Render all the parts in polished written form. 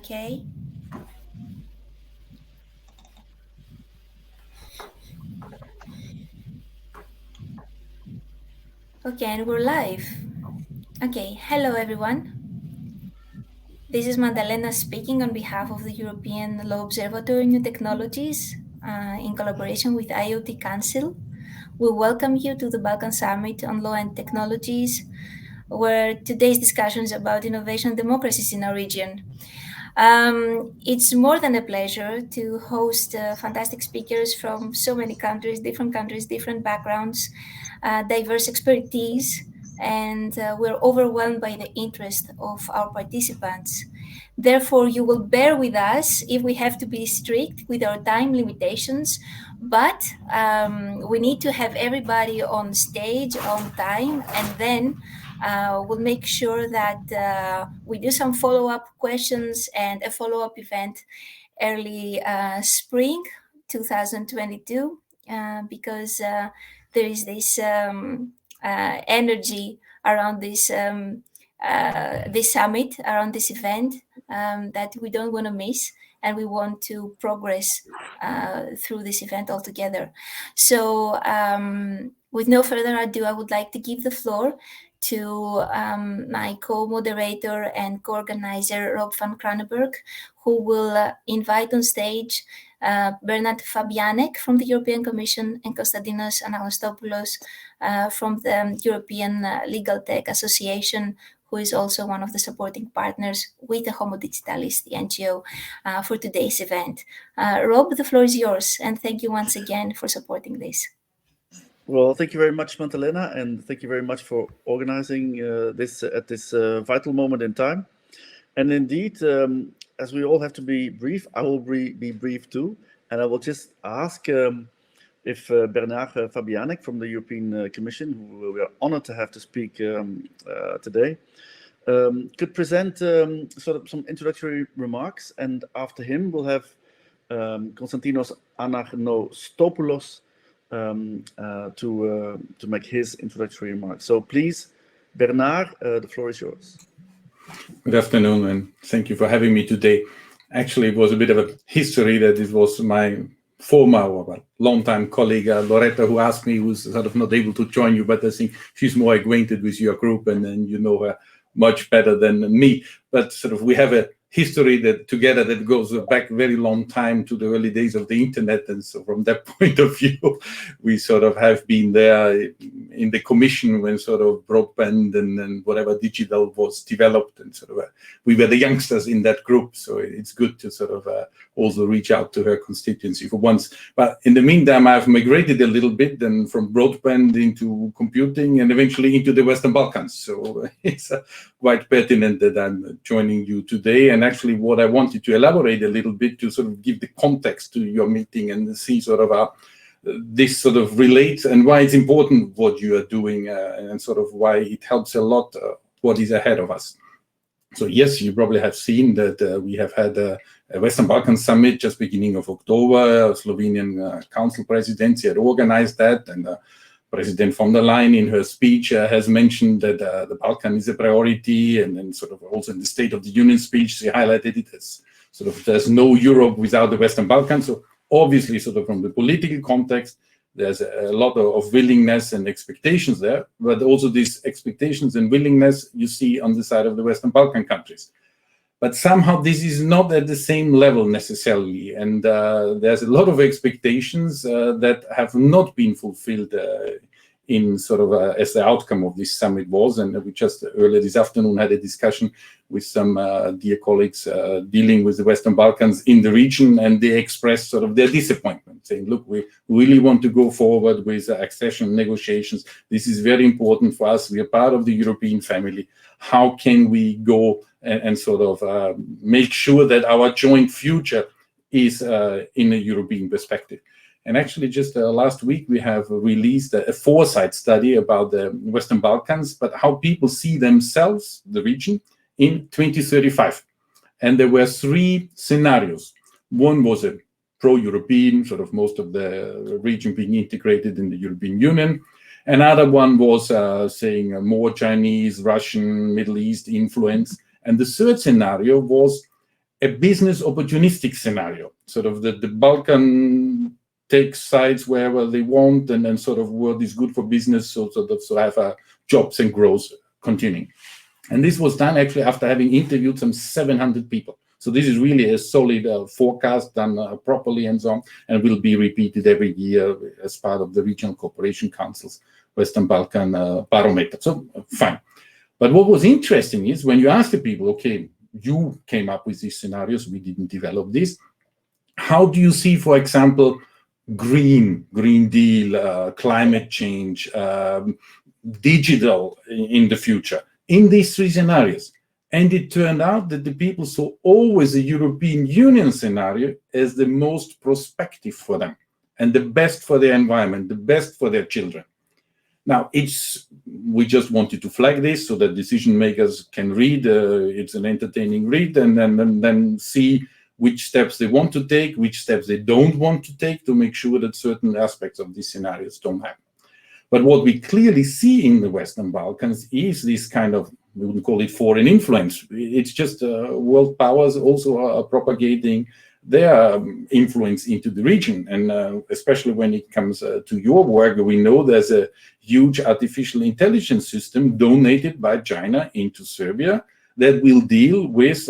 Okay. Okay, and we're live. Okay, hello everyone. This is Magdalena speaking on behalf of the European Law Observatory New Technologies in collaboration with IoT Council. We welcome you to the Balkan Summit on Law and Technologies, where today's discussion is about innovation and democracies in our region. It's more than a pleasure to host fantastic speakers from so many countries, different backgrounds, diverse expertise, and we're overwhelmed by the interest of our participants. Therefore, you will bear with us if we have to be strict with our time limitations, but we need to have everybody on stage on time, and then we'll make sure that we do some follow-up questions and a follow-up event early spring 2022 because there is this energy around this summit, around this event that we don't want to miss, and we want to progress through this event altogether. So with no further ado, I would like to give the floor to my co-moderator and co-organizer, Rob van Kranenburg, who will invite on stage Bernard Fabianek from the European Commission and Konstantinos Anastopoulos from the European Legal Tech Association, who is also one of the supporting partners with the Homo Digitalis, the NGO, for today's event. Rob, the floor is yours, and thank you once again for supporting this. Well, thank you very much, Magdalena, and thank you very much for organizing this at this vital moment in time. And indeed, as we all have to be brief, I will be brief too, and I will just ask if Bernard Fabianek from the European Commission, who we are honored to have to speak today, could present sort of some introductory remarks, and after him we'll have Konstantinos Anastopoulos to make his introductory remarks. So please, Bernard, the floor is yours. Good afternoon, and thank you for having me today. Actually, it was a bit of a history that it was my former or long-time colleague, Loretta, who asked me, who's sort of not able to join you, but I think she's more acquainted with your group and then you know her much better than me. But sort of we have a history that together that goes back a very long time to the early days of the internet, and so from that point of view we sort of have been there in the commission when sort of broadband and whatever digital was developed, and sort of we were the youngsters in that group, so it's good to sort of also reach out to her constituency for once. But in the meantime I've migrated a little bit and from broadband into computing and eventually into the Western Balkans, so it's quite pertinent that I'm joining you today. And actually what I wanted to elaborate a little bit to sort of give the context to your meeting and see sort of this sort of relates and why it's important what you are doing and sort of why it helps a lot what is ahead of us. So yes, you probably have seen that we have had a Western Balkan Summit just beginning of October. Slovenian Council Presidency had organized that, and President von der Leyen in her speech has mentioned that the Balkan is a priority, and then sort of also in the State of the Union speech she highlighted it as sort of there's no Europe without the Western Balkans. So obviously sort of from the political context there's a lot of willingness and expectations there, but also these expectations and willingness you see on the side of the Western Balkan countries. But somehow this is not at the same level necessarily, and there's a lot of expectations that have not been fulfilled in sort of as the outcome of this summit was. And we just earlier this afternoon had a discussion with some dear colleagues dealing with the Western Balkans in the region, and they expressed sort of their disappointment, saying, look, we really want to go forward with accession negotiations. This is very important for us. We are part of the European family. How can we go and sort of make sure that our joint future is in a European perspective? And actually just last week we have released a foresight study about the Western Balkans, but how people see themselves, the region, in 2035. And there were three scenarios. One was a pro-European, sort of most of the region being integrated in the European Union. Another one was saying more Chinese, Russian, Middle East influence. And the third scenario was a business opportunistic scenario, sort of the Balkan takes sites wherever they want, and then sort of world is good for business, so have jobs and growth continuing. And this was done actually after having interviewed some 700 people. So this is really a solid forecast done properly and so on, and will be repeated every year as part of the Regional Cooperation Council's Western Balkan barometer. So fine. But what was interesting is when you ask the people, okay, you came up with these scenarios, we didn't develop this. How do you see, for example, Green Deal, climate change, digital in the future, in these three scenarios? And it turned out that the people saw always the European Union scenario as the most prospective for them and the best for their environment, the best for their children. Now, we just wanted to flag this so that decision makers can read. It's an entertaining read, and then see which steps they want to take, which steps they don't want to take, to make sure that certain aspects of these scenarios don't happen. But what we clearly see in the Western Balkans is this kind of, we wouldn't call it foreign influence. It's just world powers also are propagating their influence into the region. And especially when it comes to your work, we know there's a huge artificial intelligence system donated by China into Serbia that will deal with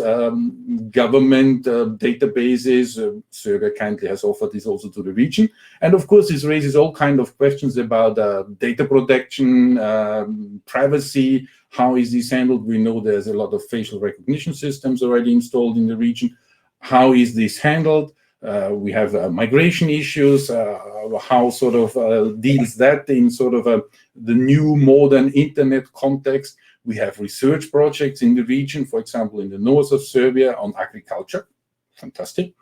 government databases. Serbia kindly has offered this also to the region. And of course, this raises all kinds of questions about data protection, privacy. How is this handled? We know there's a lot of facial recognition systems already installed in the region. How is this handled? We have migration issues. How sort of deals that in sort of the new modern internet context? We have research projects in the region, for example, in the north of Serbia on agriculture. Fantastic.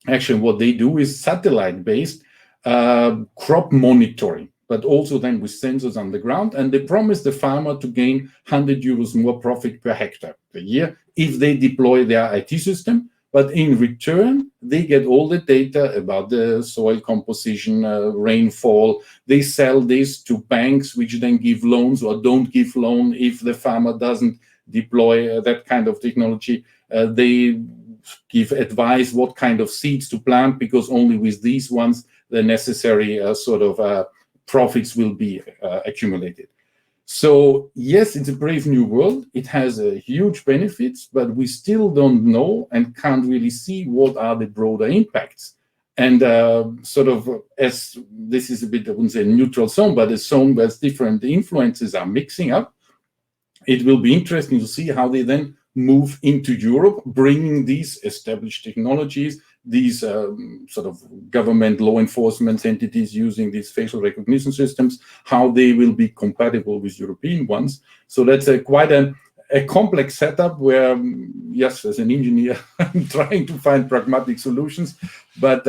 Actually, what they do is satellite-based crop monitoring, but also then with sensors on the ground. And they promise the farmer to gain 100 euros more profit per hectare per year if they deploy their IT system. But in return, they get all the data about the soil composition, rainfall. They sell this to banks, which then give loans or don't give loan if the farmer doesn't deploy that kind of technology. They give advice what kind of seeds to plant, because only with these ones the necessary profits will be accumulated. So yes, it's a brave new world. It has huge benefits, but we still don't know and can't really see what are the broader impacts. And as this is a bit, I wouldn't say a neutral zone, but a zone where different influences are mixing up, it will be interesting to see how they then move into Europe, bringing these established technologies, these sort of government law enforcement entities using these facial recognition systems, how they will be compatible with European ones. So that's quite a complex setup where, yes, as an engineer, I'm trying to find pragmatic solutions. But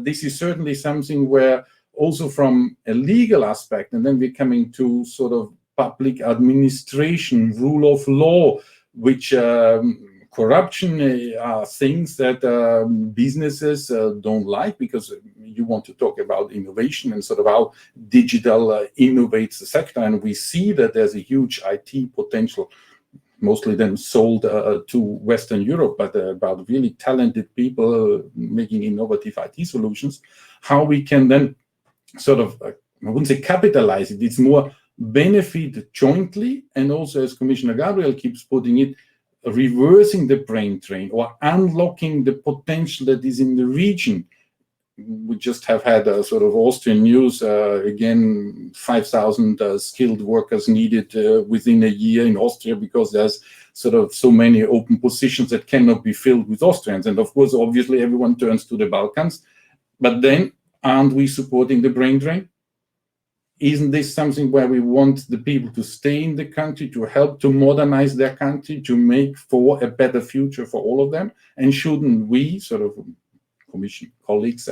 this is certainly something where also from a legal aspect, and then we're coming to sort of public administration, rule of law, which corruption are things that businesses don't like, because you want to talk about innovation and sort of how digital innovates the sector. And we see that there's a huge IT potential, mostly then sold to Western Europe, but about really talented people making innovative IT solutions. How we can then sort of, I wouldn't say capitalize it, it's more benefit jointly, and also, as Commissioner Gabriel keeps putting it, reversing the brain drain or unlocking the potential that is in the region. We just have had a sort of Austrian news, again, 5,000 skilled workers needed within a year in Austria, because there's sort of so many open positions that cannot be filled with Austrians. And of course, obviously, everyone turns to the Balkans. But then, aren't we supporting the brain drain? Isn't this something where we want the people to stay in the country, to help to modernize their country, to make for a better future for all of them? And shouldn't we, sort of Commission colleagues,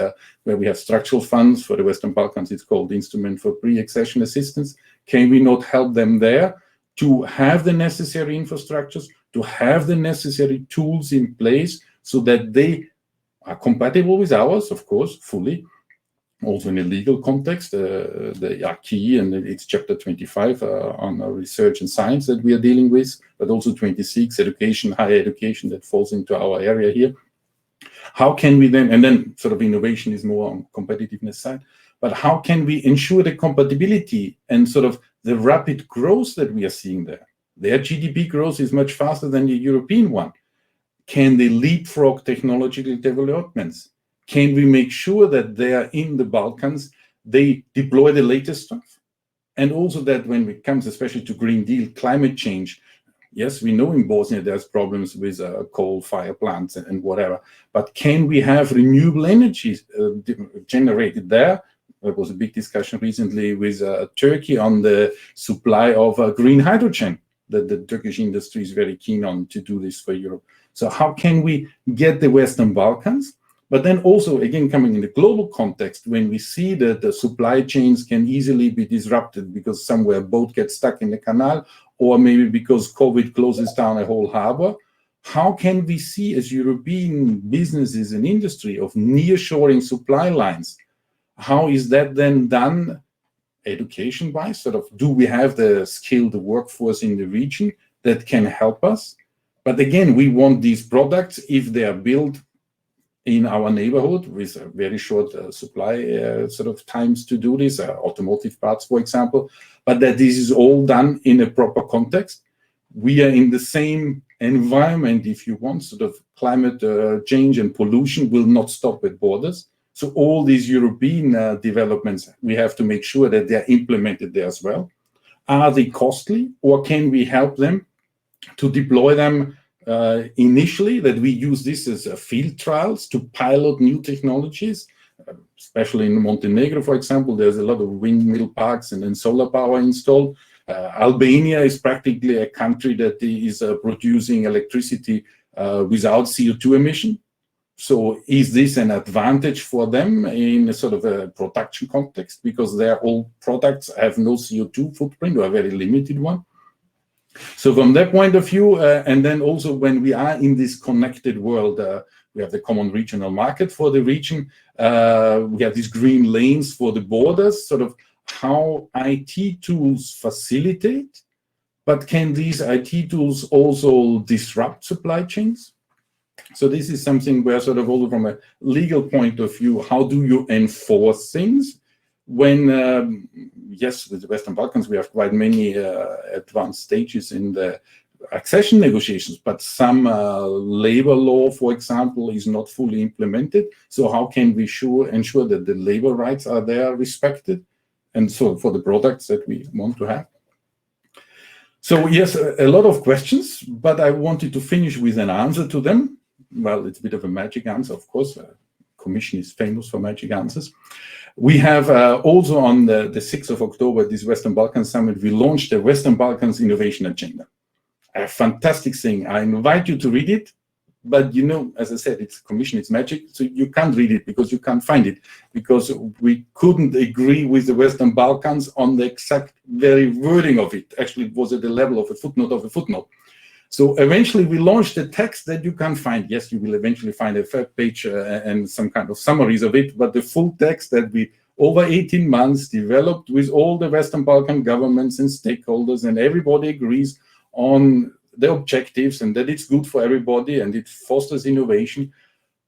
where we have structural funds for the Western Balkans, it's called the Instrument for Pre-Accession Assistance, can we not help them there to have the necessary infrastructures, to have the necessary tools in place so that they are compatible with ours, of course, fully, also in a legal context, the acquis and it's chapter 25 on research and science that we are dealing with, but also 26, education, higher education, that falls into our area here. How can we then, and then sort of innovation is more on competitiveness side, but how can we ensure the compatibility and sort of the rapid growth that we are seeing there? Their GDP growth is much faster than the European one. Can they leapfrog technological developments? Can we make sure that they are in the Balkans, they deploy the latest stuff? And also that when it comes especially to Green Deal, climate change, yes, we know in Bosnia there's problems with coal fire plants and whatever, but can we have renewable energy generated there? There was a big discussion recently with Turkey on the supply of green hydrogen, that the Turkish industry is very keen on to do this for Europe. So how can we get the Western Balkans? But then also, again, coming in the global context, when we see that the supply chains can easily be disrupted because somewhere a boat gets stuck in the canal, or maybe because COVID closes down a whole harbor, how can we see as European businesses and industry of nearshoring supply lines? How is that then done education-wise? Sort of, do we have the skilled workforce in the region that can help us? But again, we want these products, if they are built in our neighborhood with very short supply sort of times to do this, automotive parts, for example, but that this is all done in a proper context. We are in the same environment, if you want, sort of climate change and pollution will not stop at borders. So all these European developments, we have to make sure that they're implemented there as well. Are they costly, or can we help them to deploy them initially, that we use this as field trials to pilot new technologies, especially in Montenegro, for example, there's a lot of windmill parks and solar power installed. Albania is practically a country that is producing electricity without CO2 emission. So is this an advantage for them in a sort of a production context, because their old products have no CO2 footprint or a very limited one? So from that point of view, and then also when we are in this connected world, we have the common regional market for the region, we have these green lanes for the borders, sort of how IT tools facilitate, but can these IT tools also disrupt supply chains? So this is something where sort of also from a legal point of view, how do you enforce things? When, yes, with the Western Balkans, we have quite many advanced stages in the accession negotiations, but some labor law, for example, is not fully implemented. So how can we ensure that the labor rights are there respected? And so for the products that we want to have. So yes, a lot of questions, but I wanted to finish with an answer to them. Well, it's a bit of a magic answer, of course. Commission is famous for magic answers. We have also on the 6th of October, this Western Balkan Summit, we launched the Western Balkans Innovation Agenda. A fantastic thing. I invite you to read it, but you know, as I said, it's Commission, it's magic, so you can't read it because you can't find it, because we couldn't agree with the Western Balkans on the exact very wording of it. Actually, it was at the level of a footnote of a footnote. So eventually we launched a text that you can find. Yes, you will eventually find a third page and some kind of summaries of it, but the full text that we, over 18 months, developed with all the Western Balkan governments and stakeholders, and everybody agrees on the objectives and that it's good for everybody and it fosters innovation.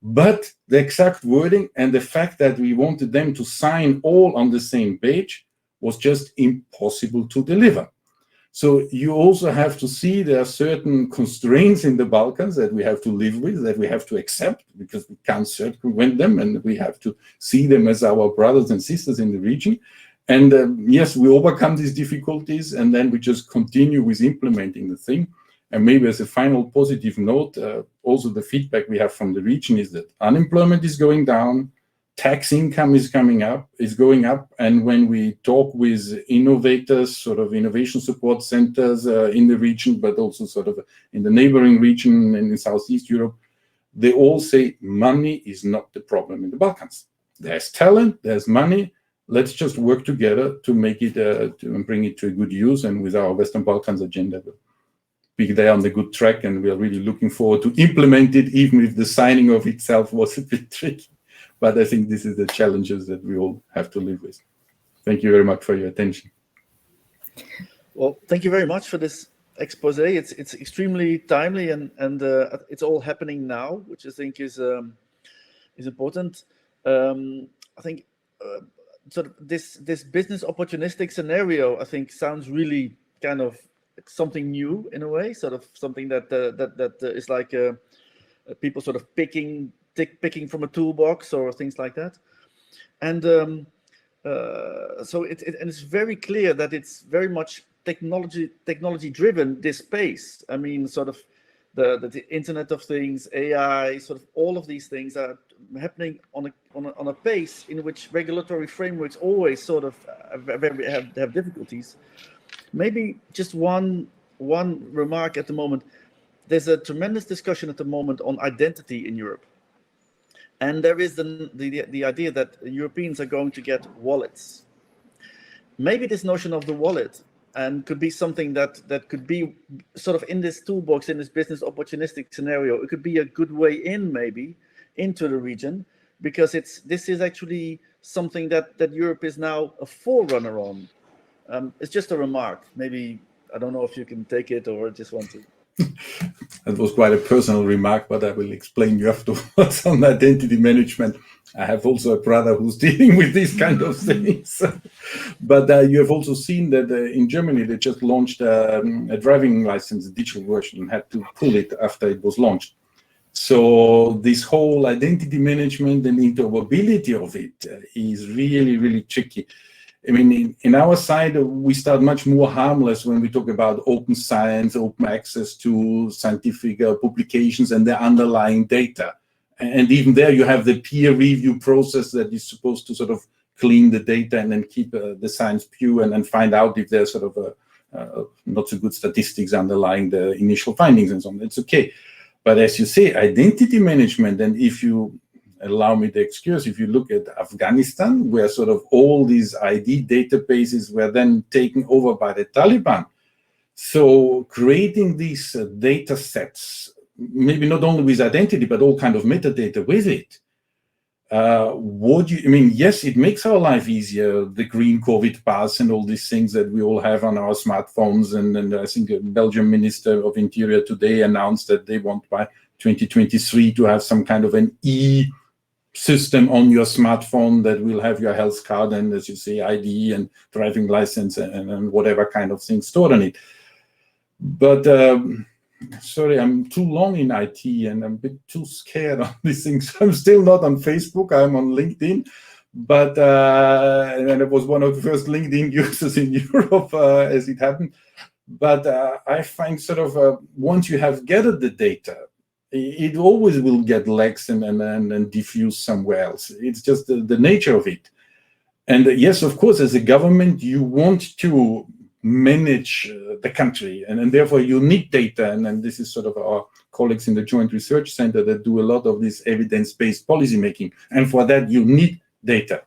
But the exact wording and the fact that we wanted them to sign all on the same page was just impossible to deliver. So you also have to see there are certain constraints in the Balkans that we have to live with, that we have to accept, because we can't circumvent them, and we have to see them as our brothers and sisters in the region. And yes, we overcome these difficulties, and then we just continue with implementing the thing. And maybe as a final positive note, also the feedback we have from the region is that unemployment is going down, tax income is going up, and when we talk with innovators, sort of innovation support centers in the region, but also sort of in the neighboring region and in Southeast Europe, they all say money is not the problem in the Balkans. There's talent, there's money. Let's just work together to make it, to bring it to a good use. And with our Western Balkans agenda, we'll be there on the good track, and we are really looking forward to implement it, even if the signing of itself was a bit tricky. But I think this is the challenges that we all have to live with. Thank you very much for your attention. Well, thank you very much for this expose. It's extremely timely, and it's all happening now, which I think is important. I think sort of this business opportunistic scenario, I think, sounds really kind of something new in a way, sort of something that is like people sort of picking from a toolbox or things like that, and so it's very clear that it's very much technology driven, this space. I mean, sort of the Internet of Things, AI, sort of all of these things are happening on a pace in which regulatory frameworks always sort of have difficulties. Maybe just one remark at the moment. There's a tremendous discussion at the moment on identity in Europe. And there is the idea that Europeans are going to get wallets. Maybe this notion of the wallet and could be something that could be sort of in this toolbox, in this business opportunistic scenario. It could be a good way in, maybe, into the region, because this is actually something that Europe is now a forerunner on. It's just a remark. Maybe, I don't know if you can take it or just want to. That was quite a personal remark, but I will explain you afterwards on identity management. I have also a brother who's dealing with these kind of things. But you have also seen that in Germany, they just launched a driving license, a digital version, and had to pull it after it was launched. So this whole identity management and interoperability of it is really, really tricky. I mean, in our side, we start much more harmless when we talk about open science, open access to scientific publications and the underlying data. And even there, you have the peer review process that is supposed to sort of clean the data and then keep the science pure and then find out if there's sort of not so good statistics underlying the initial findings and so on. It's okay. But as you say, identity management, and if you allow me the excuse, if you look at Afghanistan, where sort of all these ID databases were then taken over by the Taliban. So creating these data sets, maybe not only with identity, but all kind of metadata with it. Yes, it makes our life easier, the green COVID pass and all these things that we all have on our smartphones. And I think the Belgian Minister of Interior today announced that they want by 2023 to have some kind of an system on your smartphone that will have your health card and, as you say, ID and driving license and whatever kind of thing stored on it. But sorry, I'm too long in IT and I'm a bit too scared on these things. I'm still not on Facebook. I'm on LinkedIn. But and I was one of the first LinkedIn users in Europe as it happened. But I find sort of once you have gathered the data, it always will get lax and diffuse somewhere else. It's just the nature of it. And yes, of course, as a government, you want to manage the country, and therefore you need data. And this is sort of our colleagues in the Joint Research Center that do a lot of this evidence-based policy making. And for that, you need data.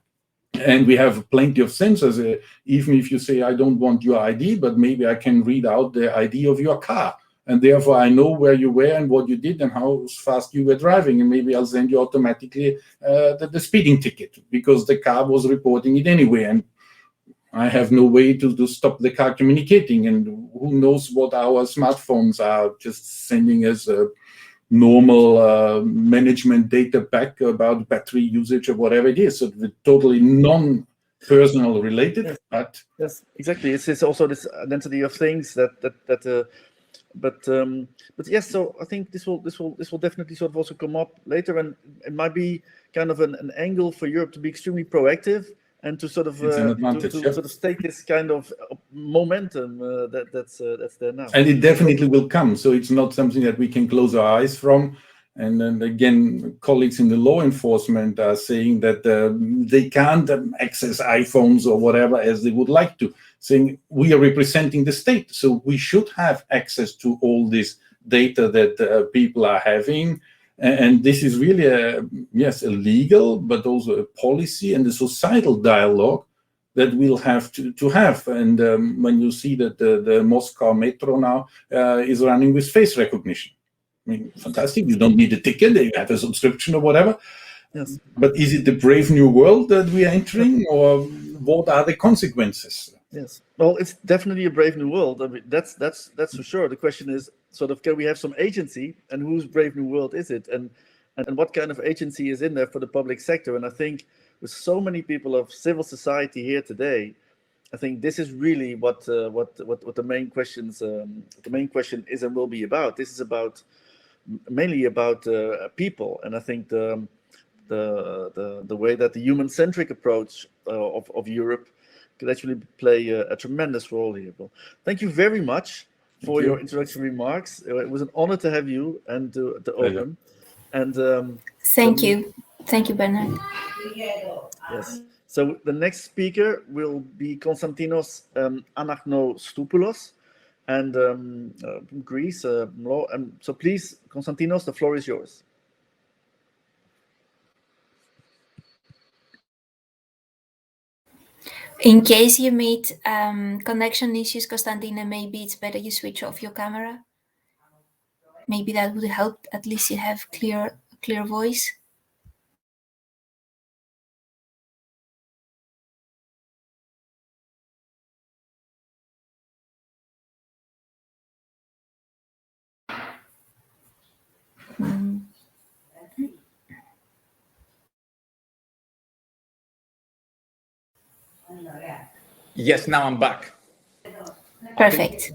And we have plenty of sensors. Even if you say, I don't want your ID, but maybe I can read out the ID of your car. And therefore, I know where you were and what you did and how fast you were driving. And maybe I'll send you automatically the speeding ticket because the car was reporting it anyway. And I have no way to stop the car communicating. And who knows what our smartphones are just sending us normal management data back about battery usage or whatever it is. So totally non-personal related. Yes, exactly. It's also this identity of things but yes, so I think this will definitely sort of also come up later, and it might be kind of an angle for Europe to be extremely proactive and to sort of sort of take this kind of momentum that's there now. And it definitely will come. So it's not something that we can close our eyes from. And then again, colleagues in the law enforcement are saying that they can't access iPhones or whatever as they would like to, saying we are representing the state. So we should have access to all this data that people are having. And this is really, a legal, but also a policy and a societal dialogue that we'll have to have. And when you see that the Moscow metro now is running with face recognition. I mean, fantastic. You don't need a ticket. You have a subscription or whatever. Yes. But is it the brave new world that we are entering, or what are the consequences? Yes. Well, it's definitely a brave new world. I mean, that's for sure. The question is sort of, can we have some agency, and whose brave new world is it, and what kind of agency is in there for the public sector? And I think with so many people of civil society here today, I think this is really what the main questions the main question is and will be about. This is about mainly about people, and I think the way that the human-centric approach of Europe could actually play a tremendous role here. Well, thank you very much Thank for your you. introductory remarks. It was an honor to have you and to Pleasure. open. And Thank you. Thank you, Bernard. yes. So the next speaker will be Konstantinos Anagnostoupoulos, and from Greece. Law. So please, Konstantinos, the floor is yours. In case you meet connection issues, Constantina, maybe it's better you switch off your camera. Maybe that would help. At least you have clear voice. Yes, now I'm back. Perfect.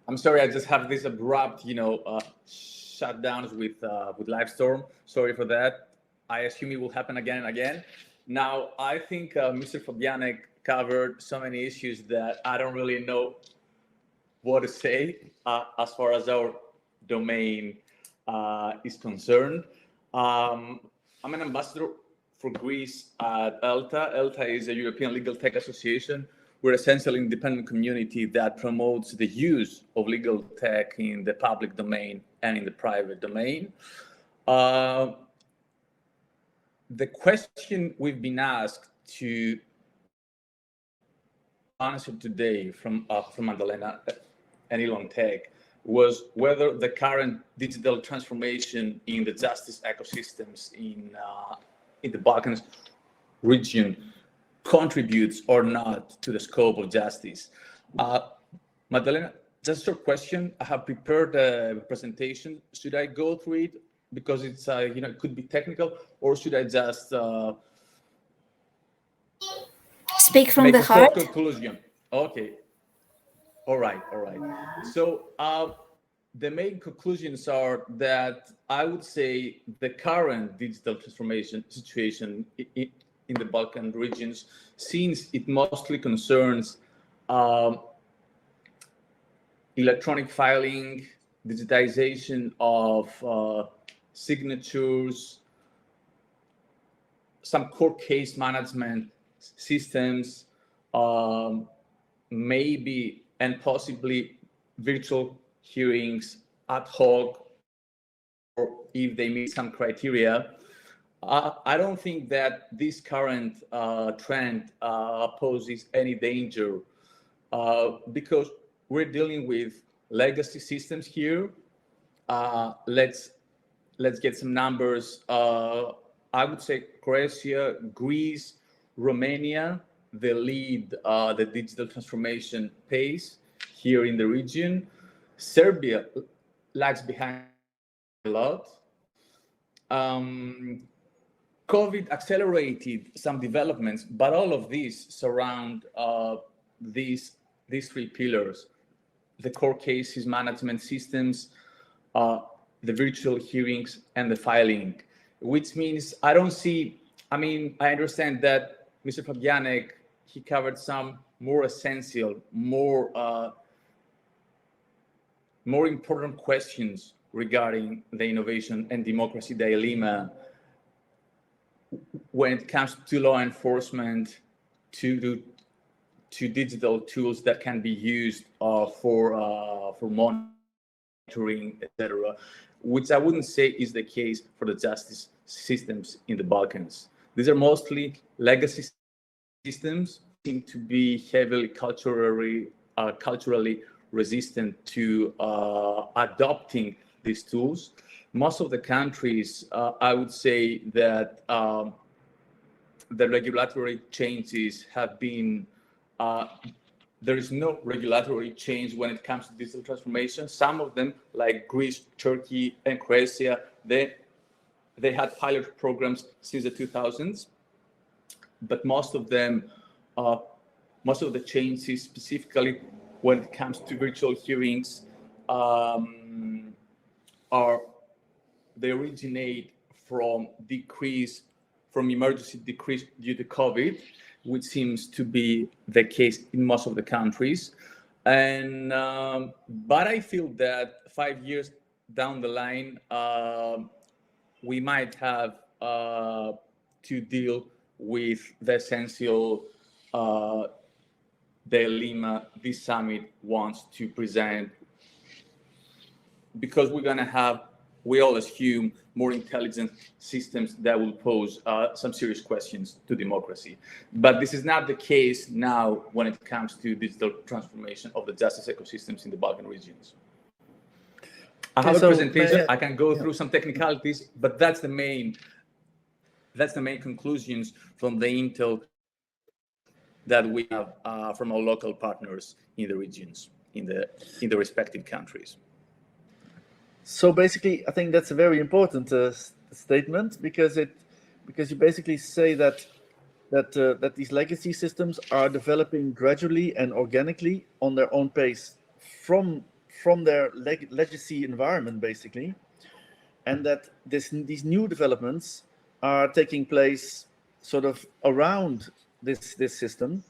I'm sorry, I just have this abrupt, shutdowns with Livestorm. Sorry for that. I assume it will happen again and again. Now, I think Mr. Fabianek covered so many issues that I don't really know what to say as far as our domain is concerned. I'm an ambassador for Greece at ELTA. ELTA is a European Legal Tech Association. We're essentially an independent community that promotes the use of legal tech in the public domain and in the private domain. The question we've been asked to answer today from Madalena and ELONTech was whether the current digital transformation in the justice ecosystems in the Balkans region contributes or not to the scope of justice. Madalena, just a short question. I have prepared a presentation. Should I go through it because it's it could be technical, or should I just Speak from make the a short heart. conclusion? Okay. All right. So the main conclusions are that I would say the current digital transformation situation in the Balkan regions, since it mostly concerns electronic filing, digitization of signatures, some court case management systems, maybe and possibly virtual hearings ad hoc, or if they meet some criteria. I don't think that this current trend poses any danger because we're dealing with legacy systems here. Let's get some numbers. I would say Croatia, Greece, Romania, they lead the digital transformation pace here in the region. Serbia lags behind a lot. COVID accelerated some developments, but all of these surround these three pillars: the court cases management systems, the virtual hearings, and the filing. Which means I don't see. I mean, I understand that Mr. Fabianek, he covered some more essential, more important questions regarding the innovation and democracy dilemma when it comes to law enforcement, to digital tools that can be used for monitoring, etc., which I wouldn't say is the case for the justice systems in the Balkans. These are mostly legacy systems, seem to be heavily culturally resistant to adopting these tools. most of the countries, I would say that the regulatory changes have been, there is no regulatory change when it comes to digital transformation. Some of them, like Greece, Turkey, and Croatia, they had pilot programs since the 2000s, but most of them, most of the changes, specifically when it comes to virtual hearings, they originate from emergency decrease due to COVID, which seems to be the case in most of the countries. And but I feel that 5 years down the line, we might have to deal with the essential dilemma this summit wants to present, because we're going to have, we all assume, more intelligent systems that will pose some serious questions to democracy. But this is not the case now when it comes to digital transformation of the justice ecosystems in the Balkan regions. I have a presentation. I can go through some technicalities, but that's the main conclusions from the intel that we have from our local partners in the regions, in the respective countries. So basically, I think that's a very important statement, because you basically say that these legacy systems are developing gradually and organically on their own pace from their legacy environment, basically, and that these new developments are taking place sort of around this system,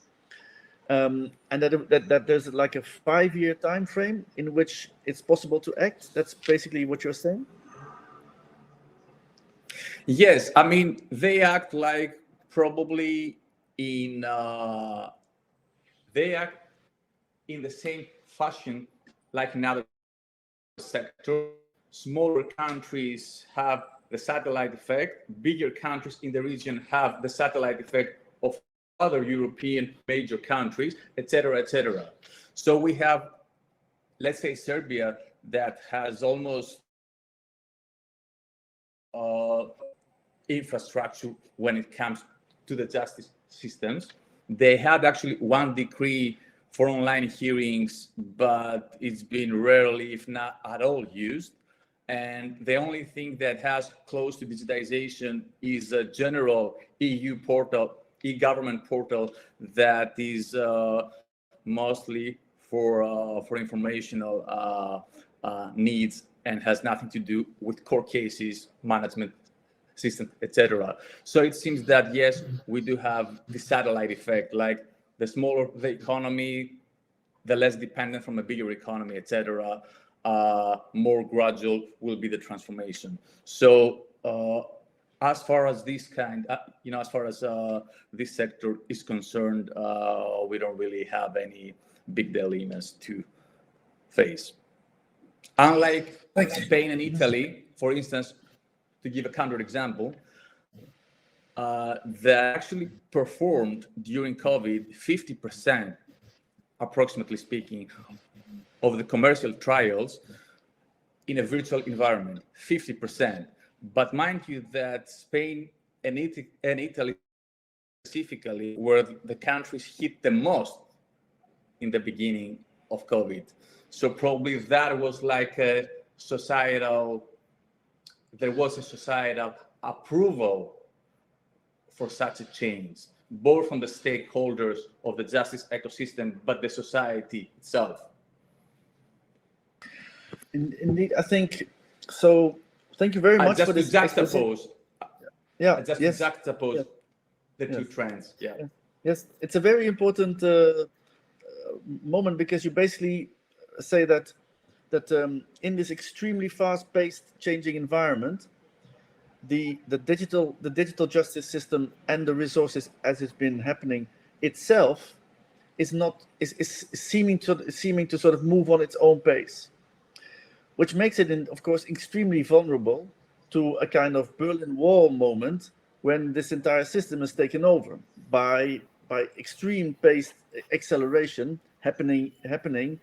and that there's like a 5-year time frame in which it's possible to act. That's basically what you're saying? Yes, I mean, they act like probably they act in the same fashion like in other sectors. Smaller countries have the satellite effect. Bigger countries in the region have the satellite effect of other European major countries, etc., etc. So we have, let's say, Serbia, that has almost infrastructure when it comes to the justice systems. They had actually one decree for online hearings, but it's been rarely, if not at all, used. And the only thing that has close to digitization is a general EU portal, e-government portal, that is mostly for informational needs and has nothing to do with court cases, management system, etc. So it seems that yes, we do have the satellite effect, like the smaller the economy, the less dependent from a bigger economy, etc. More gradual will be the transformation. So as far as this as far as this sector is concerned, we don't really have any big dilemmas to face. Unlike Spain and Italy, for instance, to give a counter example, that actually performed during COVID 50%, approximately speaking, of the commercial trials in a virtual environment, 50%. But mind you that Spain and Italy specifically were the countries hit the most in the beginning of COVID. So probably that was like there was a societal approval for such a change, both from the stakeholders of the justice ecosystem, but the society itself. Indeed, I think so. Thank you very much for this. Juxtapose. Yeah. Juxtapose the two trends. Yeah. Yes, it's a very important moment, because you basically say that in this extremely fast-paced, changing environment, the digital justice system and the resources as it's been happening itself is seeming to sort of move on its own pace, which makes it, of course, extremely vulnerable to a kind of Berlin Wall moment when this entire system is taken over by extreme paced acceleration happening.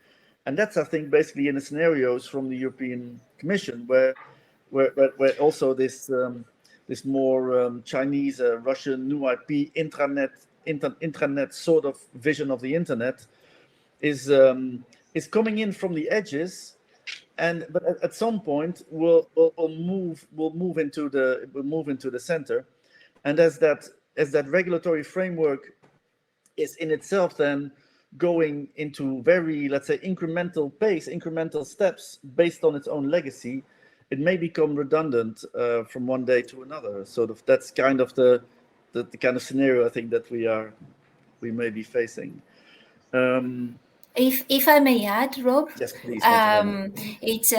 And that's, I think, basically in the scenarios from the European Commission, where where also this this more Chinese, Russian, new IP intranet sort of vision of the internet is coming in from the edges, and but at some point will move into the center, and as that regulatory framework is in itself then going into very, let's say, incremental steps based on its own legacy, it may become redundant from one day to another. Sort of that's kind of the kind of scenario I think that we may be facing. If I may add, Rob, Yes, please, it's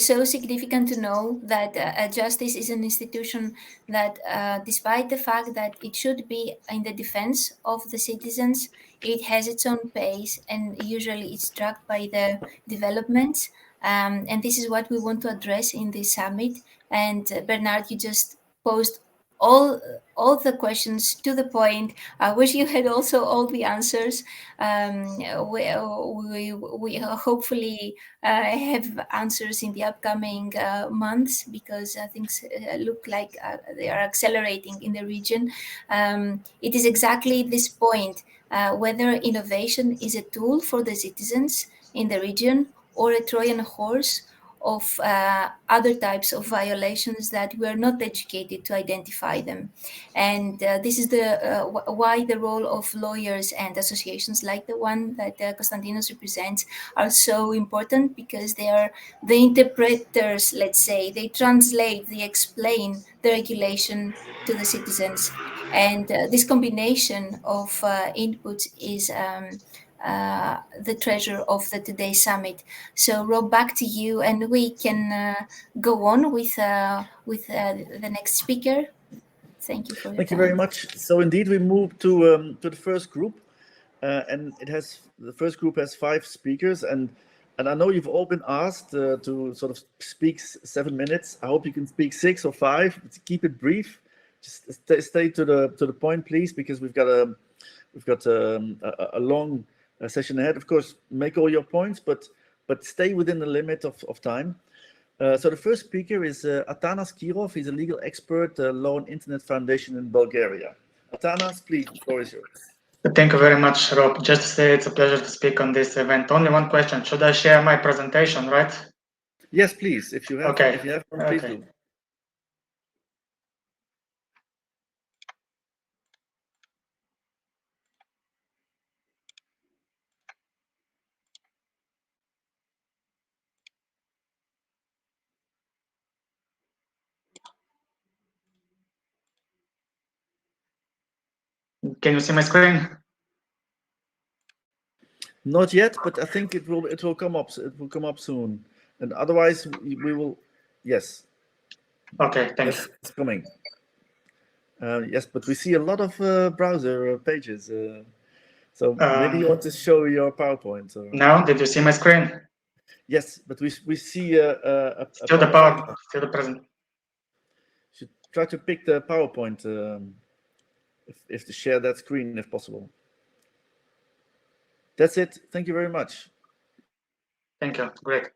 so significant to know that justice is an institution that, despite the fact that it should be in the defense of the citizens, it has its own pace and usually it's tracked by the developments. And this is what we want to address in this summit. And Bernard, you just posed all the questions to the point. I wish you had also all the answers. We hopefully have answers in the upcoming months, because things look like they are accelerating in the region. It is exactly this point, whether innovation is a tool for the citizens in the region or a Trojan horse of other types of violations that we are not educated to identify them. And this is why the role of lawyers and associations like the one that Konstantinos represents are so important, because they are the interpreters, let's say. They translate, they explain the regulation to the citizens. And this combination of inputs is the treasure of the today's summit. So, Rob, back to you, and we can go on with the next speaker. Thank you for your Thank you time. very much. So indeed, we move to the first group, and the first group has 5 speakers, and I know you've all been asked to sort of speak 7 minutes. I hope you can speak 6 or 5. Keep it brief. Just stay to the point, please, because we've got a long session ahead. Of course, make all your points, but stay within the limit of time. So the first speaker is Atanas Kirov. He's a legal expert, Law and Internet Foundation in Bulgaria. Atanas, please, the floor is yours. Thank you very much, Rob. Just to say it's a pleasure to speak on this event. Only one question. Should I share my presentation, right? Yes, please. If you have one, please do. Can you see my screen? Not yet, but I think it will come up. It will come up soon, and otherwise we will. Yes. Okay, thanks. Yes, it's coming. Yes, but we see a lot of browser pages. So maybe you want to show your PowerPoint. Or... Now, did you see my screen? Yes, but we see still the PowerPoint. Still the present. Should try to pick the PowerPoint if to share that screen if possible. That's it. Thank you very much. Thank you. Great.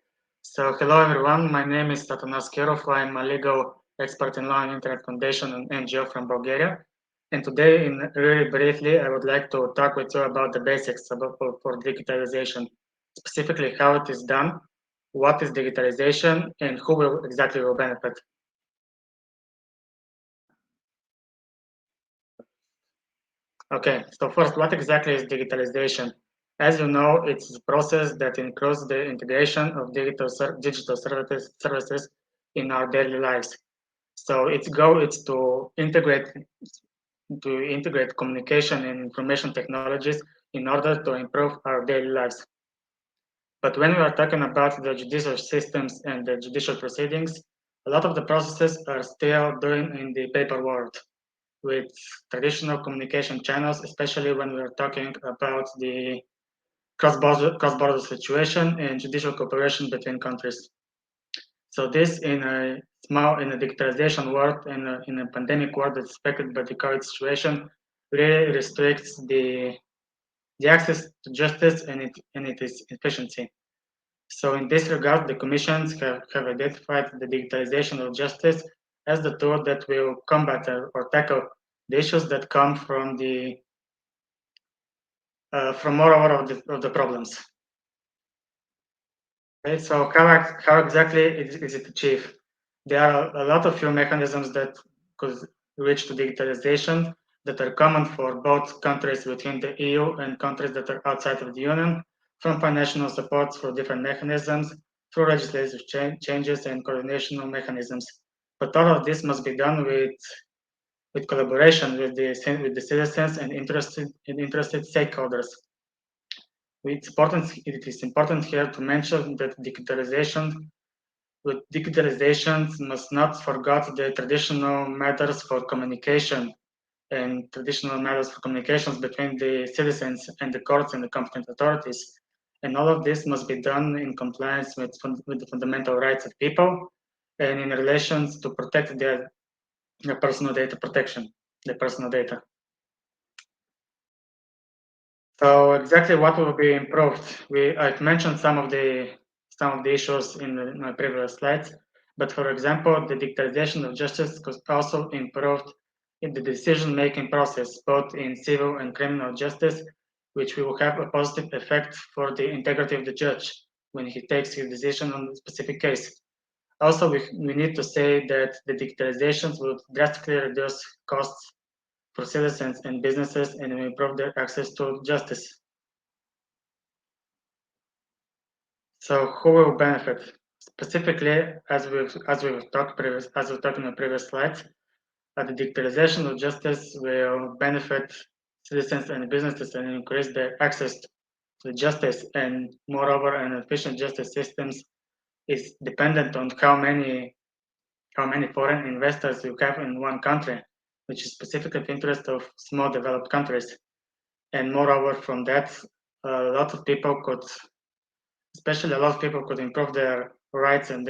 So hello everyone. My name is Atanas Kirov. I'm a legal expert in law and Internet Foundation, an NGO from Bulgaria. And today, really briefly, I would like to talk with you about the basics for digitalization, specifically how it is done, what is digitalization, and who exactly will benefit. Okay, so first, what exactly is digitalization? As you know, it's a process that includes the integration of digital services in our daily lives. So its goal is to integrate communication and information technologies in order to improve our daily lives. But when we are talking about the judicial systems and the judicial proceedings, a lot of the processes are still done in the paper world with traditional communication channels, especially when we are talking about the cross-border situation and judicial cooperation between countries. So this in a digitalization world and in a pandemic world that's affected by the COVID situation really restricts the access to justice and its efficiency. So in this regard, the commissions have identified the digitalization of justice as the tool that will combat or tackle the issues that come from moreover of the problems. Okay, so how exactly is it achieved? There are a lot of few mechanisms that could reach to digitalization that are common for both countries within the EU and countries that are outside of the Union, from financial support for different mechanisms, through legislative changes and coordination mechanisms. But all of this must be done with collaboration with the citizens and interested stakeholders. It is important here to mention that digitalization must not forget the traditional methods for communication and traditional methods for communications between the citizens and the courts and the competent authorities. And all of this must be done in compliance with the fundamental rights of people and in relations to protect their personal data protection, the personal data. So exactly what will be improved? I've mentioned some of the issues in my previous slides, but for example, the digitalization of justice could also improved in the decision-making process, both in civil and criminal justice, which will have a positive effect for the integrity of the judge when he takes his decision on a specific case. Also, we need to say that the digitalizations will drastically reduce costs for citizens and businesses and will improve their access to justice. So who will benefit? Specifically, as we've talked in the previous slides, the digitalization of justice will benefit citizens and businesses and increase their access to justice. And moreover, an efficient justice systems is dependent on how many foreign investors you have in one country, which is specifically of interest of small developed countries. And moreover, from that, a lot of people could improve their rights and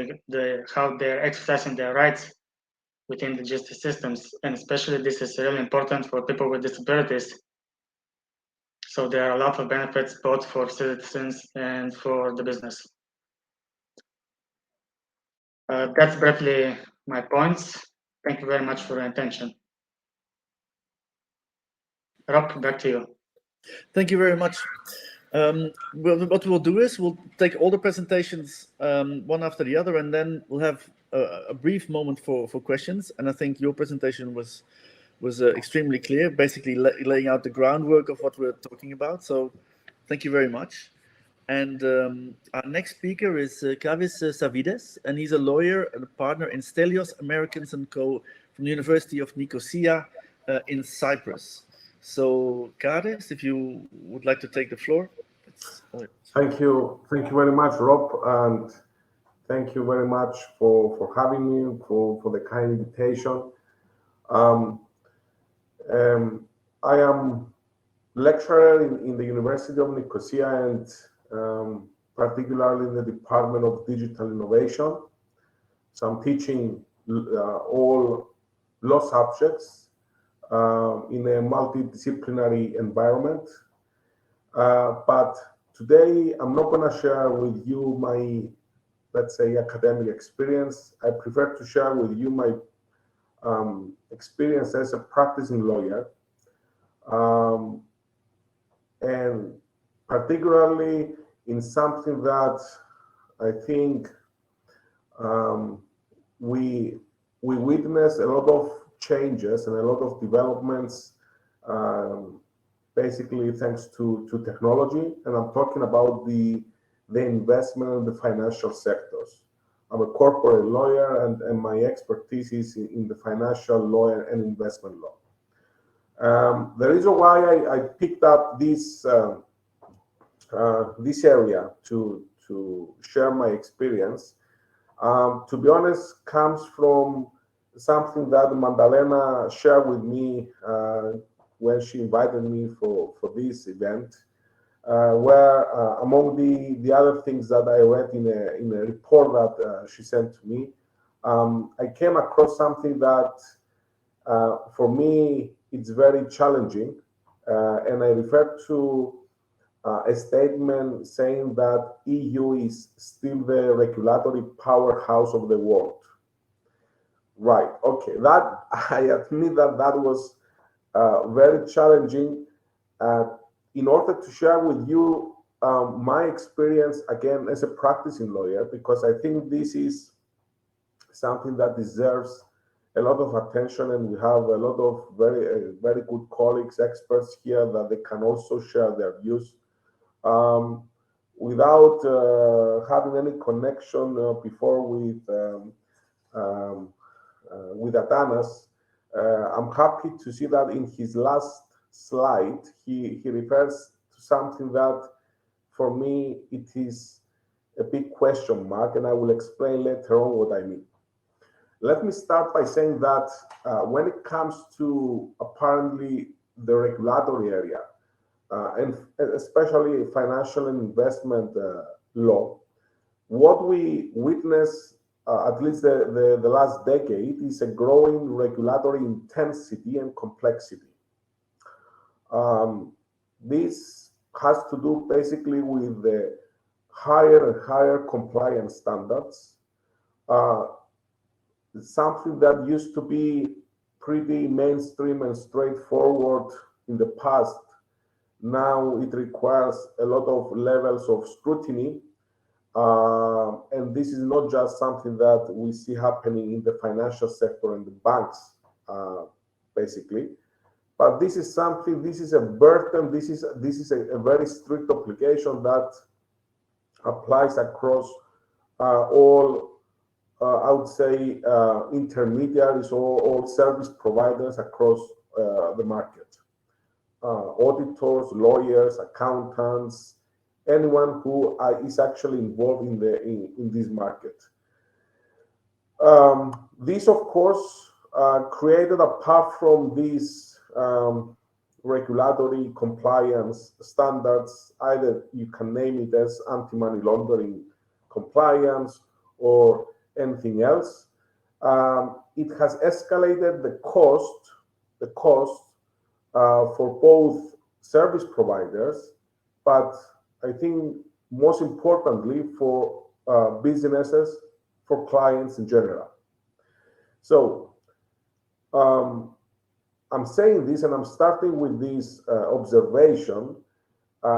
how they're exercising their rights within the justice systems. And especially this is really important for people with disabilities. So there are a lot of benefits both for citizens and for the business. That's briefly my points. Thank you very much for your attention. Rob, back to you. Thank you very much. What we'll do is we'll take all the presentations one after the other, and then we'll have a brief moment for questions. And I think your presentation was extremely clear, basically laying out the groundwork of what we're talking about. So thank you very much. And our next speaker is Kavis Savides, and he's a lawyer and a partner in Stelios Americans & Co. from the University of Nicosia in Cyprus. So, Kavis, if you would like to take the floor. Thank you very much, Rob, and thank you very much for having me, for the kind invitation. I am lecturer in the University of Nicosia and particularly in the Department of Digital Innovation. So I'm teaching all law subjects in a multidisciplinary environment. But today I'm not going to share with you my, let's say, academic experience. I prefer to share with you my experience as a practicing lawyer. And particularly in something that I think we witness a lot of changes and a lot of developments, basically thanks to technology. And I'm talking about the investment in the financial sectors. I'm a corporate lawyer, and my expertise is in the financial law and investment law. The reason why I picked up this area to share my experience, to be honest, comes from something that Magdalena shared with me when she invited me for this event, where among the other things that I read in a report that she sent to me, I came across something that for me it's very challenging, and I refer to a statement saying that EU is still the regulatory powerhouse of the world. Right. Okay. That I admit that that was very challenging. In order to share with you my experience again as a practicing lawyer, because I think this is something that deserves a lot of attention, and we have a lot of very good colleagues, experts here that they can also share their views. Without having any connection before with Atanas, I'm happy to see that in his last slide, he refers to something that for me, it is a big question mark, and I will explain later on what I mean. Let me start by saying that when it comes to apparently the regulatory area, and especially financial and investment law, what we witness, at least the last decade, is a growing regulatory intensity and complexity. This has to do basically with the higher and higher compliance standards, something that used to be pretty mainstream and straightforward in the past. Now it requires a lot of levels of scrutiny, and this is not just something that we see happening in the financial sector and the banks, basically. But this is something, this is a burden, this is a very strict obligation that applies across all, I would say, intermediaries or all service providers across the market. Auditors, lawyers, accountants, anyone who is actually involved in this market. This, of course, created, apart from these regulatory compliance standards, either you can name it as anti-money laundering compliance or anything else, it has escalated the cost for both service providers, but I think most importantly for businesses, for clients in general. So I'm saying this, and I'm starting with this observation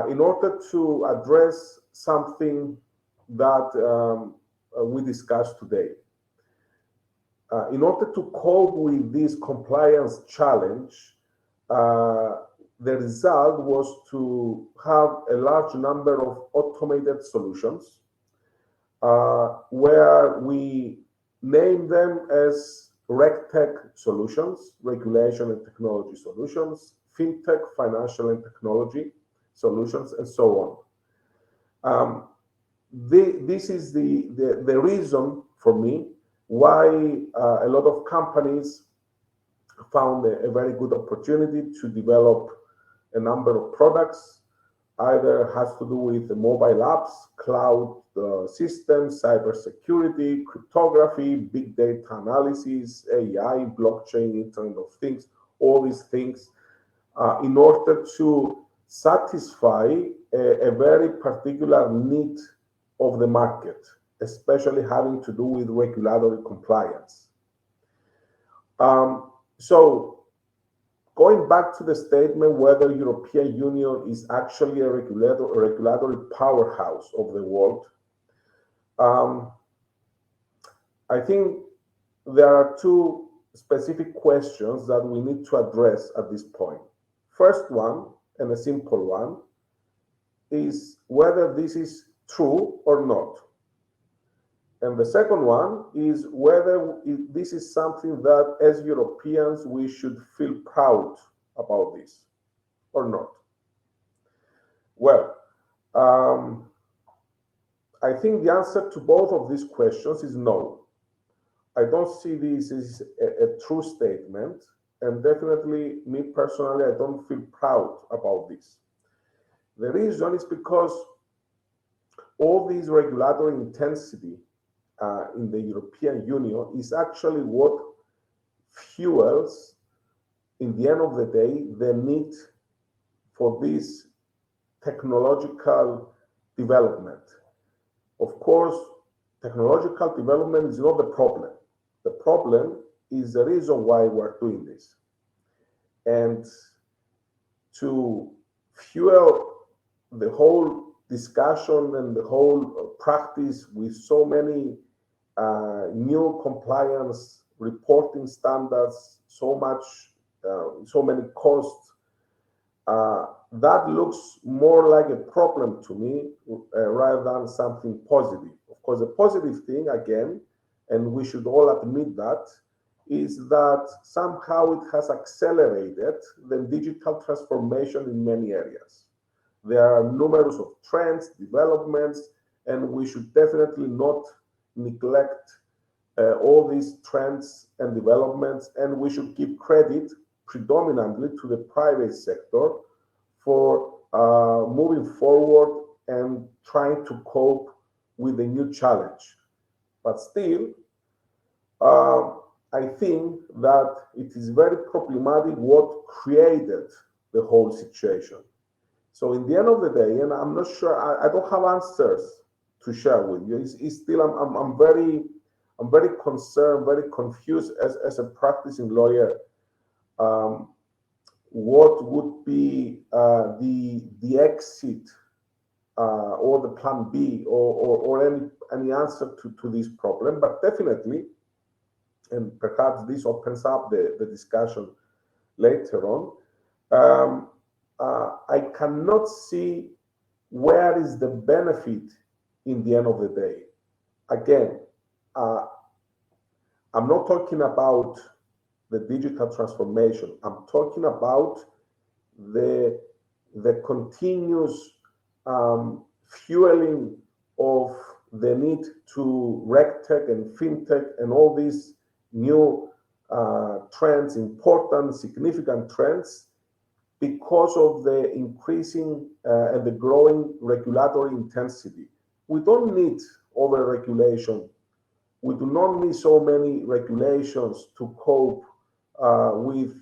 in order to address something that we discussed today. In order to cope with this compliance challenge, the result was to have a large number of automated solutions where we name them as RegTech solutions, regulation and technology solutions, FinTech, financial and technology solutions, and so on. This is the reason for me why a lot of companies found a very good opportunity to develop a number of products, either has to do with the mobile apps, cloud systems, cybersecurity, cryptography, big data analysis, AI, blockchain, Internet of Things, all these things, in order to satisfy a very particular need of the market, especially having to do with regulatory compliance. So going back to the statement whether European Union is actually a regulatory powerhouse of the world, I think there are two specific questions that we need to address at this point. First one, and a simple one, is whether this is true or not. And the second one is whether this is something that, as Europeans, we should feel proud about this or not. Well, I think the answer to both of these questions is no. I don't see this as a true statement, and definitely, me personally, I don't feel proud about this. The reason is because all this regulatory intensity in the European Union is actually what fuels, in the end of the day, the need for this technological development. Of course, technological development is not the problem. The problem is the reason why we're doing this. And to fuel the whole discussion and the whole practice with so many new compliance reporting standards, so many costs, that looks more like a problem to me rather than something positive. Of course, the positive thing, again, and we should all admit that, is that somehow it has accelerated the digital transformation in many areas. There are numerous of trends, developments, and we should definitely not neglect all these trends and developments, and we should give credit predominantly to the private sector for moving forward and trying to cope with the new challenge. But still, I think that it is very problematic what created the whole situation. So in the end of the day, and I'm not sure, I don't have answers to share with you. It's still, I'm very concerned, very confused as a practicing lawyer. What would be the exit or the plan B or any answer to this problem? But definitely, and perhaps this opens up the discussion later on, I cannot see where is the benefit in the end of the day. Again, I'm not talking about the digital transformation. I'm talking about the continuous fueling of the need to RegTech and FinTech and all these new trends, important, significant trends, because of the increasing and the growing regulatory intensity. We don't need over-regulation. We do not need so many regulations to cope with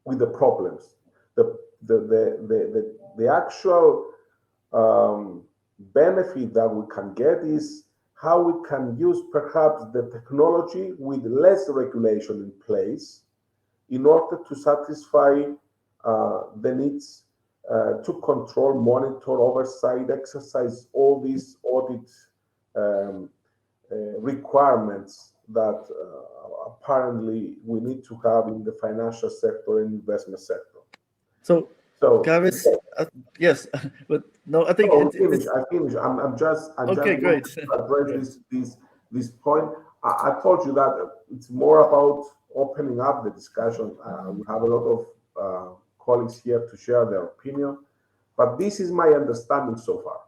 the problems. The actual benefit that we can get is how we can use perhaps the technology with less regulation in place in order to satisfy the needs to control, monitor, oversight, exercise all these audit requirements that apparently we need to have in the financial sector and investment sector. So Gavis, yes, but no, I think I finish. I'm just okay, great. To address this point. I told you that it's more about opening up the discussion. We have a lot of colleagues here to share their opinion, but this is my understanding so far.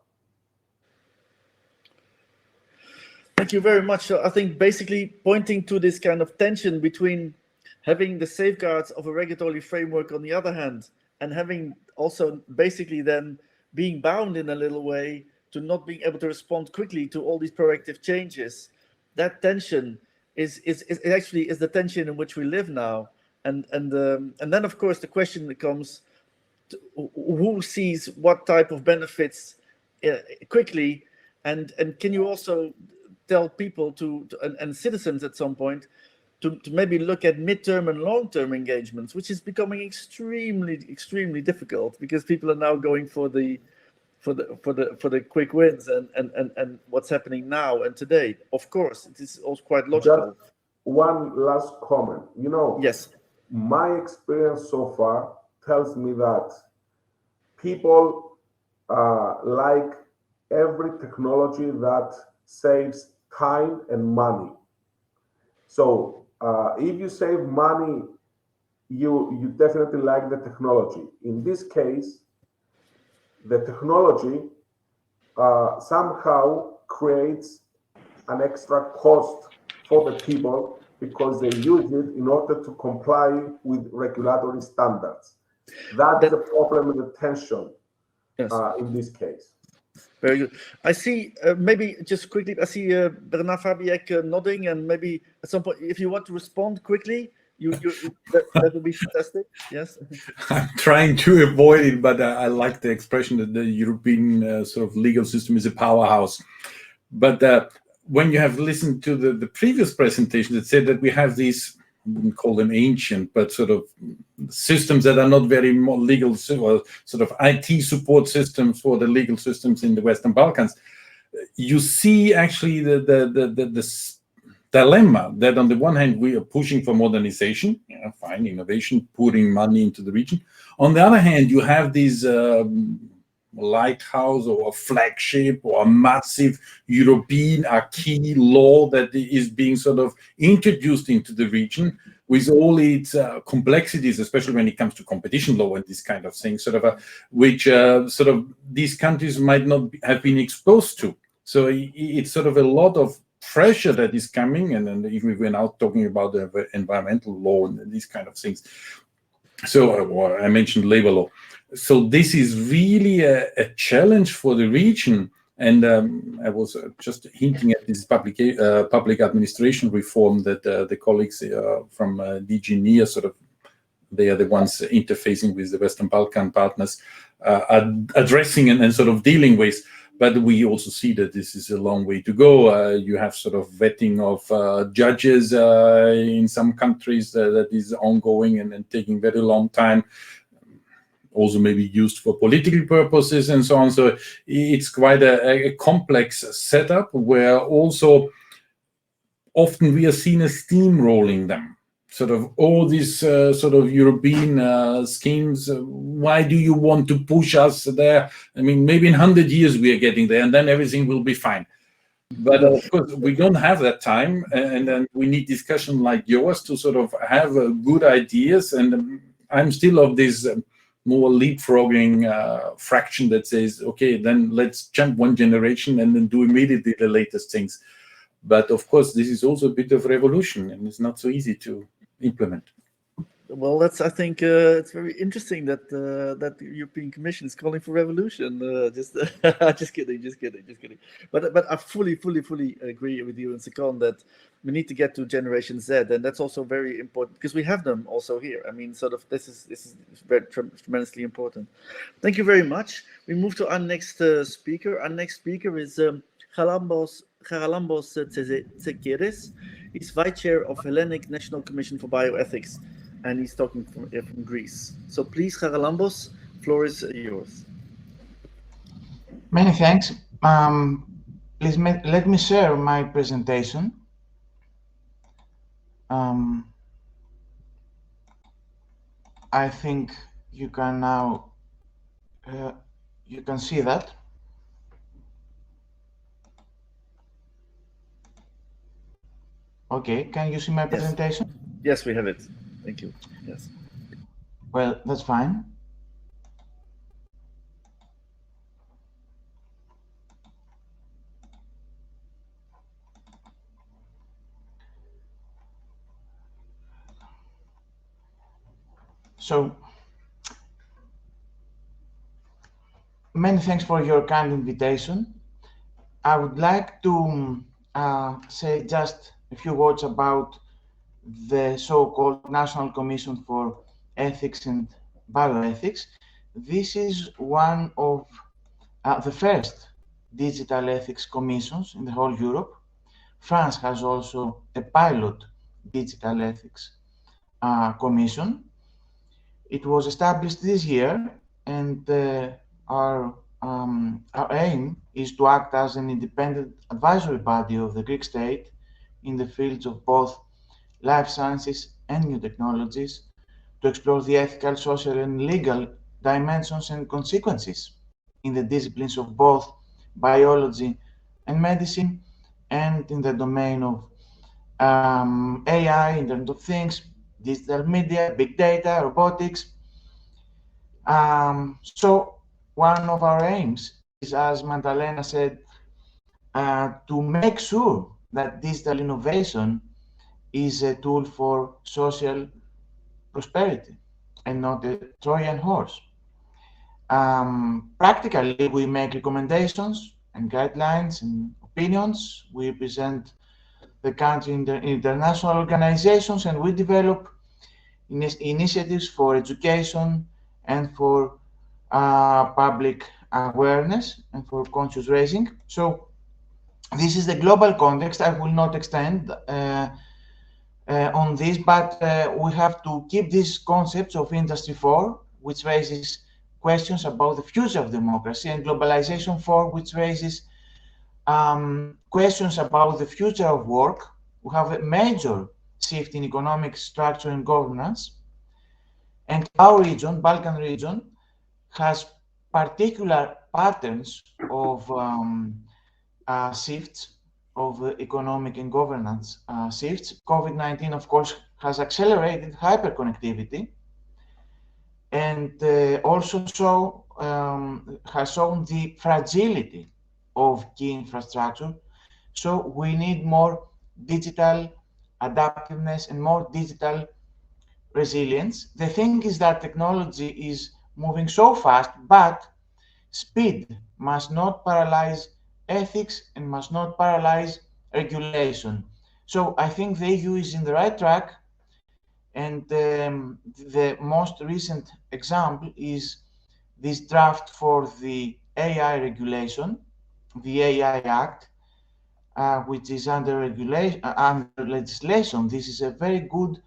Thank you very much. So I think basically pointing to this kind of tension between having the safeguards of a regulatory framework on the other hand, and having also basically then being bound in a little way to not being able to respond quickly to all these proactive changes. That tension is actually the tension in which we live now. And then of course the question becomes, who sees what type of benefits quickly, and can you also tell people and citizens at some point to maybe look at midterm and long-term engagements, which is becoming extremely difficult because people are now going for the quick wins and what's happening now and today. Of course, it is also quite logical. Just one last comment. Yes, my experience so far tells me that people like every technology that saves time and money. So if you save money, you definitely like the technology. In this case, the technology somehow creates an extra cost for the people because they use it in order to comply with regulatory standards. That's the problem and the tension in this case. Very good. I see, maybe just quickly, I see Bernard Fabiek nodding, and maybe at some point, if you want to respond quickly, That would be fantastic. Yes. I'm trying to avoid it, but I like the expression that the European sort of legal system is a powerhouse. But when you have listened to the previous presentation that said that we have these, I wouldn't call them ancient, but sort of systems that are not very more legal, sort of IT support systems for the legal systems in the Western Balkans, you see actually the dilemma that on the one hand we are pushing for modernization, fine, innovation, putting money into the region. On the other hand, you have these lighthouse or a flagship or a massive European key law that is being sort of introduced into the region with all its complexities, especially when it comes to competition law and this kind of thing, which sort of these countries might not have been exposed to. So it's sort of a lot of pressure that is coming, and then even we're now talking about the environmental law and these kind of things. So I mentioned labor law. So this is really a challenge for the region. And I was just hinting at this public administration reform that the colleagues from DG NEAR they are the ones interfacing with the Western Balkan partners, are addressing and sort of dealing with. But we also see that this is a long way to go. You have sort of vetting of judges in some countries that is ongoing and taking very long time. Also maybe used for political purposes and so on. So it's quite a complex setup where also often we are seen as steamrolling them. Sort of all these sort of European schemes, why do you want to push us there? I mean, maybe in 100 years we are getting there and then everything will be fine. But of course, we don't have that time. And then we need discussion like yours to sort of have good ideas. And I'm still of this more leapfrogging fraction that says, okay, then let's jump one generation and then do immediately the latest things. But of course, this is also a bit of revolution and it's not so easy to implement. Well, I think it's very interesting that the European Commission is calling for revolution. Just kidding. But I fully agree with you and Sakon that we need to get to Generation Z, and that's also very important because we have them also here. I mean, sort of this is very tremendously important. Thank you very much. We move to our next speaker. Our next speaker is Charalambos Tsekeres. He's Vice Chair of Hellenic National Commission for Bioethics, and he's talking from Greece. So please, Charalambos, floor is yours. Many thanks. Please let me share my presentation. I think you can now, you can see that. Okay, can you see my presentation? Yes, we have it. Thank you. Yes. Well, that's fine. So, many thanks for your kind invitation. I would like to say just a few words about the so-called National Commission for Ethics and Bioethics. This is one of the first digital ethics commissions in the whole Europe. France has also a pilot digital ethics commission. It was established this year, and our aim is to act as an independent advisory body of the Greek state in the fields of both life sciences and new technologies to explore the ethical, social, and legal dimensions and consequences in the disciplines of both biology and medicine, and in the domain of AI, Internet of Things, digital media, big data, robotics. So one of our aims is, as Magdalena said, to make sure that digital innovation is a tool for social prosperity and not a Trojan horse. Practically, we make recommendations and guidelines and opinions. We present the country in the international organizations, and we develop initiatives for education and for public awareness and for conscious raising. So this is the global context. I will not extend on this, but we have to keep these concepts of Industry 4, which raises questions about the future of democracy, and Globalization 4, which raises questions about the future of work. We have a major shift in economic structure and governance, and our region, Balkan region, has particular patterns of shifts of economic and governance shifts. COVID-19, of course, has accelerated hyperconnectivity and also has shown the fragility of key infrastructure. So we need more digital adaptiveness and more digital resilience. The thing is that technology is moving so fast, but speed must not paralyze ethics and must not paralyze regulation. So I think the EU is in the right track, and the most recent example is this draft for the AI regulation, the AI Act, which is under legislation. This is a very good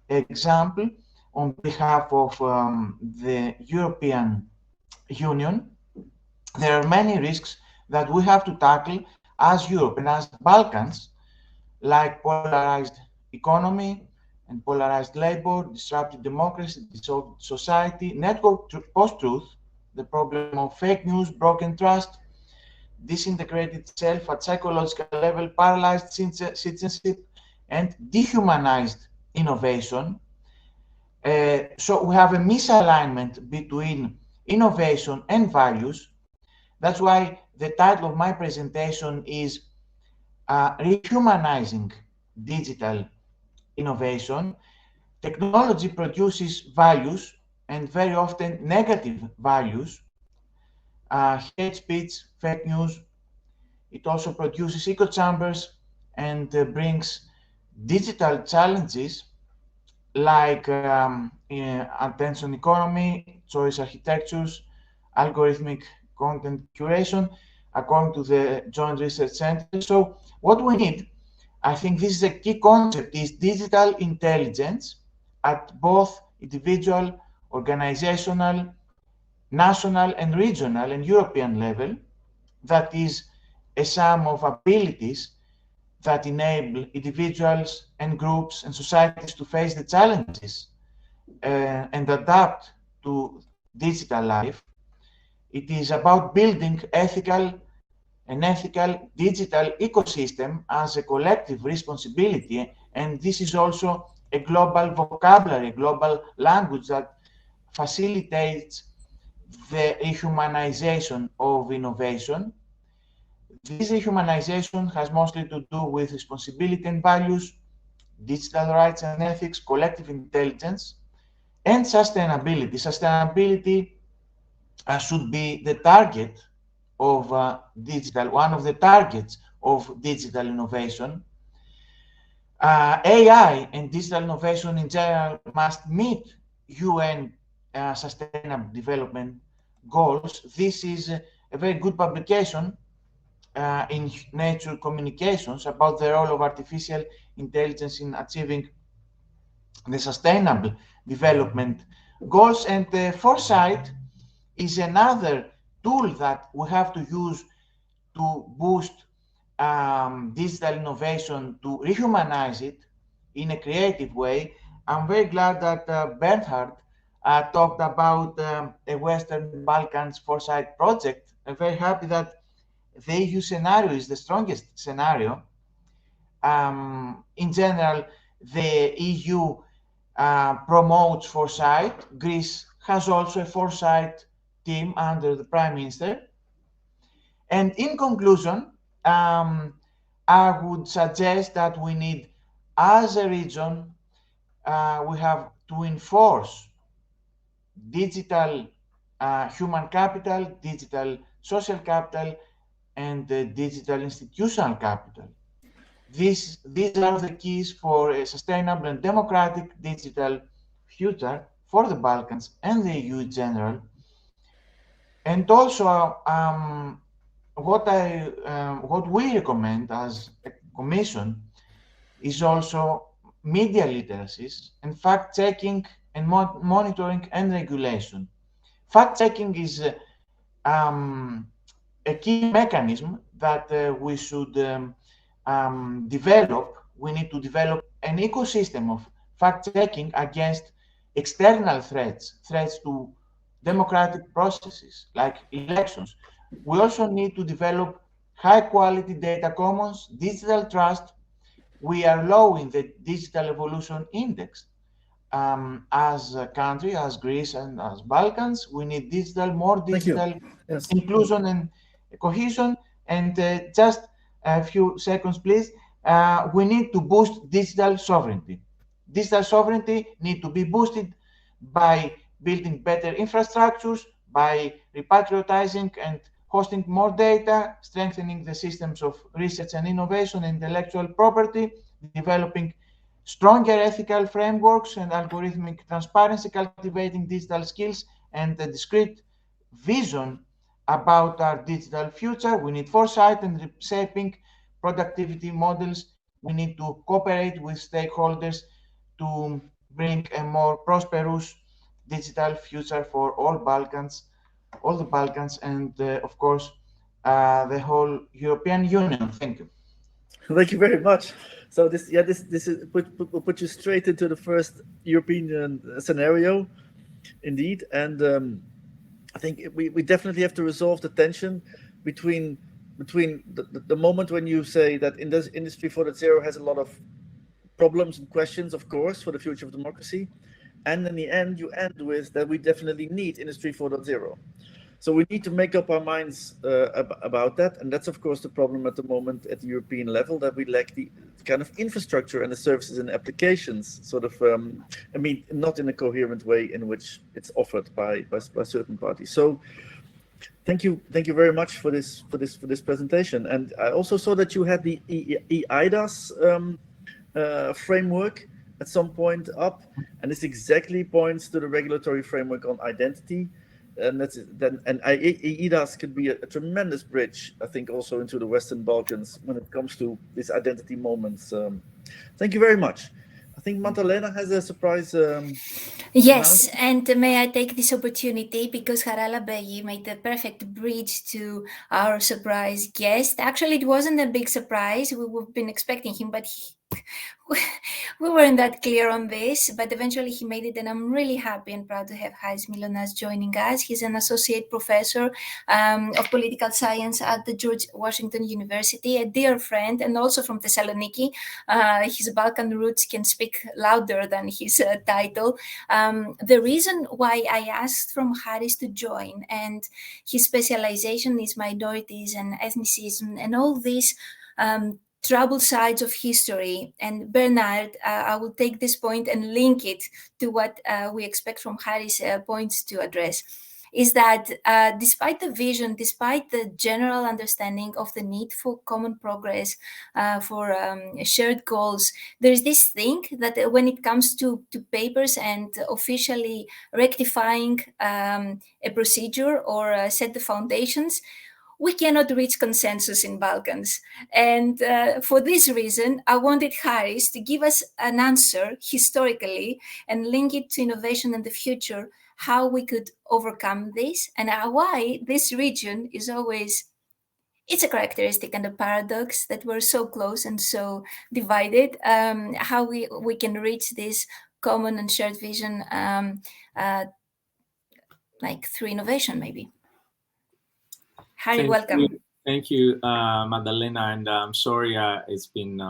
example on behalf of the European Union. There are many risks that we have to tackle as Europe and as Balkans, like polarized economy and polarized labor, disrupted democracy, dissolved society, network post-truth, the problem of fake news, broken trust, disintegrated self at psychological level, paralyzed citizenship, and dehumanized innovation. So we have a misalignment between innovation and values. That's why the title of my presentation is Rehumanizing Digital Innovation. Technology produces values, and very often negative values, hate speech, fake news. It also produces echo chambers and brings digital challenges like attention economy, choice architectures, algorithmic content curation, according to the Joint Research Center. So what we need, I think this is a key concept, is digital intelligence at both individual, organizational, national and regional and European level, that is a sum of abilities that enable individuals and groups and societies to face the challenges and adapt to digital life. It is about building an ethical digital ecosystem as a collective responsibility, and this is also a global vocabulary, a global language that facilitates the rehumanization of innovation. This rehumanization has mostly to do with responsibility and values, digital rights and ethics, collective intelligence, and sustainability. Sustainability should be the target of one of the targets of digital innovation. AI and digital innovation in general must meet UN Sustainable Development Goals. This is a very good publication in Nature Communications about the role of artificial intelligence in achieving the Sustainable Development Goals. And foresight is another tool that we have to use to boost digital innovation, to rehumanize it in a creative way. I'm very glad that Bernhard talked about a Western Balkans foresight project. I'm very happy that the EU scenario is the strongest scenario. In general, the EU promotes foresight. Greece has also a foresight team under the Prime Minister. And in conclusion, I would suggest that we need, as a region, we have to enforce digital human capital, digital social capital, and digital institutional capital. These are the keys for a sustainable and democratic digital future for the Balkans and the EU in general. And also, what we recommend as a commission is also media literacies and fact-checking and monitoring and regulation. Fact-checking is a key mechanism that we should develop. We need to develop an ecosystem of fact-checking against external threats to democratic processes like elections. We also need to develop high-quality data commons, digital trust. We are low in the Digital Evolution Index. As a country, as Greece and as Balkans, we need more digital inclusion and cohesion. And just a few seconds, please. We need to boost digital sovereignty. Digital sovereignty needs to be boosted by building better infrastructures, by repatriatizing and hosting more data, strengthening the systems of research and innovation and intellectual property, developing stronger ethical frameworks and algorithmic transparency, cultivating digital skills and a discrete vision about our digital future. We need foresight and shaping productivity models. We need to cooperate with stakeholders to bring a more prosperous digital future for all the Balkans, and of course, the whole European Union. Thank you. Thank you very much. So this is will put you straight into the first European scenario, indeed. And I think we definitely have to resolve the tension between the moment when you say that in this Industry 4.0 has a lot of problems and questions, of course, for the future of democracy, and in the end you end with that we definitely need Industry 4.0. So we need to make up our minds about that, and that's of course the problem at the moment at the European level, that we lack the kind of infrastructure and the services and applications, sort of, I mean, not in a coherent way in which it's offered by certain parties. So thank you very much for this presentation. And I also saw that you had the EIDAS framework at some point up, and this exactly points to the regulatory framework on identity. And EIDAS could be a tremendous bridge, I think, also into the Western Balkans when it comes to these identity moments. Thank you very much. I think Magdalena has a surprise. Yes, and may I take this opportunity because Harala Begi made the perfect bridge to our surprise guest. Actually, it wasn't a big surprise. We've been expecting him, but we weren't that clear on this, but eventually he made it, and I'm really happy and proud to have Haris Milonas joining us. He's an associate professor of political science at the George Washington University, a dear friend, and also from Thessaloniki. His Balkan roots can speak louder than his title. The reason why I asked from Haris to join, and his specialization is minorities and ethnicism and all these troubled sides of history. And Bernard, I will take this point and link it to what we expect from Haris' points to address, is that despite the vision, despite the general understanding of the need for common progress, for shared goals, there's this thing that when it comes to papers and officially rectifying a procedure or set the foundations, we cannot reach consensus in Balkans. And for this reason, I wanted Haris to give us an answer historically and link it to innovation in the future, how we could overcome this, and why this region is always, it's a characteristic and a paradox that we're so close and so divided, how we can reach this common and shared vision like through innovation, maybe. Harry, welcome. Thank you, Magdalena, and I'm sorry it's been.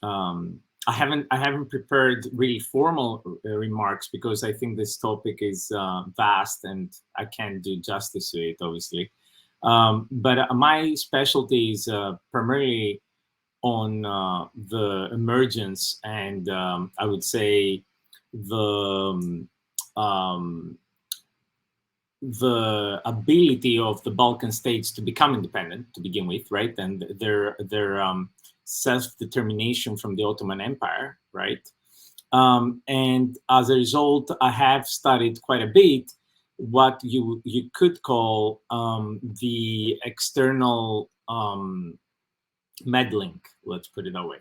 I haven't prepared really formal remarks because I think this topic is vast and I can't do justice to it, obviously. But my specialty is primarily on the emergence and I would say the ability of the Balkan states to become independent to begin with, right? And their self-determination from the Ottoman Empire, right? And as a result, I have studied quite a bit what you could call the external meddling, let's put it that way,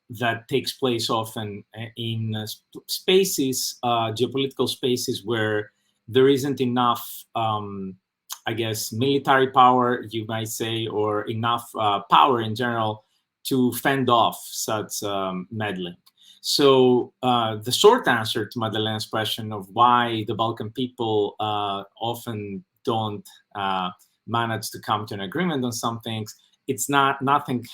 that takes place often in spaces, geopolitical spaces where there isn't enough, I guess, military power, you might say, or enough power in general to fend off such meddling. So the short answer to Madalena's question of why the Balkan people often don't manage to come to an agreement on some things, it's nothing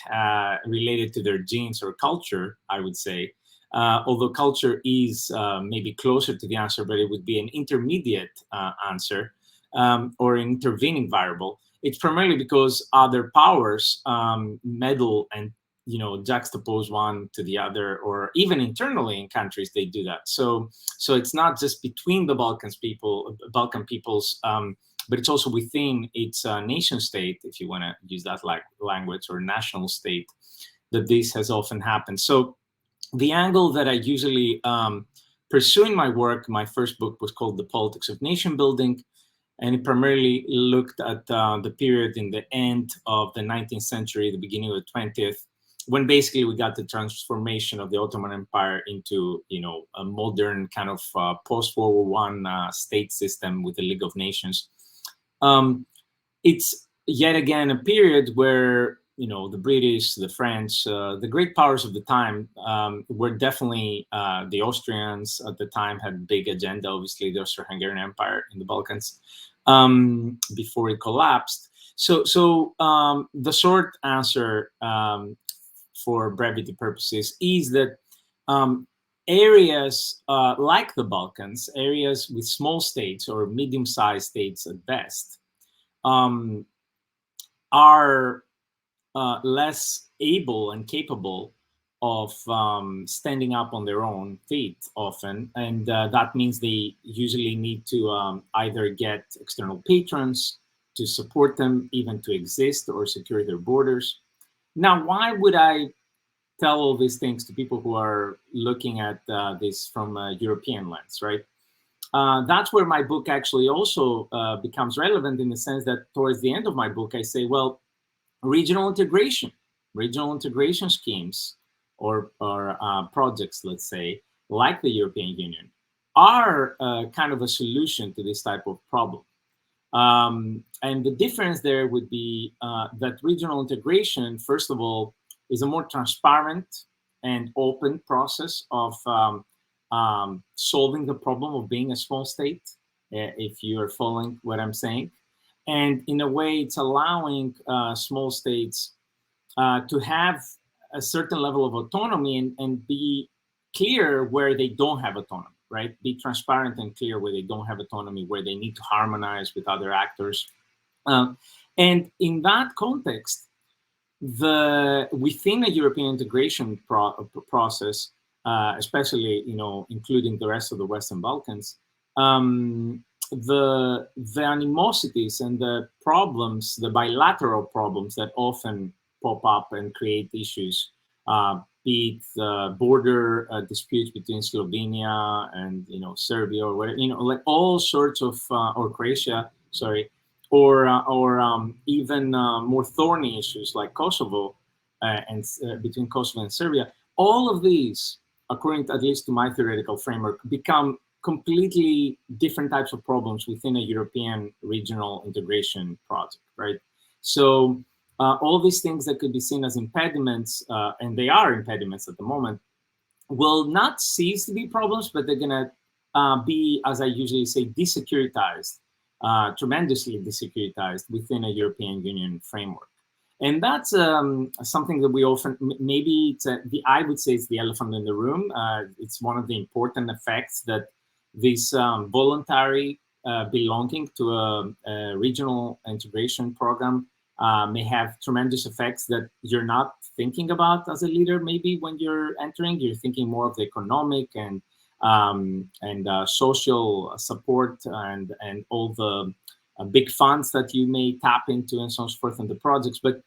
related to their genes or culture, I would say. Although culture is maybe closer to the answer, but it would be an intermediate answer or an intervening variable. It's primarily because other powers meddle and juxtapose one to the other, or even internally in countries they do that. So it's not just between the Balkan peoples, but it's also within its nation state, if you want to use that language, or national state, that this has often happened. So the angle that I usually pursue in my work, my first book was called The Politics of Nation Building, and it primarily looked at the period in the end of the 19th century, the beginning of the 20th, when basically we got the transformation of the Ottoman Empire into, a modern kind of post-World War I state system with the League of Nations. It's yet again a period where, the British, the French, the great powers of the time were definitely the Austrians at the time had a big agenda, obviously, the Austro-Hungarian Empire in the Balkans before it collapsed. So the short answer for brevity purposes is that areas like the Balkans, areas with small states or medium-sized states at best, are less able and capable of standing up on their own feet often. And that means they usually need to either get external patrons to support them, even to exist or secure their borders. Now, why would I tell all these things to people who are looking at this from a European lens, right? That's where my book actually also becomes relevant, in the sense that towards the end of my book, I say, well, regional integration schemes or projects, let's say, like the European Union, are kind of a solution to this type of problem. And the difference there would be that regional integration, first of all, is a more transparent and open process of solving the problem of being a small state, if you are following what I'm saying. And in a way, it's allowing small states to have a certain level of autonomy and be clear where they don't have autonomy, right? Be transparent and clear where they don't have autonomy, where they need to harmonize with other actors. And in that context, within a European integration process, especially, including the rest of the Western Balkans, the animosities and the problems, the bilateral problems that often pop up and create issues, be it border disputes between Slovenia and Serbia, or whatever, like all sorts of, or Croatia, sorry, or even more thorny issues like Kosovo and between Kosovo and Serbia. All of these, according to, at least to my theoretical framework, become completely different types of problems within a European regional integration project, right? So all these things that could be seen as impediments, and they are impediments at the moment, will not cease to be problems, but they're gonna be, as I usually say, desecuritized, tremendously desecuritized within a European Union framework. And that's something that we often, maybe it's I would say it's the elephant in the room. It's one of the important effects that this voluntary belonging to a regional integration program may have tremendous effects that you're not thinking about as a leader. Maybe when you're entering, you're thinking more of the economic and social support and all the big funds that you may tap into and so forth in the projects. But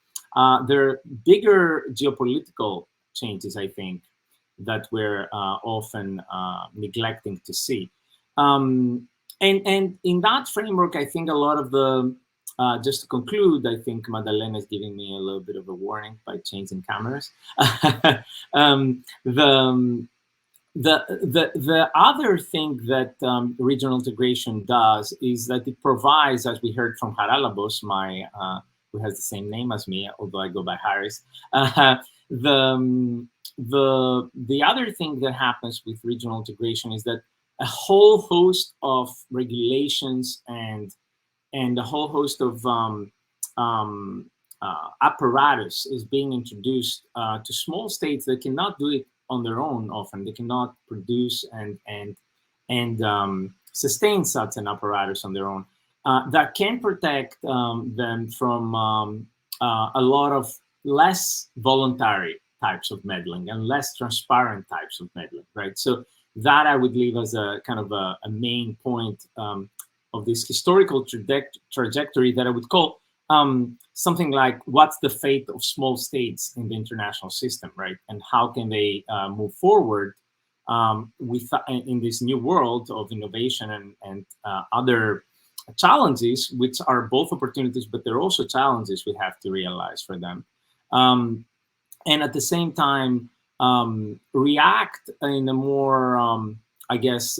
there are bigger geopolitical changes, I think, that we're often neglecting to see. And in that framework, I think a lot of the, just to conclude, I think Madalena is giving me a little bit of a warning by changing cameras. The other thing that regional integration does is that it provides, as we heard from Haralabos, who has the same name as me, although I go by Harris. The other thing that happens with regional integration is that a whole host of regulations and a whole host of apparatus is being introduced to small states that cannot do it on their own. Often they cannot produce and sustain such an apparatus on their own that can protect them from a lot of less voluntary types of meddling and less transparent types of meddling, right? So that I would leave as a kind of a main point of this historical trajectory that I would call something like, what's the fate of small states in the international system, right? And how can they move forward in this new world of innovation and other challenges, which are both opportunities, but they're also challenges we have to realize for them. And at the same time, react in a more, I guess,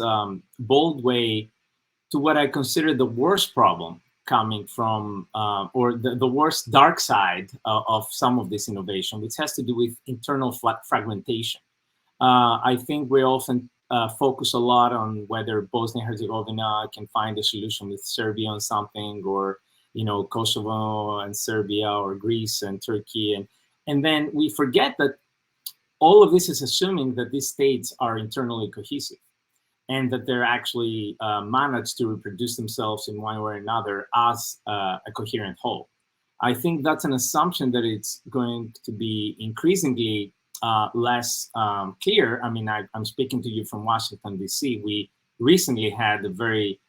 bold way to what I consider the worst problem coming from, or the worst dark side of some of this innovation, which has to do with internal fragmentation. I think we often focus a lot on whether Bosnia and Herzegovina can find a solution with Serbia on something, or Kosovo and Serbia, or Greece and Turkey, and then we forget that all of this is assuming that these states are internally cohesive, and that they're actually managed to reproduce themselves in one way or another as a coherent whole. I think that's an assumption that it's going to be increasingly less clear. I mean, I'm speaking to you from Washington, D.C. We recently had a very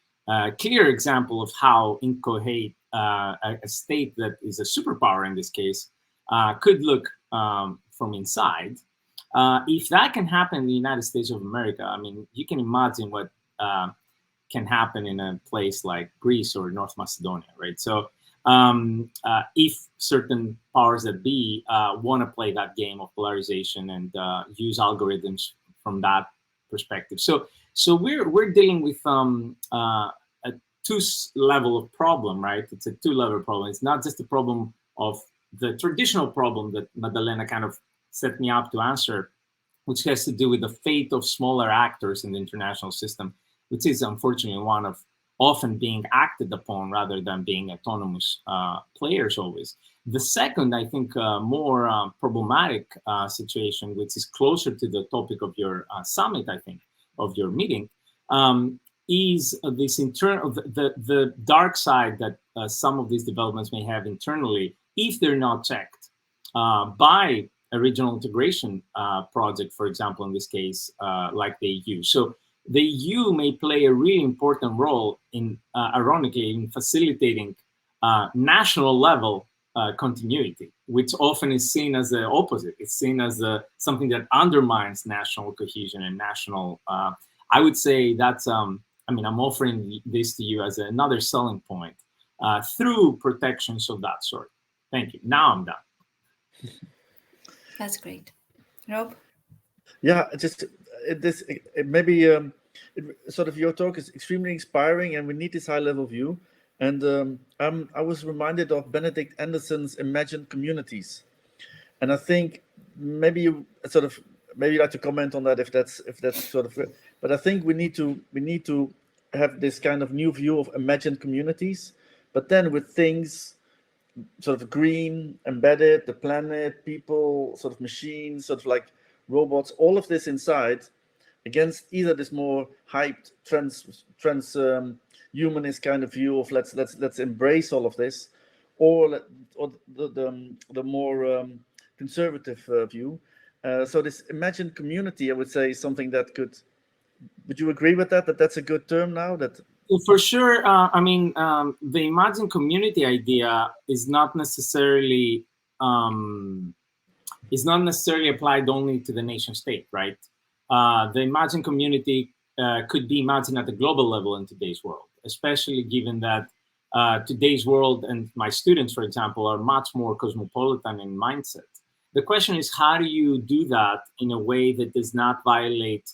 clear example of how incoherent a state that is a superpower in this case could look from inside. If that can happen in the United States of America, I mean, you can imagine what can happen in a place like Greece or North Macedonia, right? So if certain powers that be want to play that game of polarization and use algorithms from that perspective. So we're dealing with a two-level of problem, right? It's a two-level problem. It's not just a problem of the traditional problem that Madalena kind of set me up to answer, which has to do with the fate of smaller actors in the international system, which is unfortunately one of often being acted upon rather than being autonomous players always. The second, I think, more problematic situation, which is closer to the topic of your summit, I think, of your meeting, is this internal, the dark side that some of these developments may have internally, if they're not checked by a regional integration project, for example, in this case, like the EU. So the EU may play a really important role in, ironically, in facilitating national level continuity, which often is seen as the opposite. It's seen as something that undermines national cohesion and national, I would say that's, I mean, I'm offering this to you as another selling point through protections of that sort. Thank you. Now I'm done. That's great. Rob? Yeah, maybe sort of your talk is extremely inspiring, and we need this high-level view. And I was reminded of Benedict Anderson's Imagined Communities, and I think maybe you like to comment on that if that's sort of. But I think we need to have this kind of new view of imagined communities, but then with things sort of green, embedded, the planet, people, sort of machines, sort of like robots, all of this inside, against either this more hyped humanist kind of view of let's embrace all of this, or the more conservative view. So this imagined community, I would say, is something that could. Would you agree with that? That's a good term now. That for sure. I mean, the imagined community idea is not necessarily is not necessarily applied only to the nation state, right? The Imagine community could be imagined at the global level in today's world, especially given that today's world and my students, for example, are much more cosmopolitan in mindset. The question is, how do you do that in a way that does not violate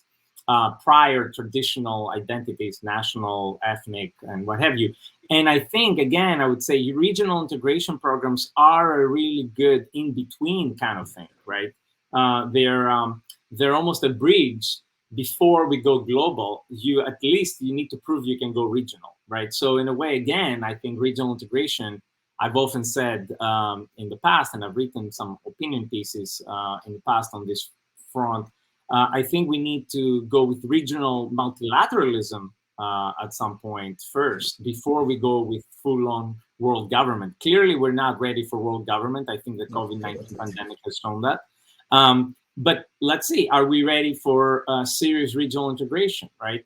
prior traditional identities, national, ethnic, and what have you? And I think, again, I would say regional integration programs are a really good in-between kind of thing, right? They're almost a bridge. Before we go global, you at least you need to prove you can go regional, right? So in a way, again, I think regional integration, I've often said in the past, and I've written some opinion pieces in the past on this front, I think we need to go with regional multilateralism at some point first, before we go with full-on world government. Clearly, we're not ready for world government. I think the COVID-19 pandemic has shown that. But let's see, are we ready for serious regional integration, right?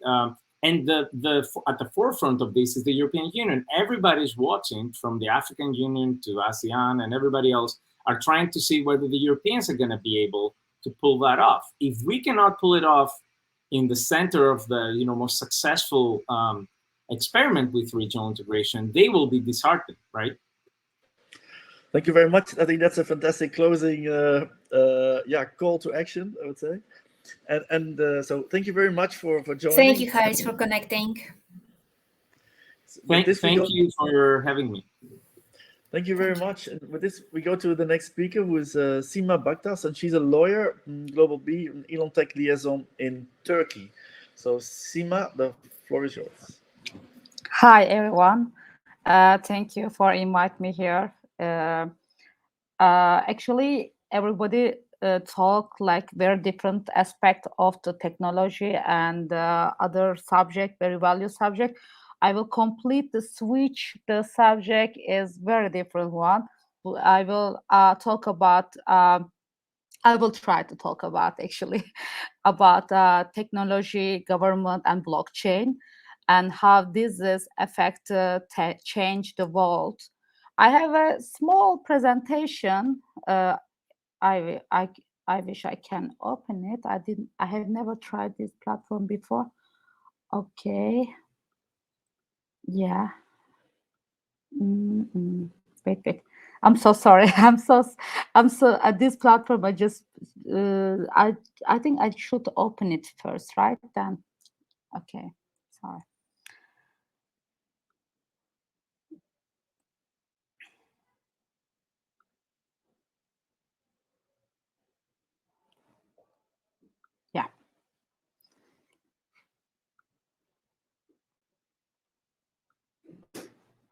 And at the forefront of this is the European Union. Everybody's watching, from the African Union to ASEAN and everybody else, are trying to see whether the Europeans are going to be able to pull that off. If we cannot pull it off in the center of the most successful experiment with regional integration, they will be disheartened, right? Thank you very much. I think that's a fantastic closing call to action, I would say. And so thank you very much for joining. Thank you, Haris, for connecting. Thank you for having me. Thank you very much. And with this, we go to the next speaker, who is Sima Baktas, and she's a lawyer, Global B, an ELONTech liaison in Turkey. So Sima, the floor is yours. Hi, everyone. Thank you for inviting me here. Actually, everybody talk like very different aspect of the technology and other subject, very value subject. I will complete the switch. The subject is very different one. I will talk about. I will try to talk about actually about technology, government, and blockchain, and how this is affect change the world. I have a small presentation. I wish I can open it. I have never tried this platform before. Okay. Yeah. Wait. I'm so sorry. I'm so at this platform. I just I think I should open it first, right? Then, okay. Sorry. Yeah.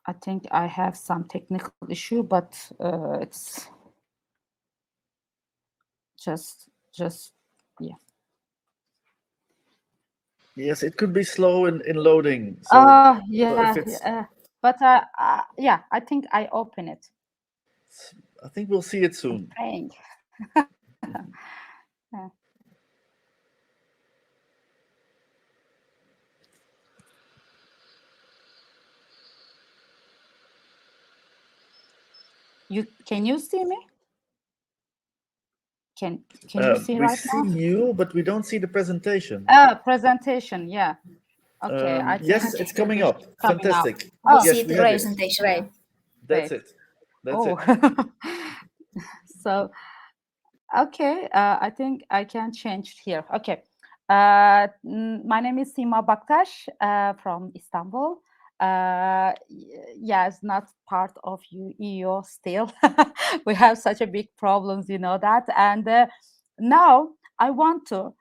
I think I have some technical issue, but it's just yeah. Yes, it could be slow in loading. So, yeah. But yeah, I think I open it. I think we'll see it soon. Yeah. Can you see me? Can you see right now? We see you, but we don't see the presentation. Presentation, yeah. Okay. Yes, it's coming up. Fantastic. We yes, see the presentation. Great. That's it. That's it. So, okay. I think I can change here. Okay. My name is Sima Baktas from Istanbul. Yeah, it's not part of EU still. We have such a big problems, you know that. And now I want to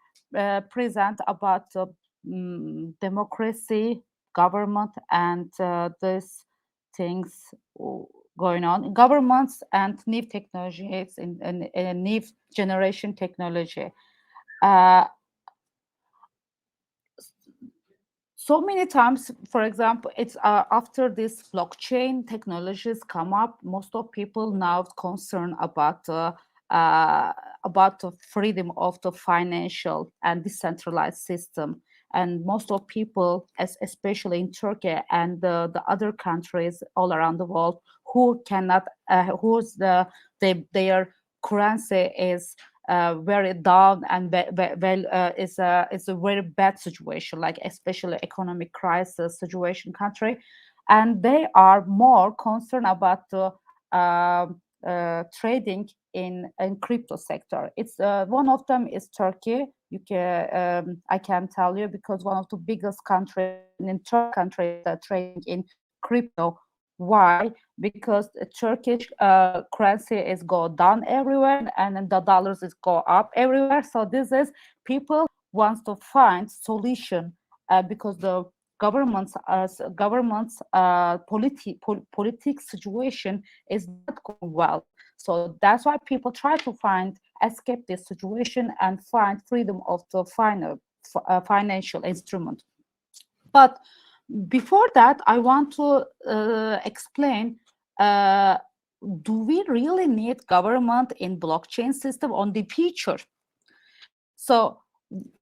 present about democracy, government, and these things going on. Governments and new technologies in new generation technology. So many times, for example, it's after this blockchain technologies come up, most of people now concerned about the freedom of the financial and decentralized system. And most of people, especially in Turkey and the other countries all around the world, who cannot, they are currency is very down and it's a very bad situation, like especially economic crisis situation country, and they are more concerned about trading in crypto sector. It's one of them is Turkey. I can tell you, because one of the biggest countries in third countries that trading in crypto. Why? Because the Turkish currency is go down everywhere, and then the dollars is go up everywhere. So this is people wants to find solution because the government's politics situation is not going well. So that's why people try to find escape this situation and find freedom of the financial instrument. But before that, I want to explain, do we really need government in blockchain system on the future? So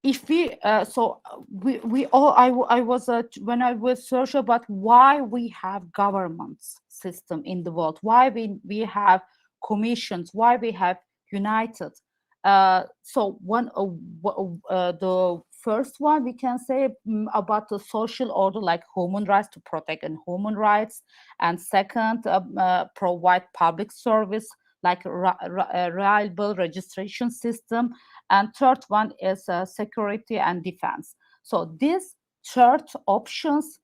if we we all I was when I was searching about why we have governments system in the world, why we have commissions, why we have united. So the first one we can say about the social order, like human rights, to protect and human rights, and second, provide public service like reliable registration system, and third one is security and defense. So these third options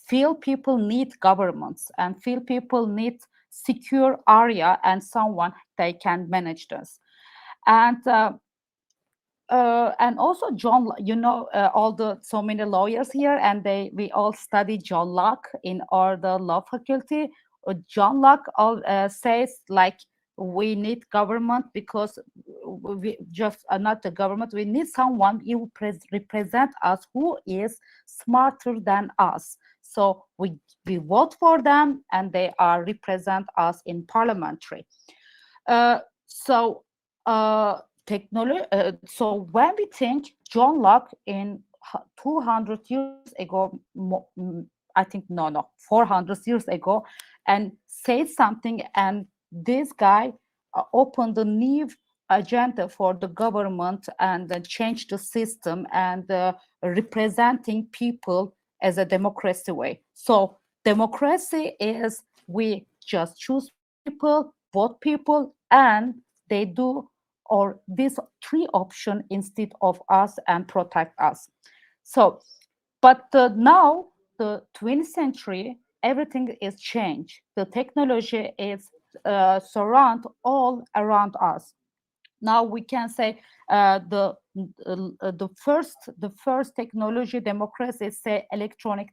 feel people need governments and feel people need secure area and someone they can manage this. And also John, all the so many lawyers here, and we all study John Locke in our the law faculty. John Locke says like we need government because we just not the government. We need someone who represent us, who is smarter than us. So we vote for them, and they are represent us in parliamentary. So when we think John Locke in 200 years ago, I think 400 years ago, and said something, and this guy opened the new agenda for the government and changed the system and representing people as a democracy way. So democracy is we just choose people, vote people, and they do or these three options instead of us and protect us. So, but now the 20th century, everything is changed. The technology is surround all around us. Now we can say the first technology democracy is say electronic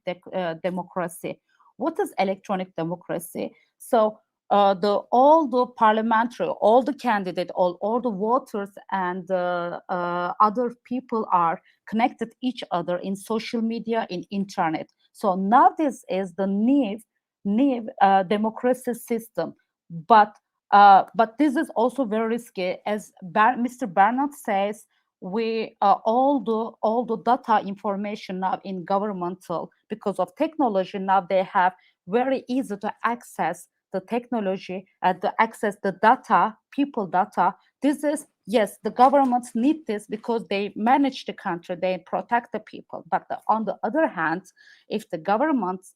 democracy. What is electronic democracy? So all the parliamentary, all the candidates, all the voters and other people are connected each other in social media, in internet. So now this is the new democracy system, but this is also very risky, as Mr. Bernard says. We all the data information now in governmental, because of technology now they have very easy to access the technology and to access the data, people data. This is, yes, the governments need this because they manage the country, they protect the people. But on the other hand, if the government's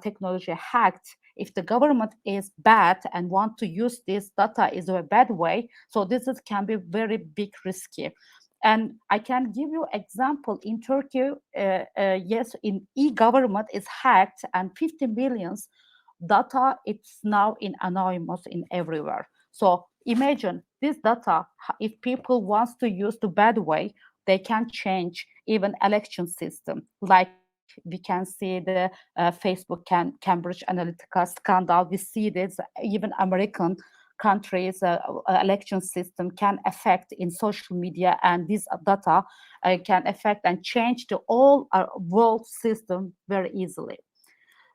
technology hacked, if the government is bad and want to use this data is a bad way, so this can be very big risky. And I can give you example in Turkey. Yes, in e-government is hacked and 50 millions data, it's now in anonymous in everywhere. So imagine this data, if people wants to use the bad way, they can change even election system. Like we can see the Facebook Cambridge Analytica scandal. We see this even American countries election system can affect in social media, and this data can affect and change the all world system very easily.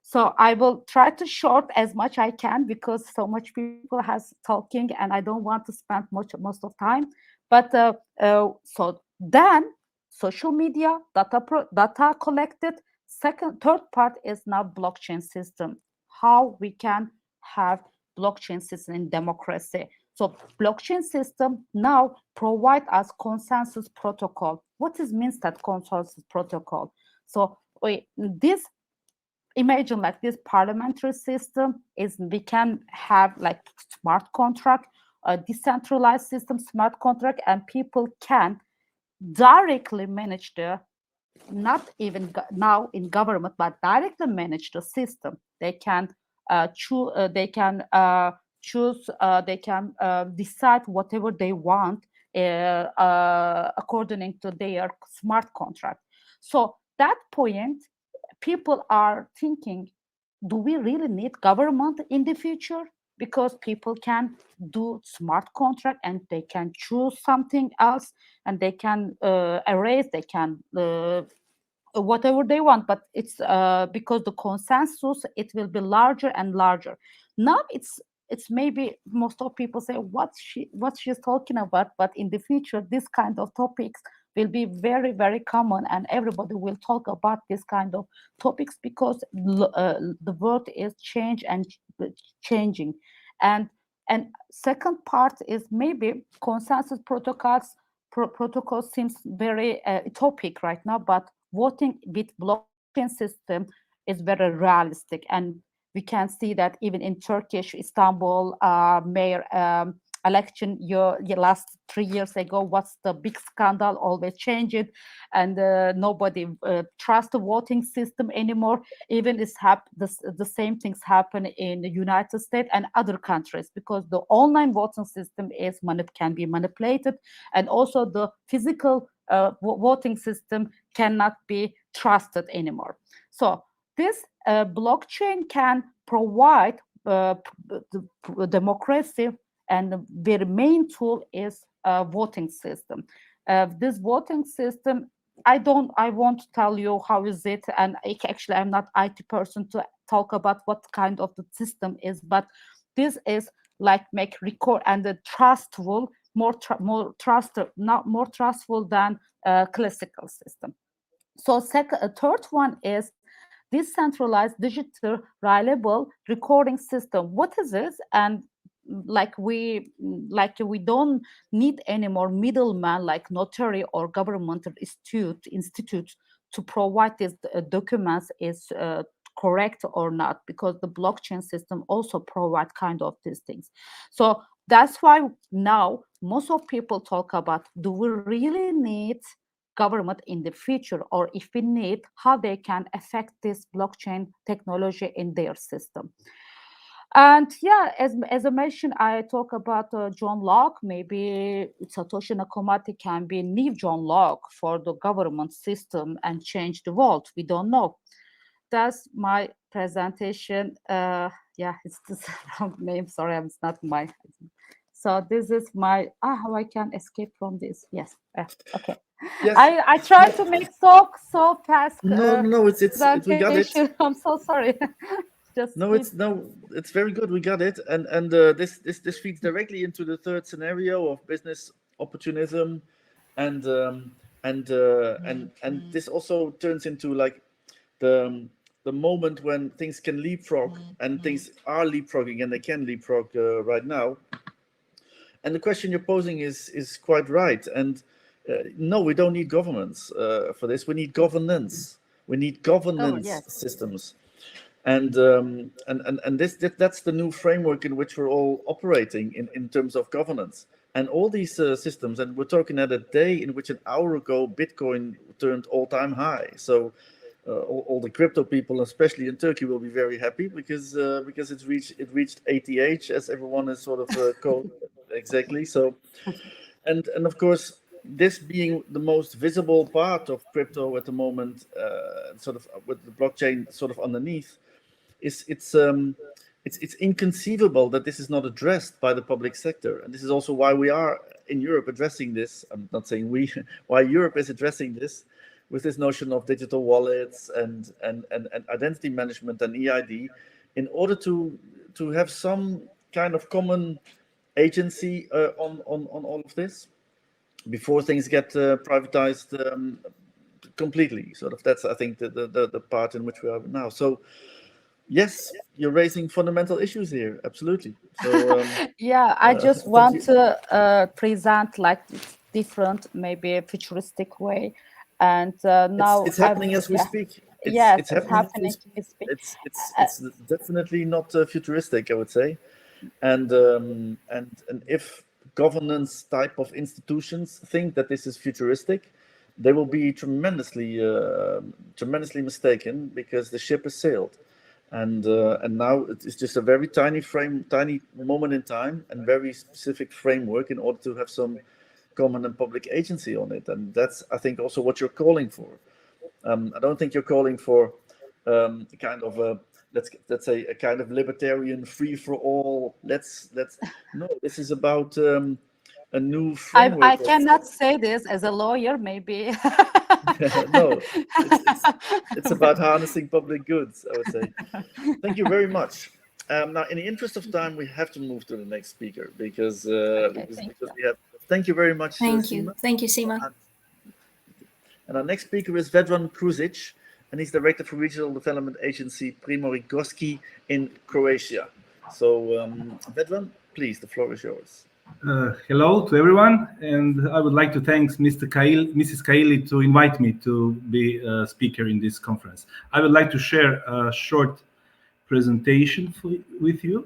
So I will try to short as much I can because so much people has talking and I don't want to spend most of time. But so then social media, data collected. Third part is now blockchain system. How we can have blockchain system in democracy. So blockchain system now provide us consensus protocol. What is means that consensus protocol? So this, imagine like this parliamentary system is, we can have like smart contract, a decentralized system, smart contract, and people can directly manage the, not even now in government, but directly manage the system. They can choose, they can decide whatever they want according to their smart contract. So that point, people are thinking, do we really need government in the future? Because people can do smart contract and they can choose something else, and they can erase, they can whatever they want, but it's because the consensus, it will be larger and larger. Now it's maybe most of people say what she's talking about, but in the future this kind of topics will be very, very common, and everybody will talk about this kind of topics, because the world is changing. And second part is maybe consensus protocols seems very utopic right now, but voting with blockchain system is very realistic. And we can see that even in Turkish Istanbul mayor election last 3 years ago, what's the big scandal, always change it, and nobody trusts the voting system anymore. Even the same things happen in the United States and other countries, because the online voting system can be manipulated, and also the physical voting system cannot be trusted anymore. So this blockchain can provide democracy, and their main tool is voting system. This voting system, I won't tell you how is it, and actually I'm not IT person to talk about what kind of the system is, but this is like make record and the trustful, more trustful than classical system. So third one is decentralized digital reliable recording system. What is this? And like we don't need any more middleman like notary or governmental institute to provide these documents is correct or not, because the blockchain system also provide kind of these things. So that's why now most of people talk about, do we really need government in the future, or if we need, how they can affect this blockchain technology in their system. And yeah, as I mentioned, I talk about John Locke. Maybe Satoshi Nakamoto can be new John Locke for the government system and change the world. We don't know. That's my presentation. Yeah, it's this wrong name. Sorry, it's not my. So this is my, how I can escape from this. Yes. Okay. Yes. I try to make so fast. No, it's we got it. I'm so sorry. It's very good. We got it, and this feeds directly into the third scenario of business opportunism, and this also turns into like the moment when things can leapfrog, and things are leapfrogging, and they can leapfrog right now. And the question you're posing is quite right. And no, we don't need governments for this. We need governance. We need governance systems. And that's the new framework in which we're all operating in terms of governance. And all these systems, and we're talking at a day in which an hour ago Bitcoin turned all-time high. So all the crypto people, especially in Turkey, will be very happy because it reached ATH, as everyone is sort of called exactly. So, and of course, this being the most visible part of crypto at the moment, sort of with the blockchain sort of underneath, it's inconceivable that this is not addressed by the public sector. And this is also why we are in Europe addressing this. I'm not saying we, why Europe is addressing this with this notion of digital wallets and identity management and EID, in order to have some kind of common agency on all of this before things get privatized completely. Sort of, that's, I think, the part in which we are now. So Yes, you're raising fundamental issues here. Absolutely. So yeah, I just thank want you. to present like different, maybe a futuristic way. And now It's happening as we yeah, speak. yes, It's it's happening as we happening. speak. It's definitely not futuristic, I would say. And if governance type of institutions think that this is futuristic, they will be tremendously mistaken, because the ship has sailed. And now it's just a very tiny moment in time, and very specific framework in order to have some common and public agency on it. And that's, I think, also what you're calling for. I don't think you're calling for kind of a, let's say, a kind of libertarian free for all. No, this is about a new I framework of cannot say this as a lawyer, maybe. no, it's about harnessing public goods, I would say. Thank you very much. Now, in the interest of time, we have to move to the next speaker, because Okay, thank because you. we have. Thank you very much, Thank you. Sima. Thank you, Sima. And our next speaker is Vedran Kruzic, and he's Director for Regional Development Agency Primorje-Goski in Croatia. So, Vedran, please, the floor is yours. Hello to everyone, and I would like to thank Mrs. Kaili to invite me to be a speaker in this conference. I would like to share a short presentation with you.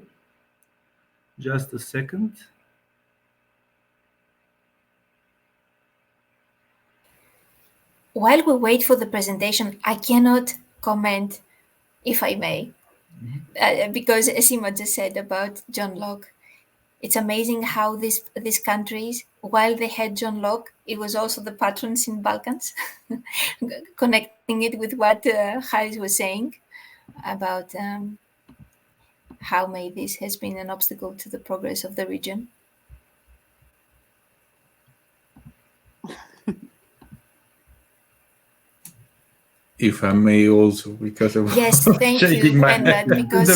Just a second. While we wait for the presentation, I cannot comment, if I may, because Sima just said about John Locke. It's amazing how these countries, while they had John Locke, it was also the patrons in Balkans, connecting it with what Haris was saying about how maybe this has been an obstacle to the progress of the region. If I may also, because I was Yes, thank shaking you, my Conrad, head. because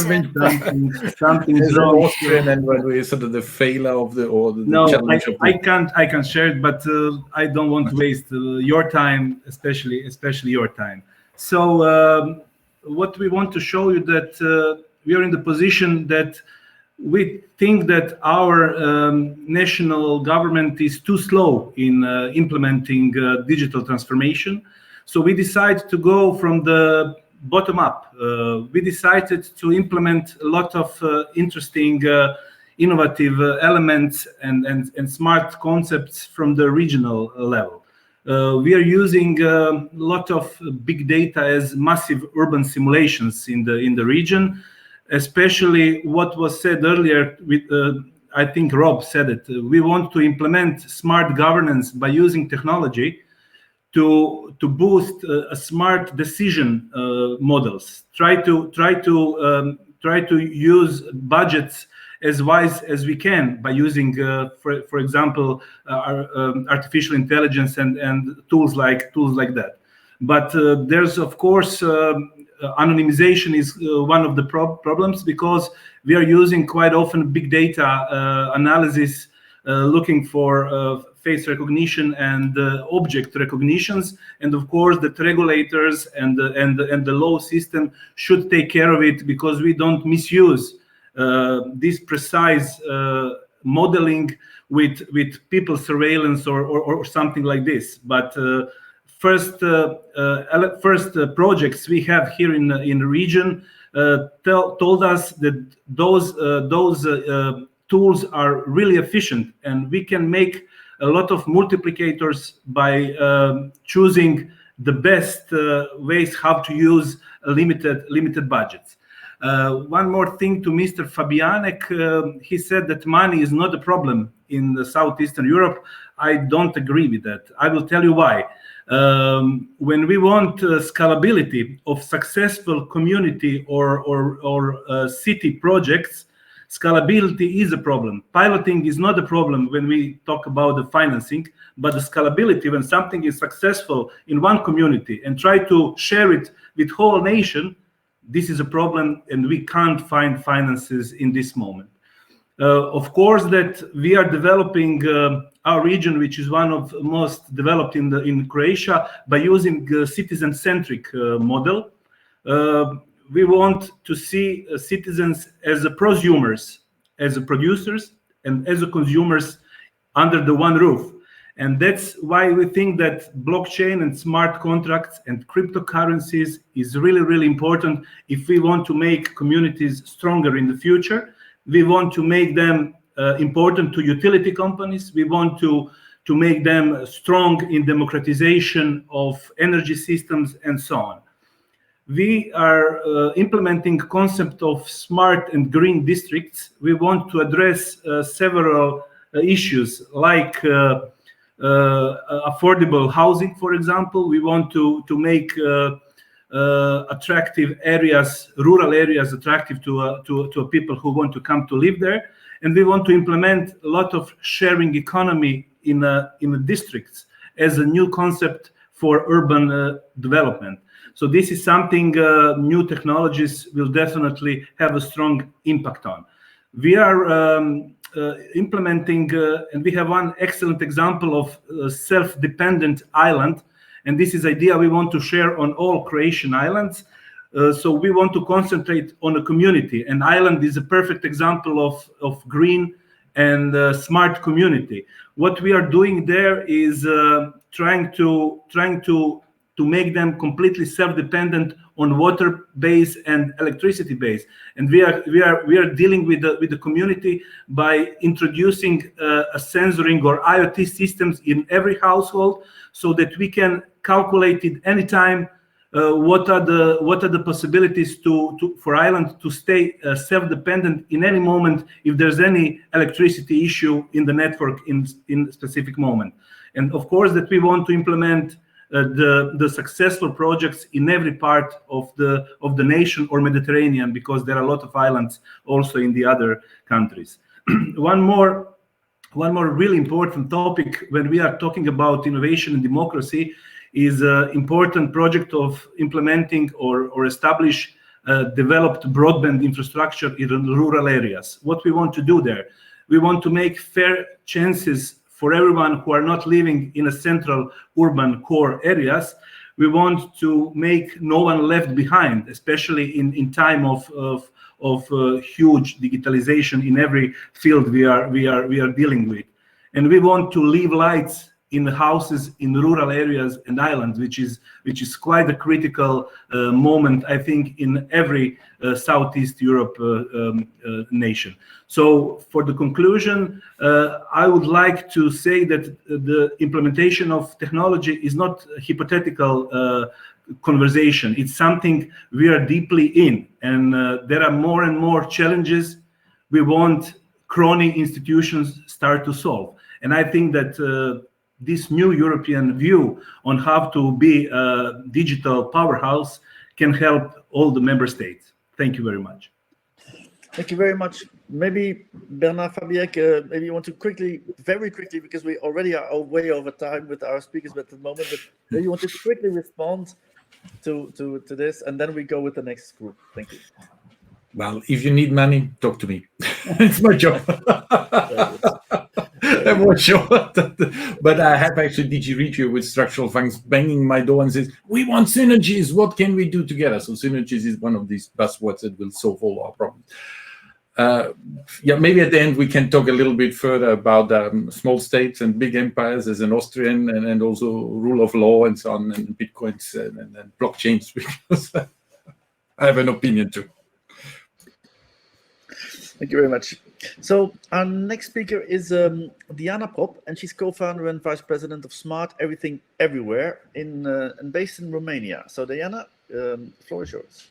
Something's As an wrong. Austrian, and when we sort of the failure of the No, challenge of I can't share it, but I don't want to waste your time, especially your time. So what we want to show you that we are in the position that we think that our national government is too slow in implementing digital transformation. So we decided to go from the bottom up. We decided to implement a lot of interesting innovative elements and smart concepts from the regional level. We are using a lot of big data as massive urban simulations in the region, especially what was said earlier with, I think Rob said it, we want to implement smart governance by using technology to boost a smart decision models. Try to use budgets as wise as we can by using, for example, artificial intelligence and tools like that. But there's, of course, anonymization is one of the problems, because we are using quite often big data analysis, looking for face recognition and object recognitions, and of course the regulators and the law system should take care of it, because we don't misuse this precise modeling with people surveillance or something like this. But first projects we have here in the region told us that those tools are really efficient, and we can make a lot of multiplicators by choosing the best ways how to use limited budgets. One more thing to Mr. Fabianek. He said that money is not a problem in the southeastern Europe. I don't agree with that. I will tell you why. When we want scalability of successful community or city projects, scalability is a problem. Piloting is not a problem when we talk about the financing, but the scalability, when something is successful in one community and try to share it with whole nation, this is a problem, and we can't find finances in this moment. Of course, that we are developing our region, which is one of the most developed in Croatia, by using citizen-centric model. we want to see citizens as prosumers, as producers, and as consumers under the one roof. And that's why we think that blockchain and smart contracts and cryptocurrencies is really, really important if we want to make communities stronger in the future. We want to make them important to utility companies. We want to make them strong in democratization of energy systems and so on. We are implementing concept of smart and green districts. We want to address several issues like affordable housing, for example. We want to make attractive areas, rural areas, attractive to people who want to come to live there. And we want to implement a lot of sharing economy in the districts as a new concept for urban development. So this is something new technologies will definitely have a strong impact on. We are implementing, and we have one excellent example of a self-dependent island. And this is idea we want to share on all Croatian islands. So we want to concentrate on a community. And island is a perfect example of green and smart community. What we are doing there is trying to make them completely self-dependent on water base and electricity base. And we are dealing with the community by introducing a sensoring or IoT systems in every household, so that we can calculate it anytime. What are the possibilities for island to stay self-dependent in any moment if there's any electricity issue in the network in specific moment. And of course that we want to implement the successful projects in every part of the nation or Mediterranean, because there are a lot of islands also in the other countries. One more really important topic when we are talking about innovation and democracy is an important project of implementing or establish developed broadband infrastructure in rural areas. What we want to do there, we want to make fair chances for everyone who are not living in a central urban core areas. We want to make no one left behind, especially in time of huge digitalization in every field we are dealing with. And we want to leave lights in the houses in rural areas and islands, which is quite a critical moment, I think, in every Southeast Europe nation. So for the conclusion, I would like to say that the implementation of technology is not a hypothetical conversation. It's something we are deeply in, and there are more and more challenges we want crony institutions start to solve. And I think that this new European view on how to be a digital powerhouse can help all the member states. Thank you very much. Thank you very much. Maybe Bernard Fabiek, maybe you want to very quickly, because we already are way over time with our speakers at the moment, but maybe you want to quickly respond to this, and then we go with the next group. Thank you. Well, if you need money, talk to me. It's my job. I'm not sure. But I have actually DG Regio with structural funds banging my door and says, we want synergies. What can we do together? So synergies is one of these buzzwords that will solve all our problems. Yeah, maybe at the end we can talk a little bit further about small states and big empires as an Austrian, and also rule of law and so on, and Bitcoins and blockchains, because I have an opinion too. Thank you very much. So our next speaker is Diana Pop, and she's co-founder and vice president of Smart Everything Everywhere and based in Romania. So Diana, the floor is yours.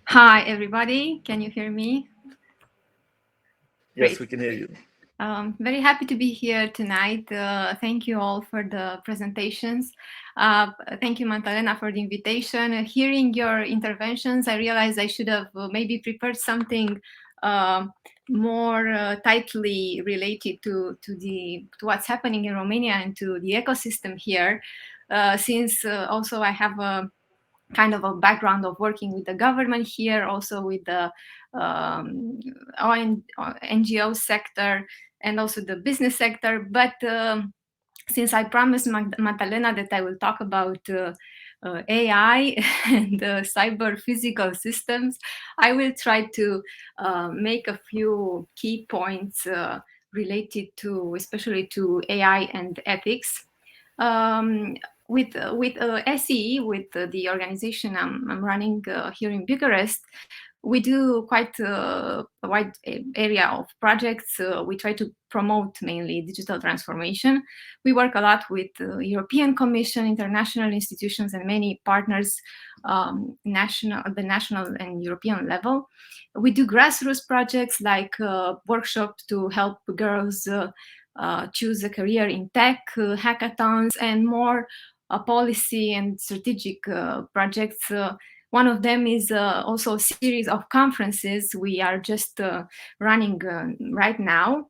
Hi, everybody. Can you hear me? Yes, Great. we can hear you. Very happy to be here tonight. Thank you all for the presentations. Thank you, Magdalena, for the invitation. Hearing your interventions, I realized I should have maybe prepared something more tightly related to what's happening in Romania and to the ecosystem here, since also I have a kind of a background of working with the government here, also with the NGO sector and also the business sector. But since I promised Magdalena that I will talk about AI and cyber physical systems, I will try to make a few key points related to, especially to AI and ethics. With SEE, with the organization I'm running here in Bucharest, we do quite a wide area of projects. We try to promote mainly digital transformation. We work a lot with the European Commission, international institutions, and many partners, the national and European level. We do grassroots projects like workshops to help girls choose a career in tech, hackathons, and more policy and strategic projects. One of them is also a series of conferences we are just running right now.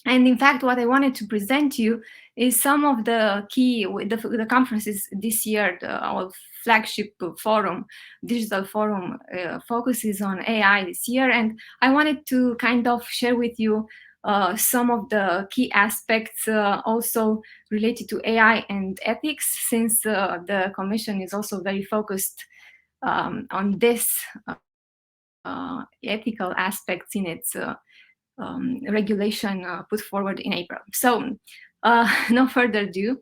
And in fact, what I wanted to present you is some of the key, the conferences this year. Our flagship forum, digital forum, focuses on AI this year. And I wanted to kind of share with you some of the key aspects also related to AI and ethics, since the Commission is also very focused on this ethical aspects in its regulation put forward in April. So no further ado,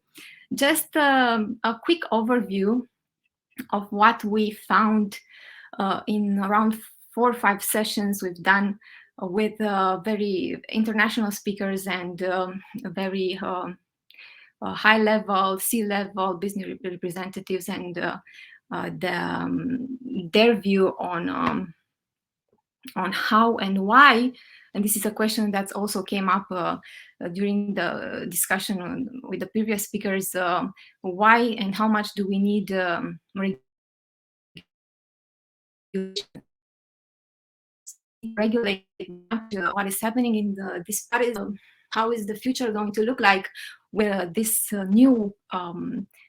just a quick overview of what we found in around 4 or 5 sessions we've done with very international speakers and very high-level, C-level business representatives, and their view on how and why. And this is a question that also came up during the discussion with the previous speakers. Why and how much do we need regulate what is happening in this part? How is the future going to look like with this new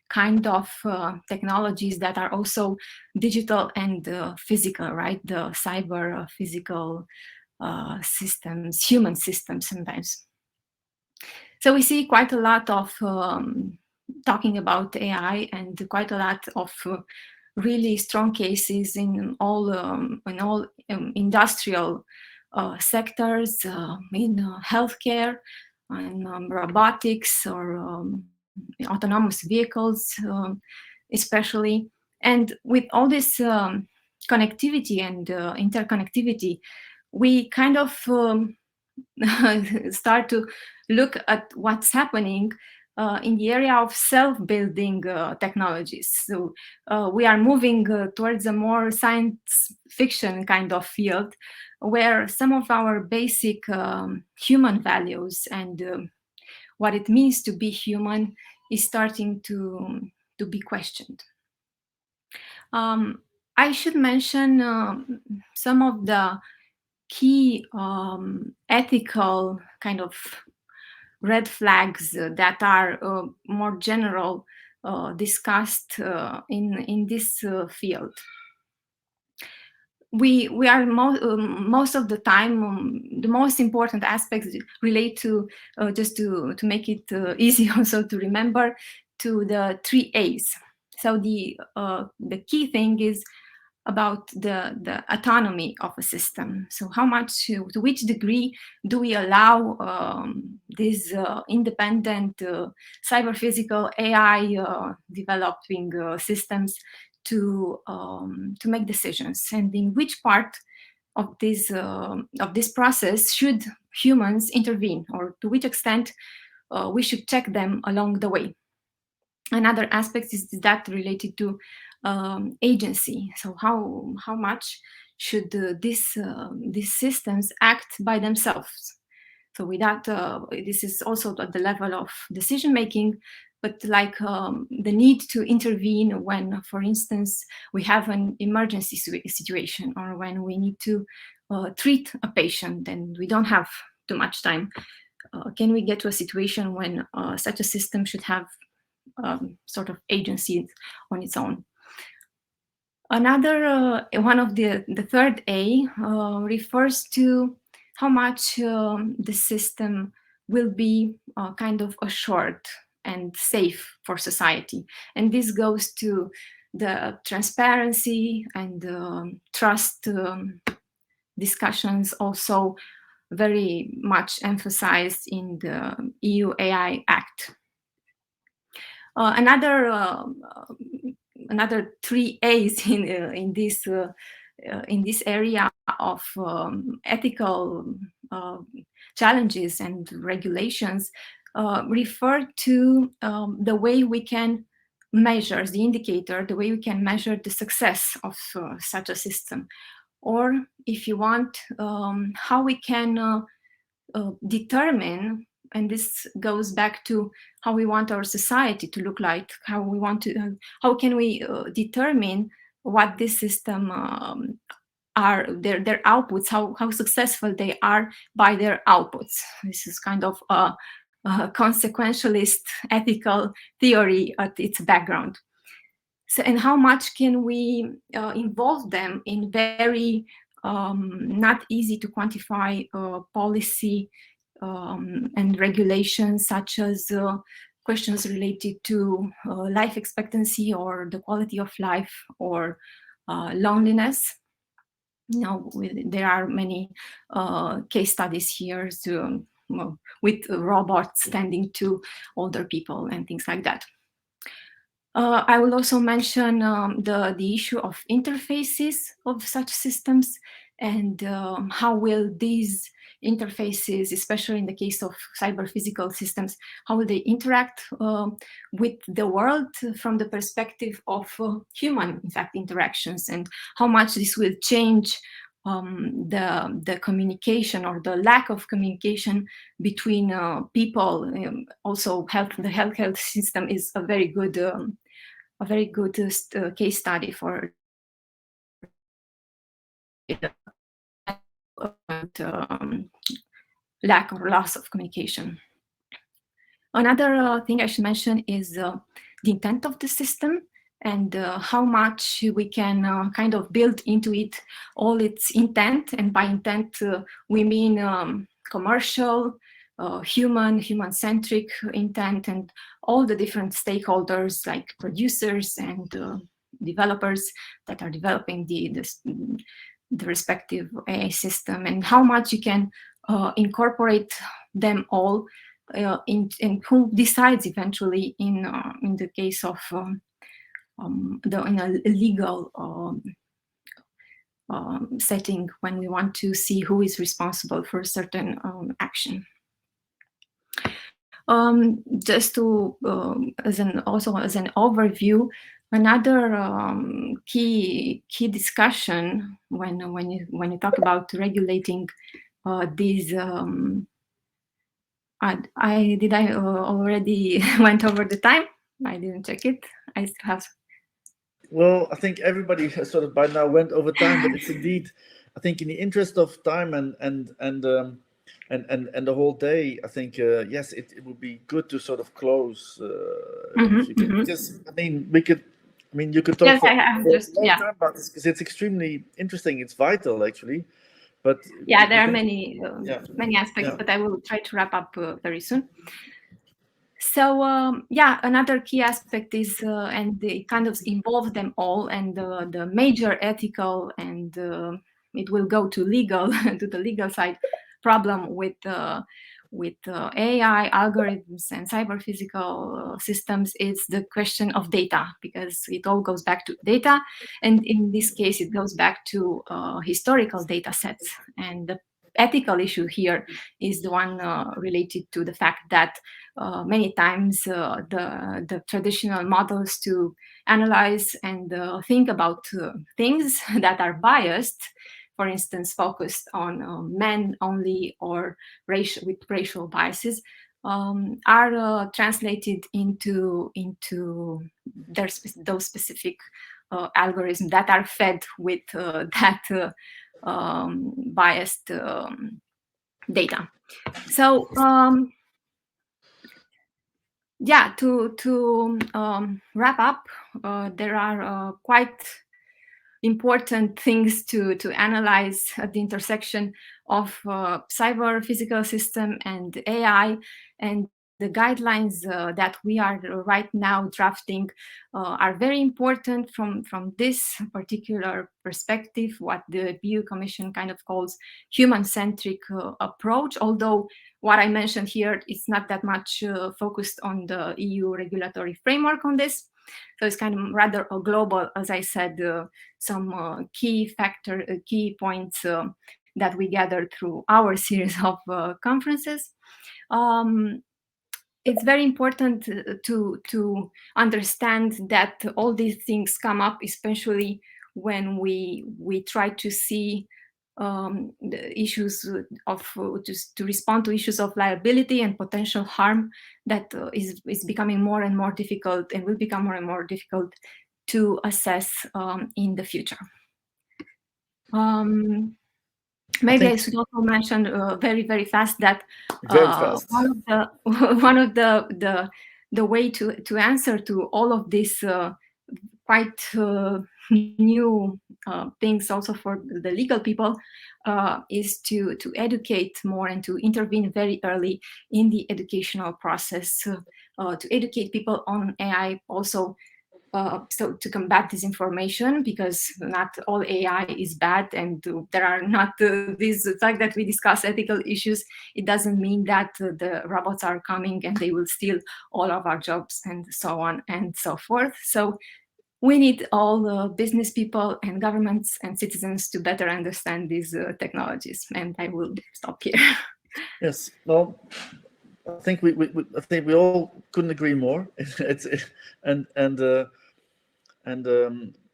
kind of technologies that are also digital and physical, right? The cyber physical systems, human systems sometimes. So we see quite a lot of talking about AI and quite a lot of really strong cases in all industrial sectors, in healthcare, and robotics, or autonomous vehicles, especially. And with all this connectivity and interconnectivity, we kind of start to look at what's happening in the area of self-building technologies. So we are moving towards a more science fiction kind of field, where some of our basic human values and what it means to be human is starting to be questioned. I should mention some of the key ethical kind of red flags that are more general discussed in this field. We are most of the time, the most important aspects relate to, just to make it easy also to remember, to the 3 A's. So the key thing is about the autonomy of a system. So how much, to which degree do we allow these independent cyber physical AI developing systems to make decisions, and in which part of this process should humans intervene, or to which extent we should check them along the way. Another aspect is that related to agency. So how much should these systems act by themselves? So without this is also at the level of decision making, but like the need to intervene when, for instance, we have an emergency situation, or when we need to treat a patient and we don't have too much time. Can we get to a situation when such a system should have sort of agency on its own? Another one of the third A refers to how much the system will be kind of assured and safe for society. And this goes to the transparency and trust discussions also very much emphasized in the EU AI Act. Another 3 A's in this area of ethical challenges and regulations refer to the way we can measure the indicator, the way we can measure the success of such a system, or if you want, how we can determine, and this goes back to how we want our society to look like, how can we determine what this system are, their outputs, how successful they are by their outputs. This is kind of a consequentialist ethical theory at its background. So, and how much can we involve them in very not easy to quantify policy and regulations, such as questions related to life expectancy or the quality of life or loneliness. There are many case studies here with robots tending to older people and things like that. I will also mention the issue of interfaces of such systems and how will these interfaces, especially in the case of cyber-physical systems, how will they interact with the world from the perspective of human, in fact, interactions, and how much this will change the communication or the lack of communication between people. Also, the health system is a very good case study for lack or loss of communication. Another thing I should mention is the intent of the system and how much we can kind of build into it all its intent. And by intent, we mean commercial, human-centric intent, and all the different stakeholders like producers and developers that are developing the respective AI system, and how much you can incorporate them all and who decides eventually in the case of in a legal setting when we want to see who is responsible for a certain action. Just to as an overview, another key discussion when you talk about regulating these. I already went over the time? I didn't check it. I still have. Well, I think everybody sort of by now went over time, but it's indeed, I think, in the interest of time and the whole day, I think yes, it would be good to sort of close. If you can, because I mean, you could talk for a long time about this because it's extremely interesting. It's vital, actually. But yeah, there are many aspects, but I will try to wrap up very soon. So another key aspect is, and they kind of involve them all, and the major ethical and it will go to legal to the legal side problem with AI algorithms and cyber physical systems is the question of data, because it all goes back to data, and in this case it goes back to historical data sets. And the ethical issue here is the one related to the fact that many times the traditional models to analyze and think about things that are biased, for instance, focused on men only or with racial biases, are translated into those specific algorithms that are fed with that biased data. So to wrap up, there are quite important things to analyze at the intersection of cyber physical system and AI, and the guidelines that we are right now drafting are very important from this particular perspective, what the EU Commission kind of calls human-centric approach, although what I mentioned here is not that much focused on the EU regulatory framework on this. So it's kind of rather a global, as I said, some key points that we gathered through our series of conferences. It's very important to understand that all these things come up, especially when we try to see the issues of just to respond to issues of liability and potential harm that is becoming more and more difficult and will become more and more difficult to assess in the future. Maybe I should also mention very, very fast that one of the way to answer to all of this quite new things also for the legal people is to educate more and to intervene very early in the educational process, to educate people on AI also. So to combat disinformation, because not all AI is bad, and there are not the fact that we discuss ethical issues, it doesn't mean that the robots are coming and they will steal all of our jobs and so on and so forth. So we need all the business people and governments and citizens to better understand these technologies. And I will stop here. Yes, well, I think we all couldn't agree more.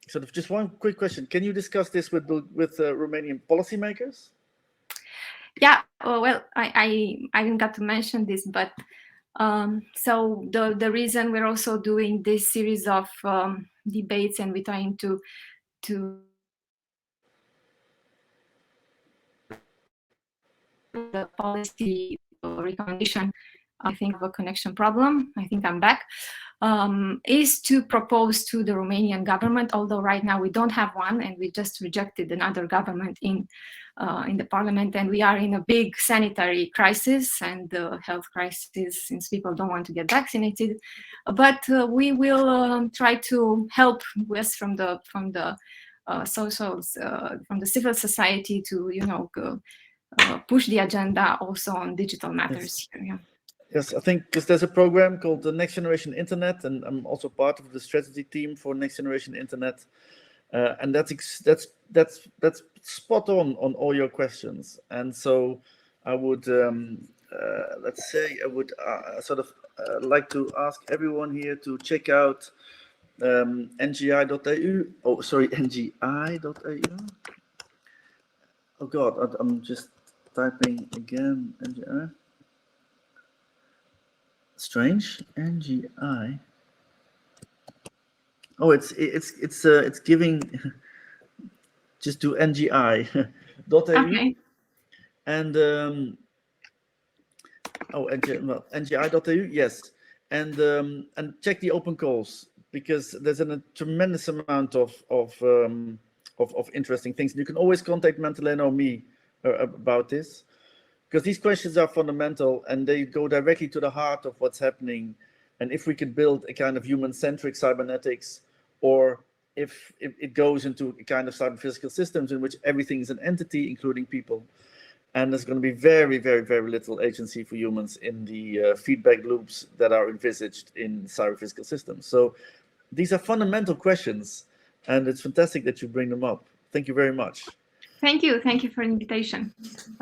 Sort of just one quick question: can you discuss this with Romanian policymakers? Yeah, well, I didn't got to mention this, but so the reason we're also doing this series of debates and we're trying to the policy recommendation, I think of a connection problem. I think I'm back. Is to propose to the Romanian government, although right now we don't have one, and we just rejected another government in the parliament, and we are in a big sanitary crisis and health crisis since people don't want to get vaccinated. But we will try to help us from the socials, from the civil society to push the agenda also on digital matters. Yes. Yeah. Yes, I think because there's a program called the Next Generation Internet, and I'm also part of the strategy team for Next Generation Internet, and that's spot on all your questions. And so I would let's say I would like to ask everyone here to check out NGI.eu. Oh, sorry, NGI.eu. Oh God, I'm just typing again. NGI. Strange. NGI. Oh, it's giving. Just do NGI.eu. Okay. And NGI.eu, yes, and check the open calls, because there's a tremendous amount of interesting things. You can always contact Magdalena or me about this, because these questions are fundamental and they go directly to the heart of what's happening. And if we could build a kind of human-centric cybernetics, or if it goes into a kind of cyber-physical systems in which everything is an entity, including people, and there's going to be very, very, very little agency for humans in the feedback loops that are envisaged in cyber-physical systems. So these are fundamental questions, and it's fantastic that you bring them up. Thank you very much. Thank you for the invitation.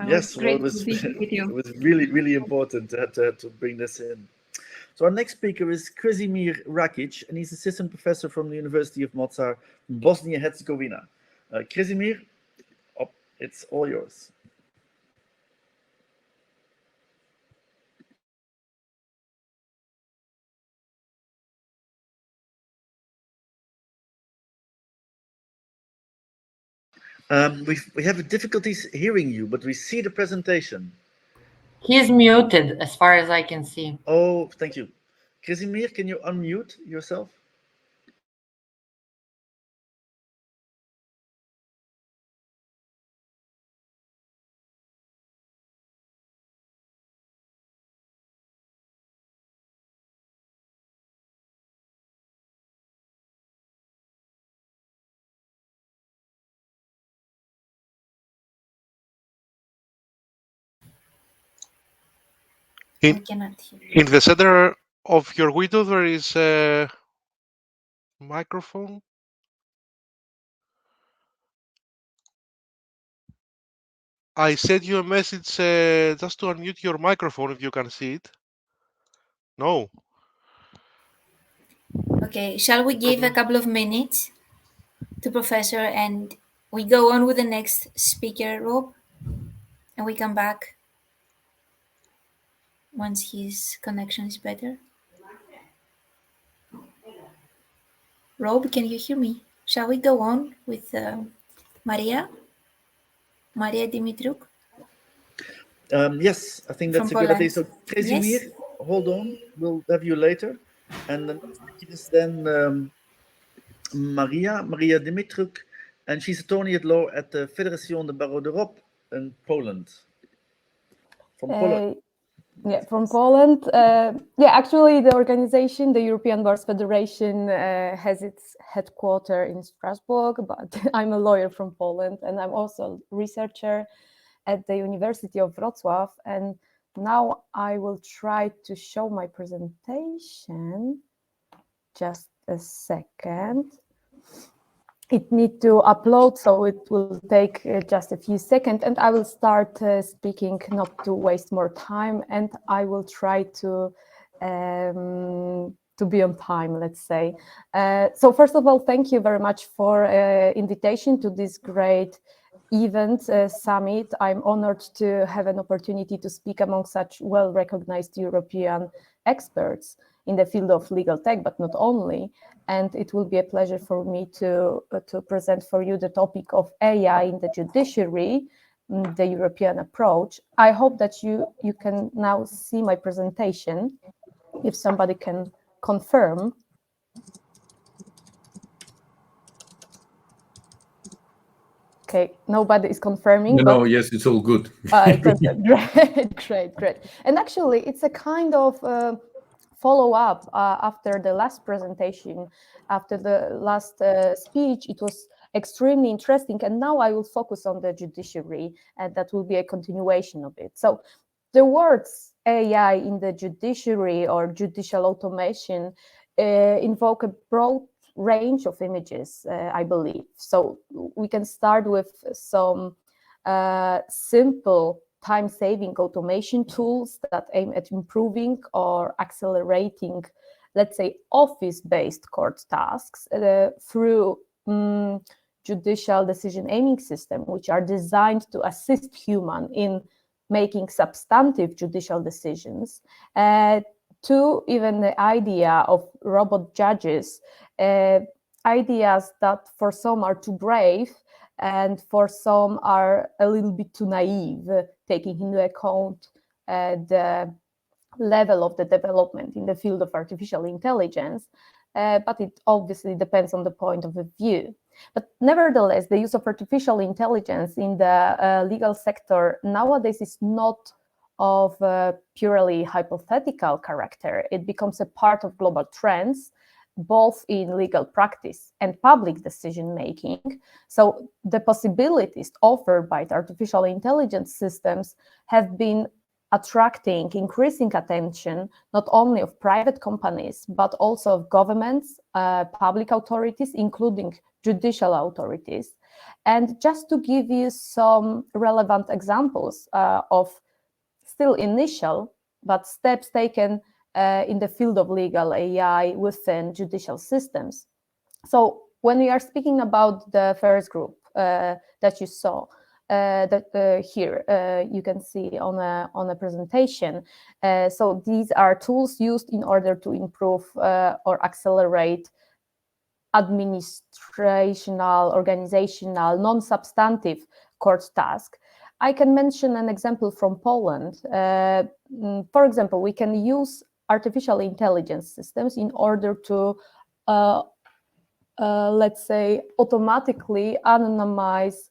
Yes, great to be with you. It was really, really important to bring this in. So our next speaker is Krasimir Rakic, and he's assistant professor from the University of Mostar, Bosnia-Herzegovina. Krasimir, it's all yours. We have difficulties hearing you, but we see the presentation. He's muted as far as I can see. Oh, thank you. Krasimir, can you unmute yourself? I cannot hear you. In the center of your window, there is a microphone. I sent you a message just to unmute your microphone if you can see it. No. Okay, shall we give a couple of minutes to Professor and we go on with the next speaker, Rob? And we come back once his connection is better. Rob, can you hear me? Shall we go on with Maria Dimitruk? Yes, I think that's From a good idea. Poland. So, Casimir, Yes. hold on. We'll have you later. And the next speaker is then Maria Dimitruk, and she's attorney at law at the Fédération de Barreaux d'Europe in Poland. From Poland. Yeah, from Poland. Yeah, actually, the organization, the European Bars Federation, has its headquarters in Strasbourg, but I'm a lawyer from Poland, and I'm also a researcher at the University of Wrocław. And now I will try to show my presentation. Just a second. It needs to upload, so it will take just a few seconds, and I will start speaking not to waste more time, and I will try to be on time, let's say. So first of all, thank you very much for invitation to this great event, summit. I'm honored to have an opportunity to speak among such well-recognized European experts in the field of legal tech, but not only. And it will be a pleasure for me to present for you the topic of AI in the judiciary, the European approach. I hope that you can now see my presentation, if somebody can confirm. Okay, nobody is confirming. No, yes, it's all good. Great. And actually, it's a kind of follow-up after the last presentation, after the last speech. It was extremely interesting, and now I will focus on the judiciary, and that will be a continuation of it. So the words AI in the judiciary or judicial automation invoke a broad range of images, I believe. So we can start with some simple time-saving automation tools that aim at improving or accelerating, let's say, office-based court tasks through judicial decision aiming system, which are designed to assist human in making substantive judicial decisions, to even the idea of robot judges, ideas that for some are too brave and for some are a little bit too naive, taking into account the level of the development in the field of artificial intelligence, but it obviously depends on the point of view. But nevertheless, the use of artificial intelligence in the legal sector nowadays is not of a purely hypothetical character. It becomes a part of global trends, both in legal practice and public decision-making. So the possibilities offered by the artificial intelligence systems have been attracting increasing attention, not only of private companies, but also of governments, public authorities, including judicial authorities. And just to give you some relevant examples of still initial, but steps taken in the field of legal AI within judicial systems. So when we are speaking about the first group that you saw, here you can see on a presentation. So these are tools used in order to improve or accelerate administrational, organizational, non-substantive court tasks. I can mention an example from Poland. For example, we can use artificial intelligence systems in order to, let's say, automatically anonymize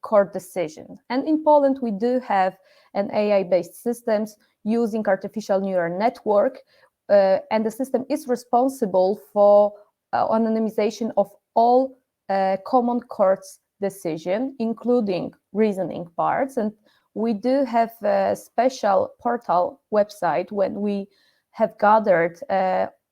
court decision. And in Poland, we do have an AI-based systems using artificial neural network, and the system is responsible for anonymization of all common courts decision, including reasoning parts. And we do have a special portal website when we have gathered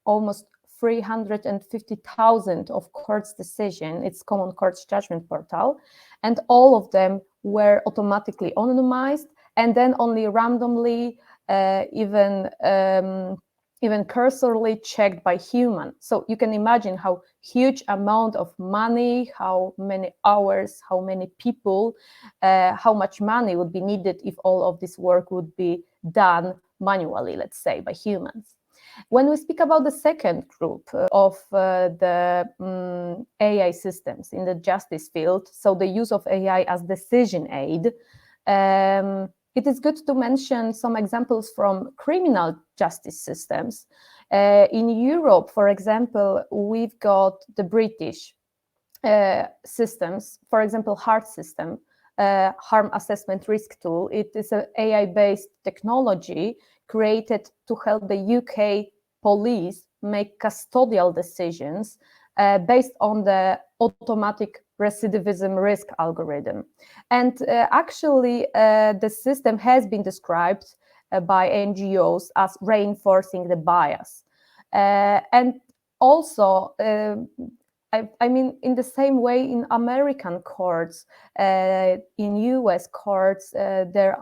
almost 350,000 of courts decision. It's Common Courts Judgment Portal, and all of them were automatically anonymized, and then only randomly, even cursorily checked by human. So you can imagine how huge amount of money, how many hours, how many people, how much money would be needed if all of this work would be done manually, let's say, by humans. When we speak about the second group of the AI systems in the justice field, so the use of AI as decision aid, it is good to mention some examples from criminal justice systems. In Europe, for example, we've got the British systems, for example, HART system, Harm Assessment Risk Tool. It is an AI-based technology created to help the UK police make custodial decisions based on the automatic recidivism risk algorithm. And actually, the system has been described by NGOs as reinforcing the bias. And also, I mean, in the same way in American courts, in US courts, there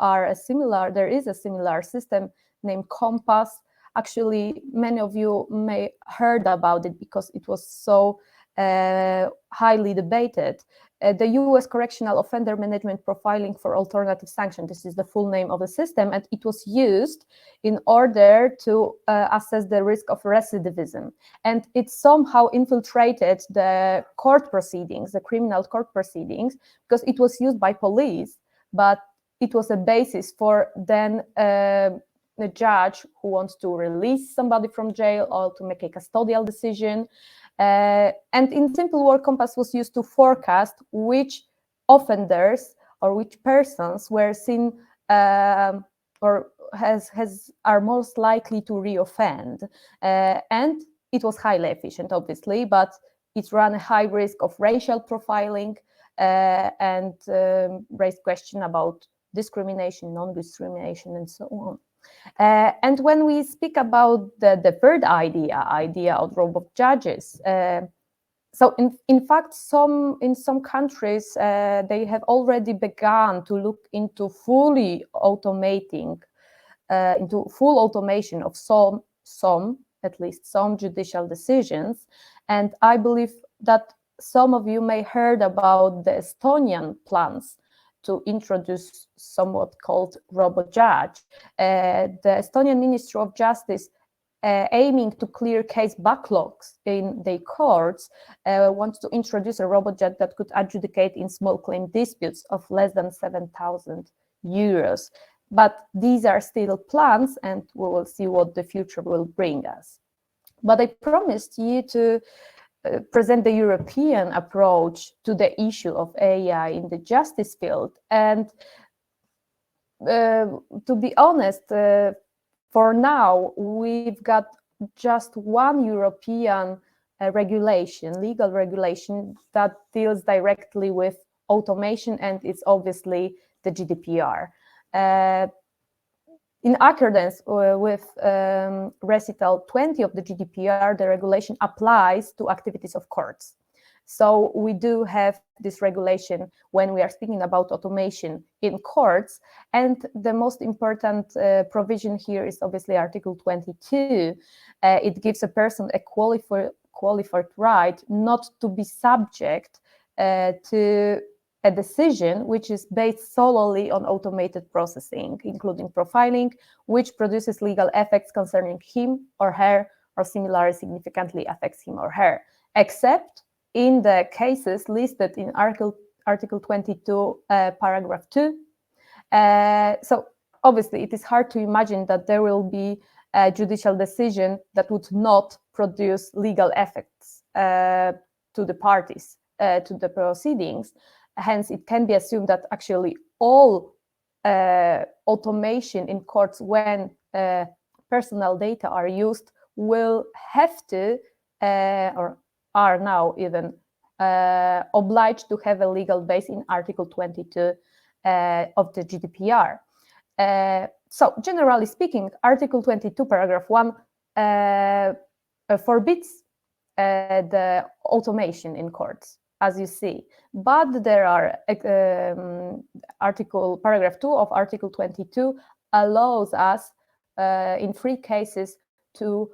is a similar system named Compass. Actually, many of you may heard about it because it was so highly debated. The US Correctional Offender Management Profiling for Alternative Sanction. This is the full name of the system, and it was used in order to assess the risk of recidivism. And it somehow infiltrated the court proceedings, the criminal court proceedings, because it was used by police, but it was a basis for then the judge who wants to release somebody from jail or to make a custodial decision. And in simple word, Compass was used to forecast which offenders or which persons were seen or are most likely to reoffend. And it was highly efficient, obviously, but it ran a high risk of racial profiling and raised question about discrimination, non-discrimination, and so on. And when we speak about the third idea of robot judges, so in fact, in some countries, they have already begun to look into fully automating, into full automation of at least some judicial decisions. And I believe that some of you may heard about the Estonian plans to introduce somewhat called robot judge. The Estonian Ministry of Justice, aiming to clear case backlogs in the courts, wants to introduce a robot judge that could adjudicate in small claim disputes of less than 7,000 euros. But these are still plans, and we will see what the future will bring us. But I promised you to present the European approach to the issue of AI in the justice field. And to be honest, for now, we've got just one European legal regulation that deals directly with automation, and it's obviously the GDPR. In accordance with Recital 20 of the GDPR, the regulation applies to activities of courts. So we do have this regulation when we are speaking about automation in courts. And the most important provision here is obviously Article 22. It gives a person a qualified right not to be subject to a decision which is based solely on automated processing, including profiling, which produces legal effects concerning him or her, or similarly significantly affects him or her, except in the cases listed in Article 22, paragraph 2. So obviously it is hard to imagine that there will be a judicial decision that would not produce legal effects to the parties, to the proceedings. Hence, it can be assumed that actually all automation in courts when personal data are used will have to, or are now even obliged to have a legal base in Article 22 of the GDPR. So generally speaking, Article 22, paragraph 1 forbids the automation in courts, as you see. But there are paragraph 2 of Article 22 allows us in 3 cases to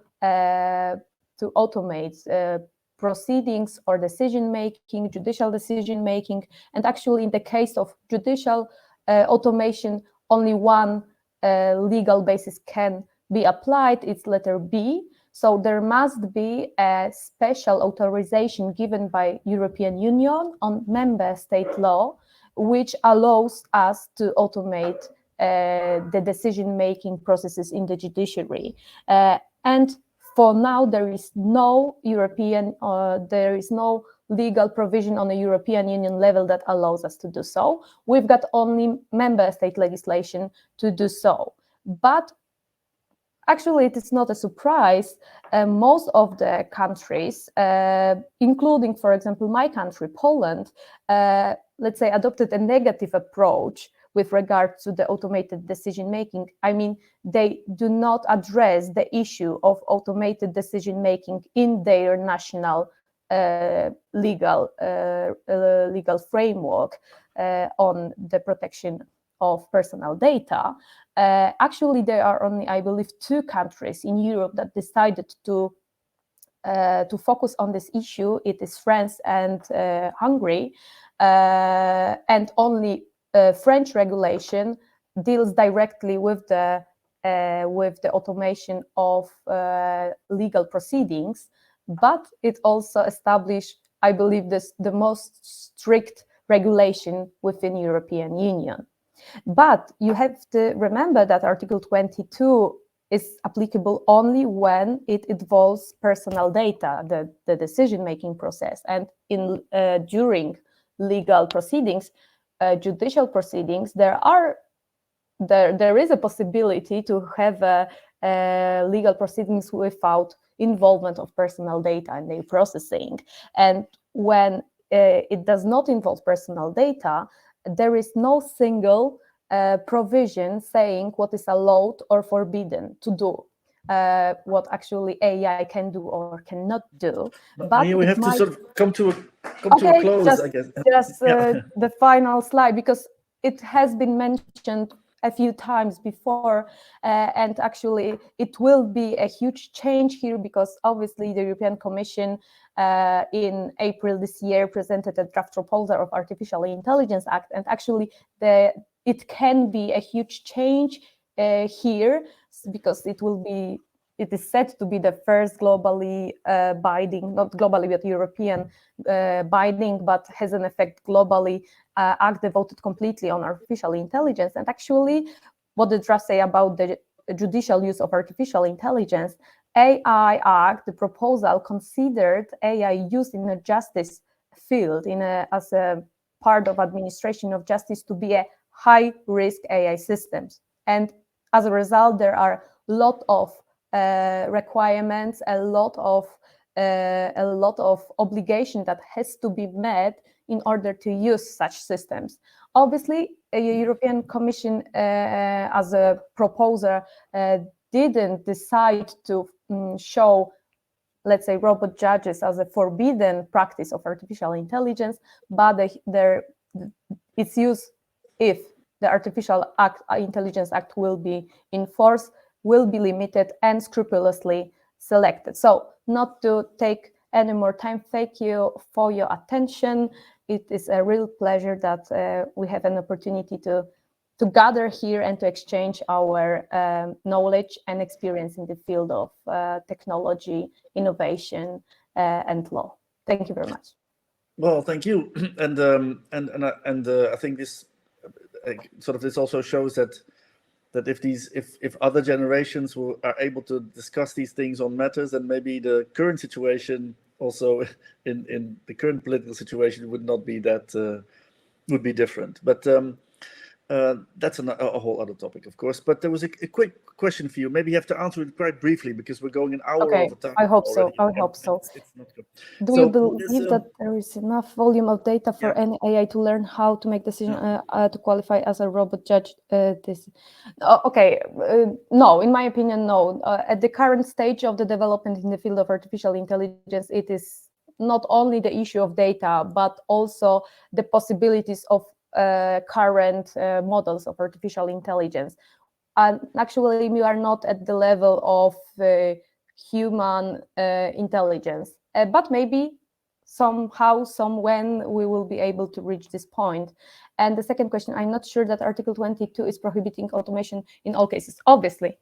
automate proceedings or decision-making, judicial decision-making. And actually, in the case of judicial automation, only one legal basis can be applied. It's letter B. So there must be a special authorization given by European Union on member state law, which allows us to automate the decision-making processes in the judiciary. And for now, there is no legal provision on a European Union level that allows us to do so. We've got only member state legislation to do so. But actually, it is not a surprise. Most of the countries, including, for example, my country, Poland, let's say, adopted a negative approach with regard to the automated decision-making. I mean, they do not address the issue of automated decision-making in their national legal framework on the protection of personal data. Actually, there are only, I believe, 2 countries in Europe that decided to focus on this issue. It is France and Hungary, and only French regulation deals directly with the automation of legal proceedings, but it also established, I believe, the most strict regulation within European Union. But you have to remember that Article 22 is applicable only when it involves personal data, the decision-making process, and during legal proceedings, judicial proceedings, there is a possibility to have legal proceedings without involvement of personal data in their processing. And when it does not involve personal data, there is no single provision saying what is allowed or forbidden to do, what actually AI can do or cannot do. But we have to sort of come to a close, I guess. Just the final slide, because it has been mentioned a few times before, and actually it will be a huge change here, because obviously the European Commission in April this year presented a draft proposal of Artificial Intelligence Act, and actually it can be a huge change here, because it is said to be the first globally binding, not globally but European binding, but has an effect globally, act devoted completely on artificial intelligence. And actually, what the draft say about the judicial use of artificial intelligence, AI Act, the proposal considered AI used in the justice field as a part of administration of justice to be a high-risk AI systems. And as a result, there are a lot of requirements, a lot of obligation that has to be met in order to use such systems. Obviously, a European Commission as a proposer didn't decide to show, let's say, robot judges as a forbidden practice of artificial intelligence, but its use, if the Artificial Intelligence Act will be enforced, will be limited and scrupulously selected. So not to take any more time, thank you for your attention. It is a real pleasure that we have an opportunity to gather here and to exchange our knowledge and experience in the field of technology, innovation, and law. Thank you very much. Well, thank you, and I think this this also shows that if other generations are able to discuss these things on matters, then maybe the current situation also in the current political situation would not be that would be different. But that's a whole other topic, of course. But there was a quick question for you. Maybe you have to answer it quite briefly, because we're going an hour over time. I hope already, so. I hope so. It's not good. Do you believe that there is enough volume of data for any AI to learn how to make decisions to qualify as a robot judge? No, in my opinion, no. At the current stage of the development in the field of artificial intelligence, it is not only the issue of data, but also the possibilities of current models of artificial intelligence. And actually, we are not at the level of human intelligence, but maybe somehow, when we will be able to reach this point. And the second question, I'm not sure that Article 22 is prohibiting automation in all cases. Obviously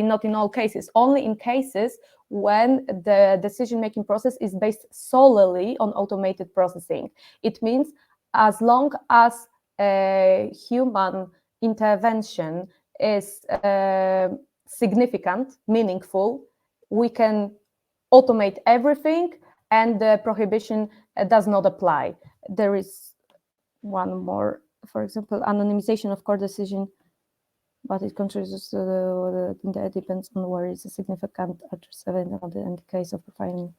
not in all cases, only in cases when the decision-making process is based solely on automated processing. It means as long as human intervention is significant, meaningful, we can automate everything, and the prohibition does not apply. There is one more, for example, anonymization of court decision, but it contributes to the depends on where is a significant address available in the case of profiling.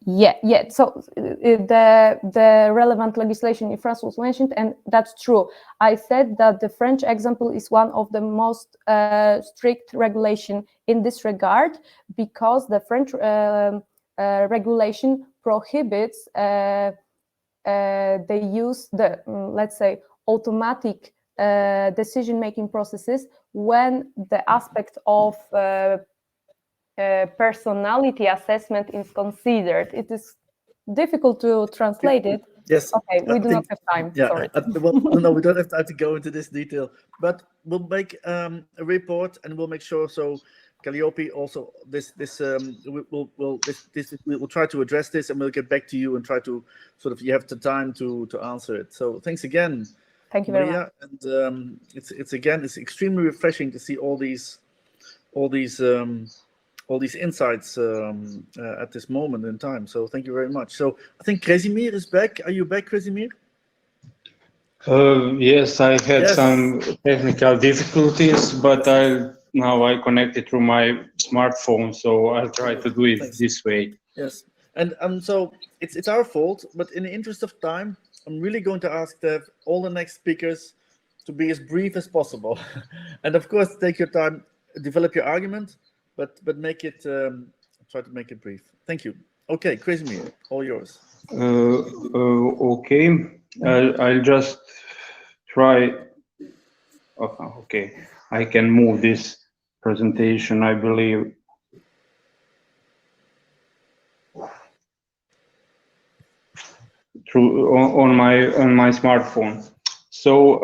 Yeah. So the relevant legislation in France was mentioned, and that's true. I said that the French example is one of the most strict regulation in this regard, because the French regulation prohibits the use, let's say, automatic decision-making processes when the aspect of personality assessment is considered. It is difficult to translate it. Yes. Okay, we do not have time. Yeah. Sorry. No, we don't have time to go into this detail, but we'll make a report, and we'll make sure. So Calliope also we'll try to address this, and we'll get back to you and try to you have the time to answer it. So thanks again. Thank you very much. And it's extremely refreshing to see all these insights at this moment in time. So thank you very much. So I think Krasimir is back. Are you back, Krasimir? Yes, I had some technical difficulties, but now I connected through my smartphone, so I'll try to do it this way. Yes, and so it's our fault, but in the interest of time, I'm really going to ask all the next speakers to be as brief as possible, and of course take your time, develop your argument, but make it try to make it brief. Thank you. Okay, Krasimir, all yours. Okay, I'll just try. Okay, I can move this presentation, I believe. On my smartphone. So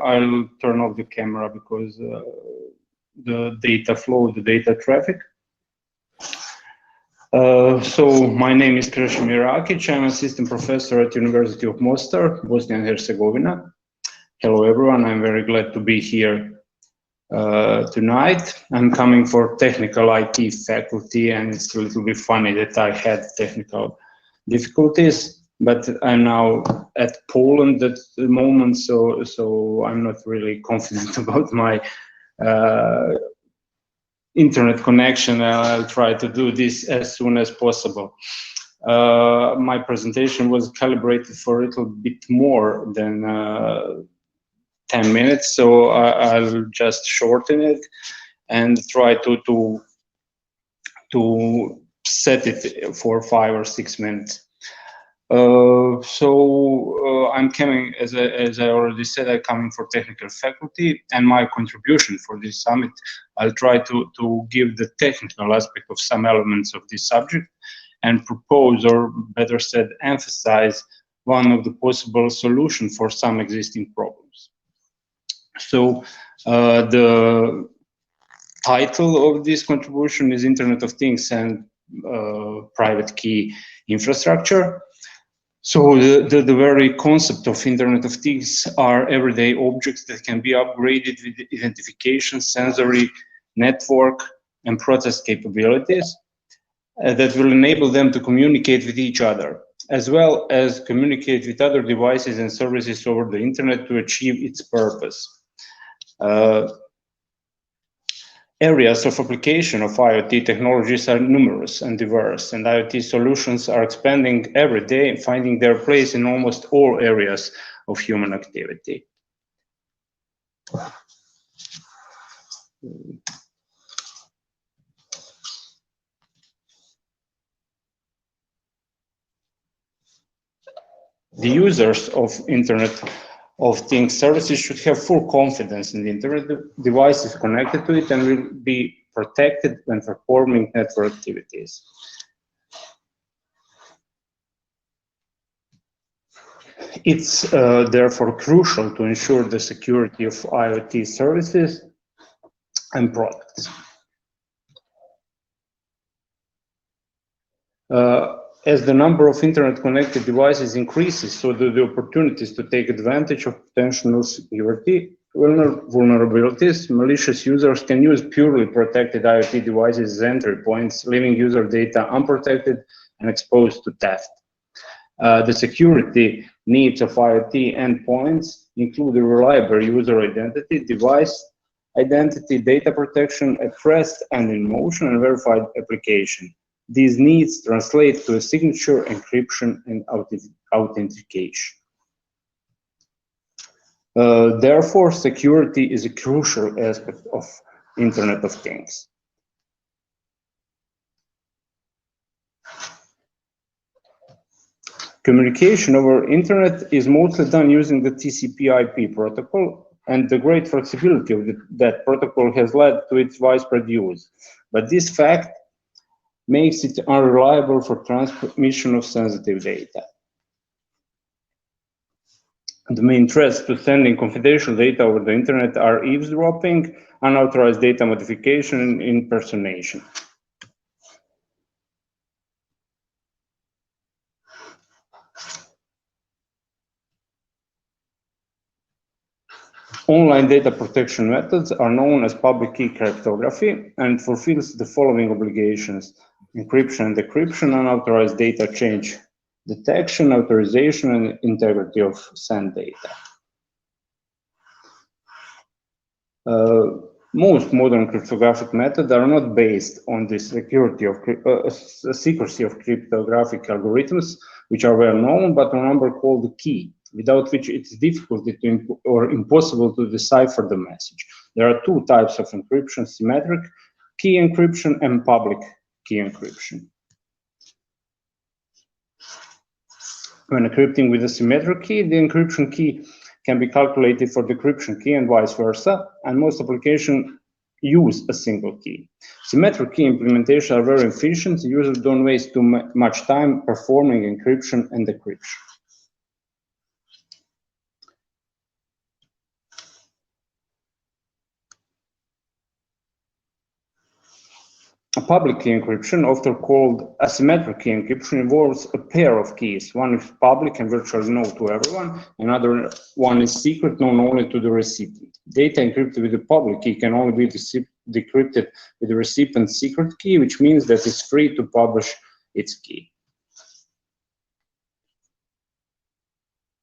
I'll turn off the camera because the data flow, the data traffic. So my name is Krasimir Rakic. I'm assistant professor at University of Mostar, Bosnia and Herzegovina. Hello everyone, I'm very glad to be here tonight. I'm coming for technical IT faculty, and it's a little bit funny that I had technical difficulties, but I'm now at Poland at the moment, so I'm not really confident about my internet connection. I'll try to do this as soon as possible. My presentation was calibrated for a little bit more than 10 minutes, so I'll just shorten it and try to set it for 5 or 6 minutes. I'm coming, as I already said, I'm coming for technical faculty, and my contribution for this summit, I'll try to give the technical aspect of some elements of this subject and propose, or better said, emphasize one of the possible solutions for some existing problems. So the title of this contribution is Internet of Things and Private Key Infrastructure. So the very concept of Internet of Things are everyday objects that can be upgraded with identification, sensory, network, and process capabilities that will enable them to communicate with each other, as well as communicate with other devices and services over the internet to achieve its purpose. Areas of application of IoT technologies are numerous and diverse, and IoT solutions are expanding every day, finding their place in almost all areas of human activity. The users of Internet of Things services should have full confidence in the Internet devices connected to it and will be protected when performing network activities. It's therefore crucial to ensure the security of IoT services and products. As the number of internet-connected devices increases, so do the opportunities to take advantage of potential security vulnerabilities. Malicious users can use purely protected IoT devices as entry points, leaving user data unprotected and exposed to theft. The security needs of IoT endpoints include a reliable user identity, device identity, data protection at rest and in motion, and verified application. These needs translate to a signature, encryption, and authentication. Therefore, security is a crucial aspect of Internet of Things. Communication over Internet is mostly done using the TCP/IP protocol, and the great flexibility of that protocol has led to its widespread use. But this fact makes it unreliable for transmission of sensitive data. The main threats to sending confidential data over the Internet are eavesdropping, unauthorized data modification, and impersonation. Online data protection methods are known as public key cryptography and fulfills the following obligations: encryption and decryption, unauthorized data change detection, authorization, and integrity of sent data. Most modern cryptographic methods are not based on the secrecy of cryptographic algorithms, which are well known, but on a number called the key, without which it's difficult or impossible to decipher the message. There are two types of encryption: symmetric key encryption and public key encryption. When encrypting with a symmetric key, the encryption key can be calculated for the decryption key and vice versa, and most applications use a single key. Symmetric key implementations are very efficient. Users don't waste too much time performing encryption and decryption. A public key encryption, often called asymmetric key encryption, involves a pair of keys. One is public and virtually known to everyone. Another one is secret, known only to the recipient. Data encrypted with the public key can only be decrypted with the recipient's secret key, which means that it's free to publish its key.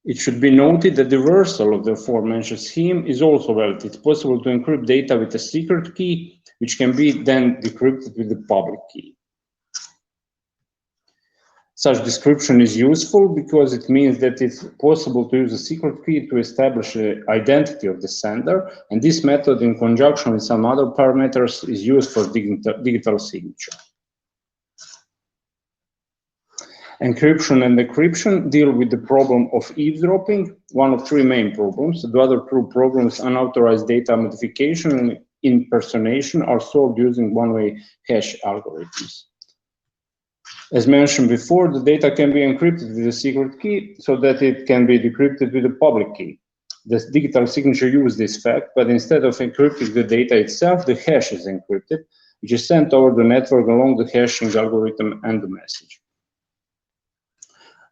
It should be noted that the reversal of the aforementioned scheme is also valid. It's possible to encrypt data with a secret key, which can be then decrypted with the public key. Such description is useful because it means that it's possible to use a secret key to establish the identity of the sender, and this method, in conjunction with some other parameters, is used for digital signature. Encryption and decryption deal with the problem of eavesdropping, one of three main problems. The other two problems, unauthorized data modification and impersonation, are solved using one-way hash algorithms. As mentioned before, the data can be encrypted with a secret key so that it can be decrypted with a public key. The digital signature uses this fact, but instead of encrypting the data itself, the hash is encrypted, which is sent over the network along the hashing algorithm and the message.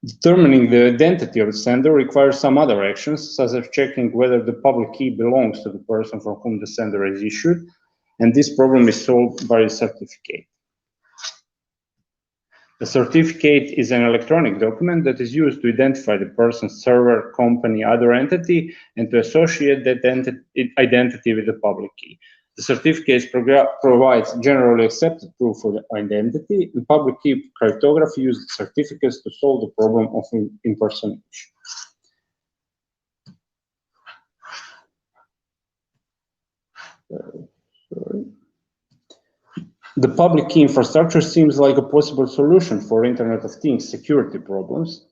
Determining the identity of the sender requires some other actions, such as checking whether the public key belongs to the person for whom the sender is issued, and this problem is solved by a certificate. The certificate is an electronic document that is used to identify the person's server, company, other entity, and to associate that identity with the public key. The certificate provides generally accepted proof of identity, and public key cryptography uses certificates to solve the problem of impersonation. The public key infrastructure seems like a possible solution for Internet of Things security problems.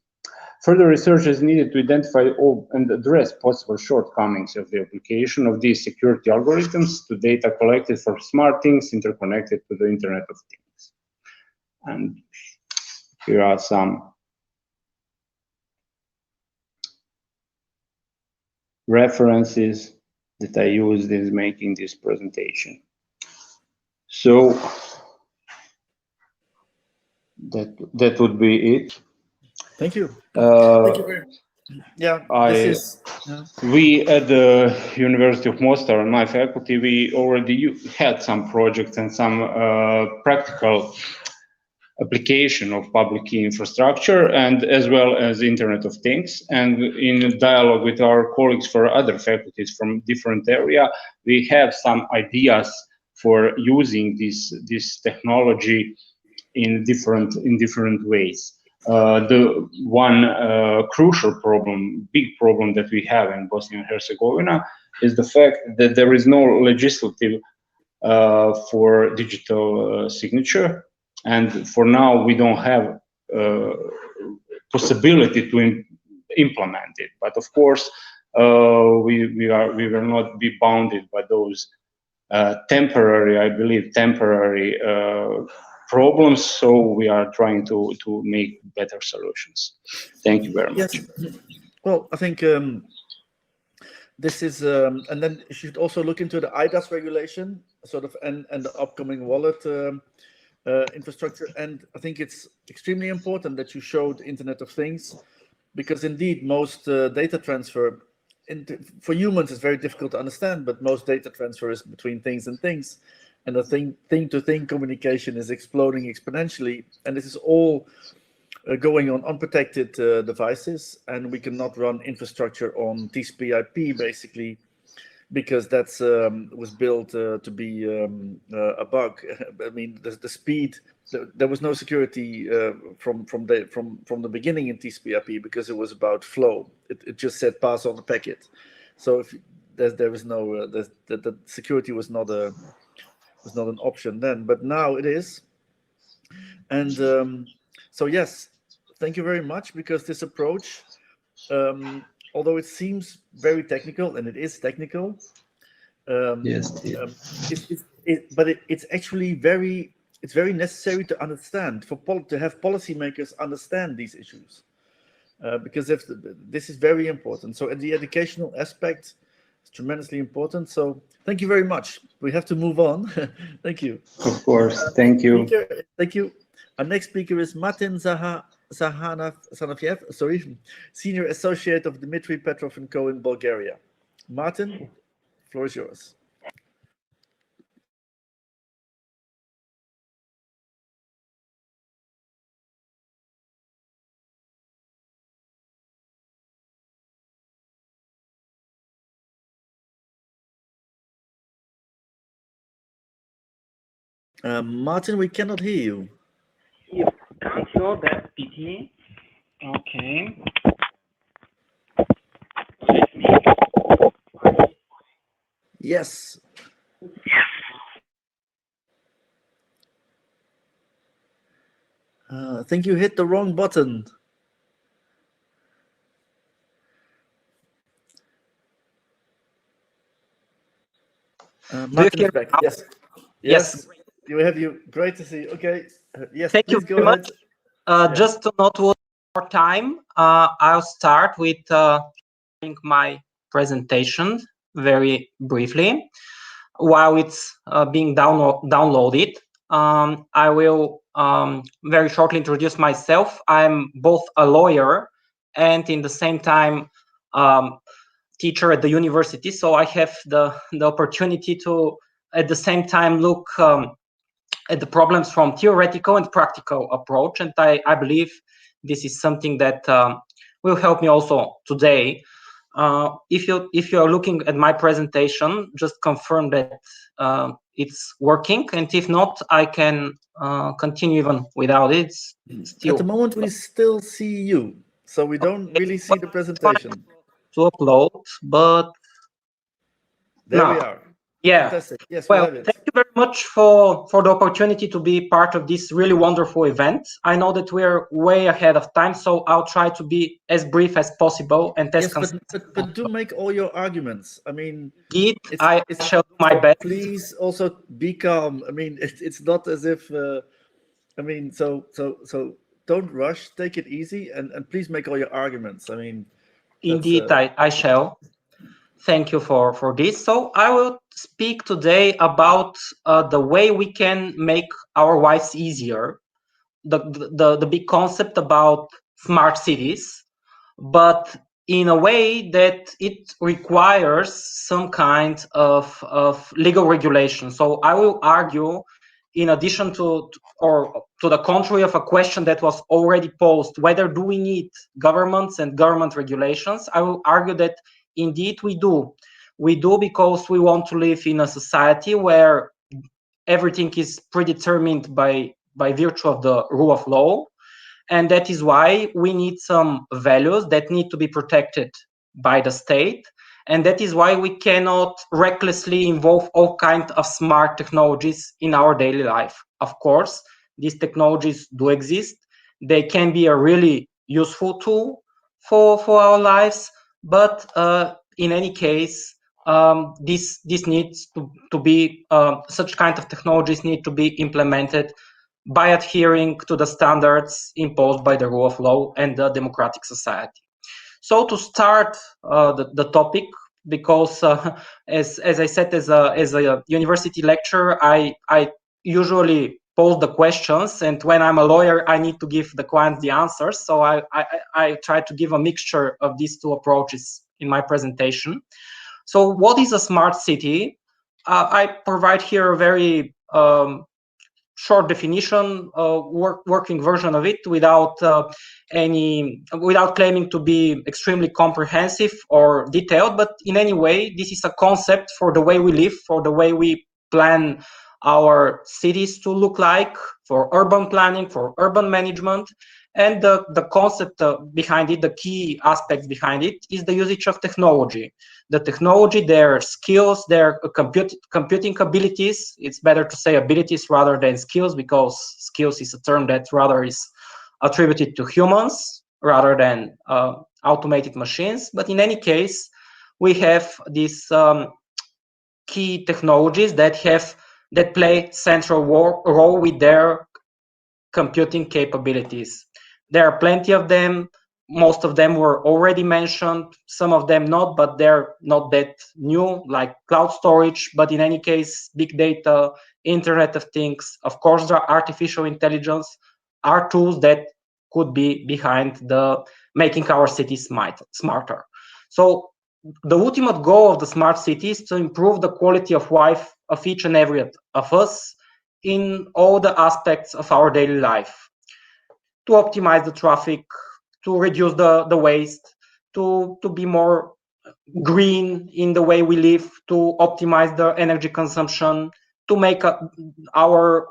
Further research is needed to identify and address possible shortcomings of the application of these security algorithms to data collected from smart things interconnected to the Internet of Things. And here are some references that I used in making this presentation. So that would be it. Thank you. Thank you very much. Yeah, we at the University of Mostar and my faculty, we already had some projects and some practical application of public key infrastructure, and as well as Internet of Things. And in dialogue with our colleagues for other faculties from different area, we have some ideas for using this technology in different ways. The one crucial problem, big problem that we have in Bosnia and Herzegovina is the fact that there is no legislative for digital signature, and for now we don't have possibility to implement it. But of course, we will not be bounded by those temporary, I believe, temporary problems, so we are trying to make better solutions. Thank you very much. Yes. Well, I think this is, and then you should also look into the IDAS regulation, sort of, and the upcoming wallet infrastructure. And I think it's extremely important that you showed Internet of Things, because indeed most data transfer for humans is very difficult to understand, but most data transfer is between things and things. And the thing-to-thing communication is exploding exponentially, and this is all going on unprotected devices, and we cannot run infrastructure on TCP/IP basically, because that's was built to be a bug. I mean, the speed. There was no security from the beginning in TCP/IP, because it was about flow. It just said pass on the packet. So if there was no the security was not an option then, but now it is. And so yes, thank you very much, because this approach, although it seems very technical, and it is technical, yes, but it's actually very necessary to understand, to have policymakers understand these issues, because this is very important. So at the educational aspect, it's tremendously important. So thank you very much. We have to move on. Thank you. Of course. Thank you. Thank you. Our next speaker is Martin Zahanafiev, sorry, Senior Associate of Dmitry Petrov & Co. in Bulgaria. Martin, the floor is yours. Martin, we cannot hear you. You can't hear that pity. Okay. Yes. I think you hit the wrong button. Martin is back. Yes. Yes. You have you. Great to see you. Okay. Yes. Thank you very much. Just to not waste more time, I'll start with my presentation very briefly. While it's being downloaded, I will very shortly introduce myself. I'm both a lawyer and in the same time teacher at the university, so I have the opportunity to at the same time look at the problems from theoretical and practical approach, and I believe this is something that will help me also today If you are looking at my presentation, just confirm that it's working, and if not, I can continue even without it. At the moment, we still see you, so we don't really see the presentation. To upload, but there we are. Yeah. Fantastic. Yes, Well, we have it. thank you very much for the opportunity to be part of this really wonderful event. I know that we're way ahead of time, so I'll try to be as brief as possible and as but do make all your arguments. I mean, I shall do my best. Please also be calm. I mean, it's not as if. I mean, so don't rush. Take it easy, and please make all your arguments. I mean, indeed, I shall. Thank you for this. So I will speak today about the way we can make our lives easier, the big concept about smart cities, but in a way that it requires some kind of legal regulation. So I will argue, in addition to the contrary of a question that was already posed, whether do we need governments and government regulations, I will argue that indeed we do. We do because we want to live in a society where everything is predetermined by virtue of the rule of law. And that is why we need some values that need to be protected by the state. And that is why we cannot recklessly involve all kinds of smart technologies in our daily life. Of course, these technologies do exist. They can be a really useful tool for our lives. But in any case, this needs to be, such kind of technologies need to be implemented by adhering to the standards imposed by the rule of law and the democratic society. So to start the topic, because as I said, as a university lecturer, I usually pose the questions, and when I'm a lawyer, I need to give the client the answers. So I try to give a mixture of these two approaches in my presentation. So what is a smart city? I provide here a very short definition, working version of it without claiming to be extremely comprehensive or detailed, but in any way, this is a concept for the way we live, for the way we plan our cities to look like, for urban planning, for urban management. And the concept behind it, the key aspects behind it, is the usage of technology. The technology, their skills, their computing abilities. It's better to say abilities rather than skills, because skills is a term that rather is attributed to humans rather than automated machines. But in any case, we have these key technologies that play central role with their computing capabilities. There are plenty of them. Most of them were already mentioned, some of them not, but they're not that new, like cloud storage. But in any case, big data, Internet of Things, of course, the artificial intelligence are tools that could be behind the making our cities smarter. So the ultimate goal of the smart city is to improve the quality of life of each and every of us in all the aspects of our daily life, to optimize the traffic, to reduce the waste, to be more green in the way we live, to optimize the energy consumption, to make our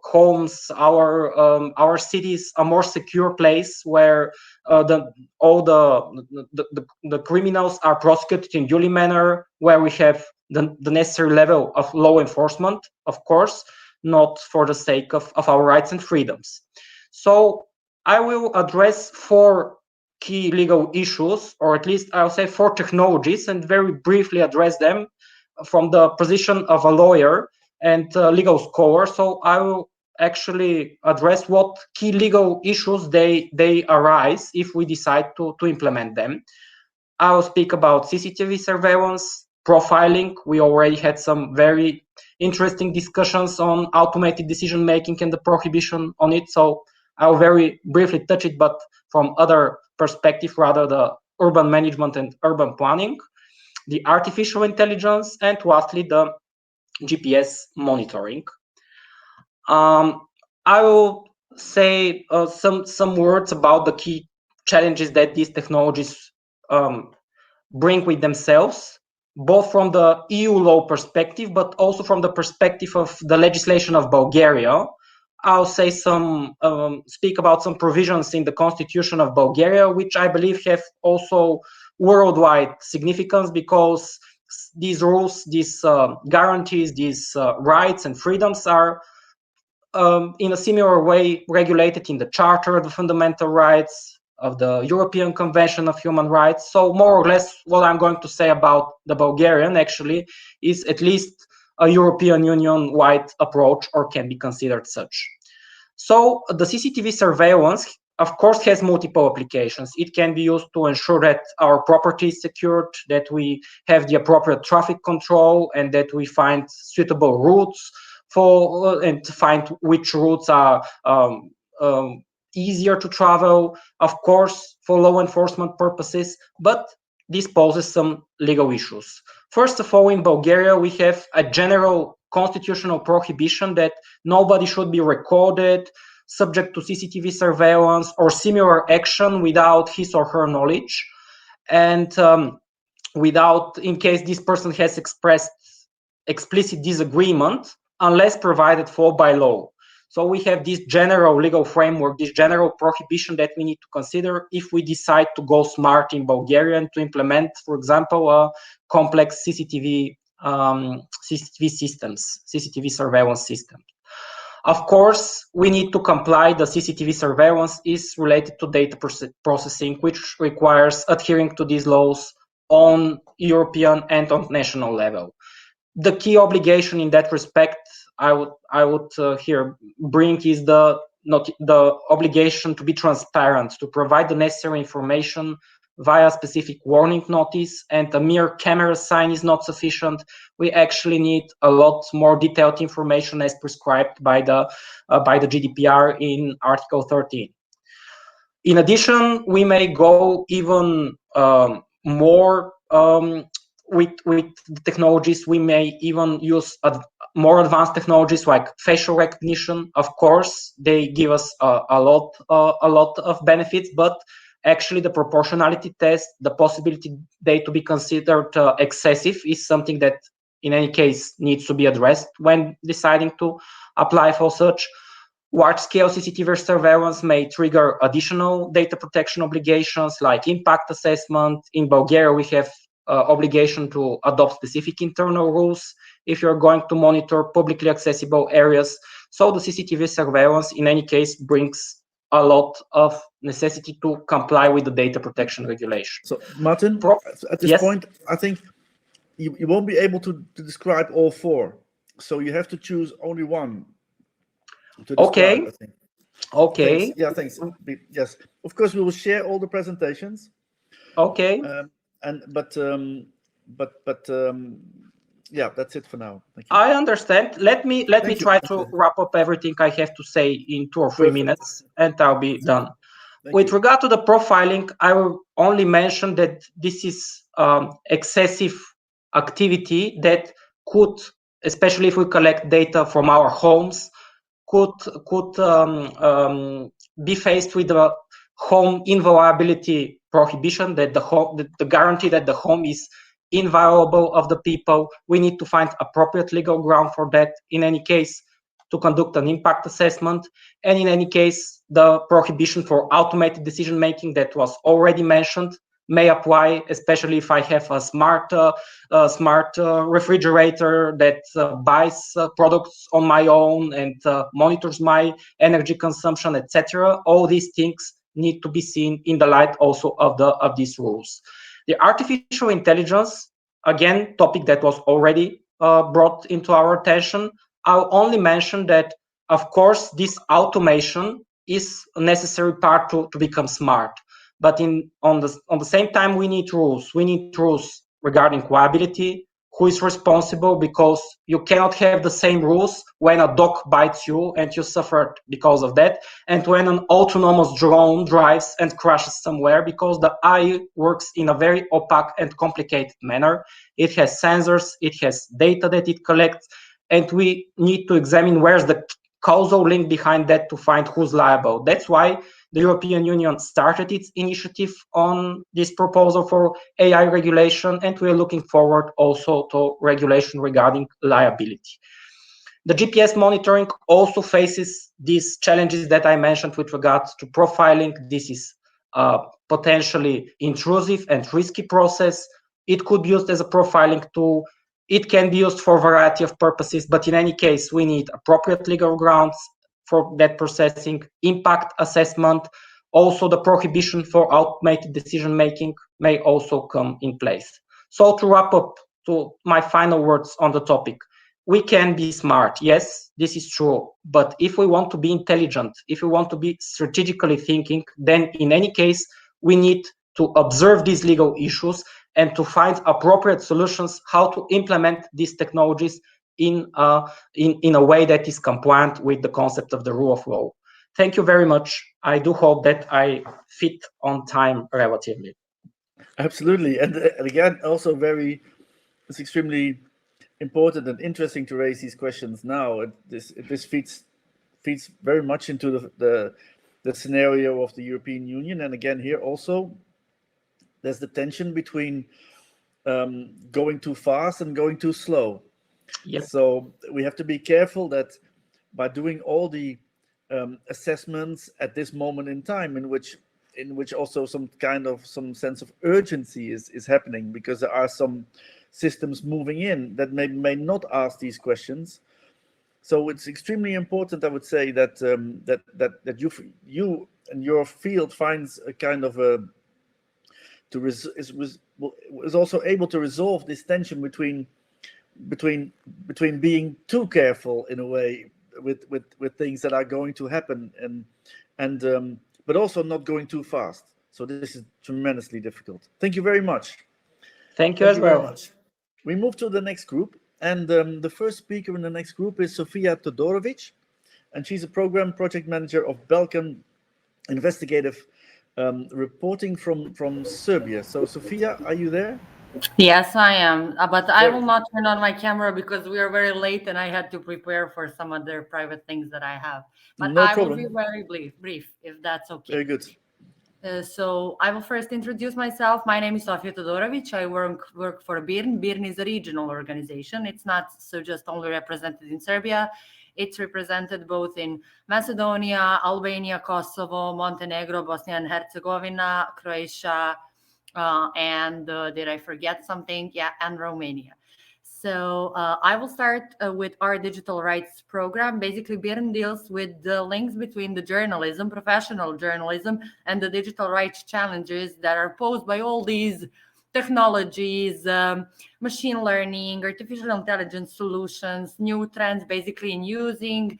homes, our cities a more secure place where all the criminals are prosecuted in duly manner, where we have the necessary level of law enforcement, of course, not for the sake of our rights and freedoms. So I will address 4 key legal issues, or at least I'll say 4 technologies, and very briefly address them from the position of a lawyer and legal scholar. So I will actually address what key legal issues they arise if we decide to implement them. I will speak about CCTV surveillance, profiling. We already had some very interesting discussions on automated decision making and the prohibition on it. So I'll very briefly touch it, but from other perspective, rather the urban management and urban planning, the artificial intelligence, and lastly, the GPS monitoring. I will say some words about the key challenges that these technologies bring with themselves, both from the EU law perspective, but also from the perspective of the legislation of Bulgaria. I'll say speak about some provisions in the constitution of Bulgaria, which I believe have also worldwide significance, because these rules, these guarantees, these rights and freedoms are in a similar way regulated in the Charter of the Fundamental Rights, of the European Convention of Human Rights. So more or less what I'm going to say about the Bulgarian actually is at least a European Union-wide approach, or can be considered such. So the CCTV surveillance, of course, has multiple applications. It can be used to ensure that our property is secured, that we have the appropriate traffic control, and that we find suitable routes and to find which routes are easier to travel, of course, for law enforcement purposes, but this poses some legal issues. First of all, in Bulgaria, we have a general constitutional prohibition that nobody should be recorded, subject to CCTV surveillance or similar action without his or her knowledge, and without, in case this person has expressed explicit disagreement, unless provided for by law. So we have this general legal framework, this general prohibition that we need to consider if we decide to go smart in Bulgaria and to implement, for example, a complex CCTV systems, CCTV surveillance system. Of course, we need to comply. The CCTV surveillance is related to data processing, which requires adhering to these laws on European and on national level. The key obligation in that respect I would here bring is the obligation to be transparent, to provide the necessary information via specific warning notice, and a mere camera sign is not sufficient. We actually need a lot more detailed information as prescribed by the GDPR in Article 13. In addition, we may go even more with the technologies. We may even use more advanced technologies like facial recognition. Of course, they give us a lot of benefits, but actually the proportionality test, the possibility they to be considered excessive, is something that in any case needs to be addressed when deciding to apply for such. Large-scale CCTV surveillance may trigger additional data protection obligations like impact assessment. In Bulgaria, we have obligation to adopt specific internal rules if you're going to monitor publicly accessible areas. So the CCTV surveillance, in any case, brings a lot of necessity to comply with the data protection regulation. So, Martin, at this point, I think you won't be able to describe all four. So you have to choose only one. Okay. I think. Okay. Thanks. Yeah, thanks. Yes, of course we will share all the presentations. Okay. Yeah, that's it for now. Thank you. I understand. Let me try to wrap up everything I have to say in 2 or 3 minutes, and I'll be done. With regard to the profiling, I will only mention that this is excessive activity that could, especially if we collect data from our homes, could be faced with the home inviolability prohibition, that the guarantee that the home is inviolable of the people. We need to find appropriate legal ground for that. In any case, to conduct an impact assessment, and in any case, the prohibition for automated decision making that was already mentioned may apply, especially if I have a smart refrigerator that buys products on my own and monitors my energy consumption, etc. All these things need to be seen in the light also of these rules. The artificial intelligence, again, topic that was already brought into our attention. I'll only mention that, of course, this automation is a necessary part to become smart. But on the same time, we need rules. We need rules regarding liability, who is responsible, because you cannot have the same rules when a dog bites you and you suffer because of that, and when an autonomous drone drives and crashes somewhere, because the AI works in a very opaque and complicated manner. It has sensors, it has data that it collects, and we need to examine where's the causal link behind that to find who's liable. That's why the European Union started its initiative on this proposal for AI regulation, and we are looking forward also to regulation regarding liability. The GPS monitoring also faces these challenges that I mentioned with regards to profiling. This is a potentially intrusive and risky process. It could be used as a profiling tool. It can be used for a variety of purposes, but in any case, we need appropriate legal grounds for that processing, impact assessment. Also, the prohibition for automated decision-making may also come in place. So to wrap up to my final words on the topic, we can be smart. Yes, this is true. But if we want to be intelligent, if we want to be strategically thinking, then in any case, we need to observe these legal issues and to find appropriate solutions how to implement these technologies in a way that is compliant with the concept of the rule of law. Thank you very much. I do hope that I fit on time relatively. Absolutely. And again, also it's extremely important and interesting to raise these questions now. This feeds very much into the scenario of the European Union. And again, here also, there's the tension between going too fast and going too slow. Yep. So we have to be careful that by doing all the assessments at this moment in time, in which also some sense of urgency is happening, because there are some systems moving in that may not ask these questions. So it's extremely important, I would say, that that you and your field finds a kind of is also able to resolve this tension between being too careful in a way with things that are going to happen, and but also not going too fast. So this is tremendously difficult. Thank you very much. Thank you as well. We move to the next group, and the first speaker in the next group is Sofia Todorovic, and she's a program project manager of Balkan investigative reporting from Serbia. So Sofia, are you there? Yes, I am, but I will not turn on my camera because we are very late and I had to prepare for some other private things that I have. But no I problem. will be very brief, if that's okay. Very good. So I will first introduce myself. My name is Sofia Todorovic. I work for BIRN. BIRN is a regional organization. It's not so just only represented in Serbia. It's represented both in Macedonia, Albania, Kosovo, Montenegro, Bosnia and Herzegovina, Croatia, and did I forget something? Yeah, and Romania. So I will start with our digital rights program. Basically, BIRN deals with the links between the journalism, professional journalism, and the digital rights challenges that are posed by all these technologies, machine learning, artificial intelligence solutions, new trends basically in using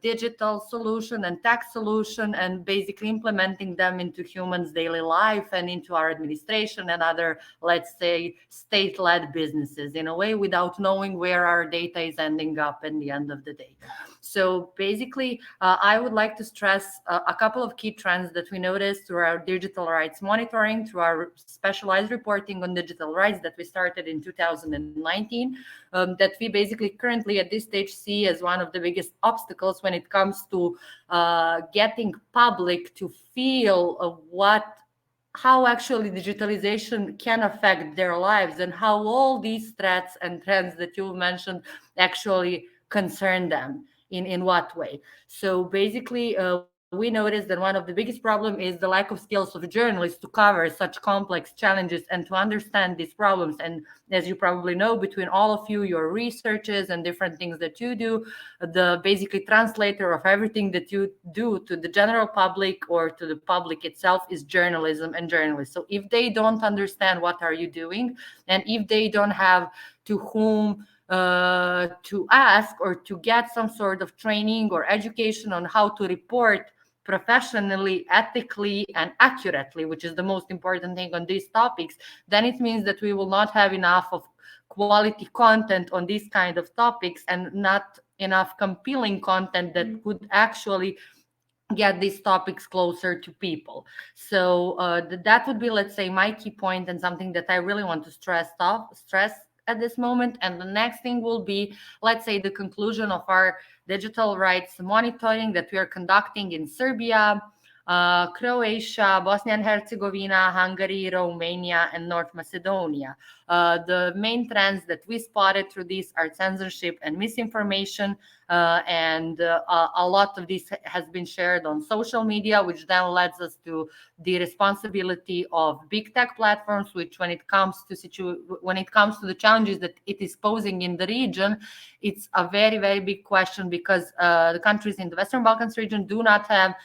digital solution and tech solution, and basically implementing them into humans' daily life and into our administration and other, let's say, state-led businesses in a way, without knowing where our data is ending up in the end of the day. So basically, I would like to stress a couple of key trends that we noticed through our digital rights monitoring, through our specialized reporting on digital rights that we started in 2019, that we basically currently at this stage see as one of the biggest obstacles when it comes to getting public to feel how actually digitalization can affect their lives and how all these threats and trends that you mentioned actually concern them. In what way? So basically, we noticed that one of the biggest problems is the lack of skills of journalists to cover such complex challenges and to understand these problems. And as you probably know, between all of you, your researches and different things that you do, the basically translator of everything that you do to the general public or to the public itself is journalism and journalists. So if they don't understand what are you doing, and if they don't have to whom to ask or to get some sort of training or education on how to report professionally, ethically, and accurately, which is the most important thing on these topics, then it means that we will not have enough of quality content on these kind of topics and not enough compelling content that could actually get these topics closer to people. So that would be, let's say, my key point and something that I really want to stress at this moment. And the next thing will be, let's say, the conclusion of our digital rights monitoring that we are conducting in Serbia. Croatia, Bosnia and Herzegovina, Hungary, Romania, and North Macedonia. The main trends that we spotted through these are censorship and misinformation, and a lot of this has been shared on social media, which then leads us to the responsibility of big tech platforms, which when it comes to the challenges that it is posing in the region, it's a very, very big question, because the countries in the Western Balkans region do not have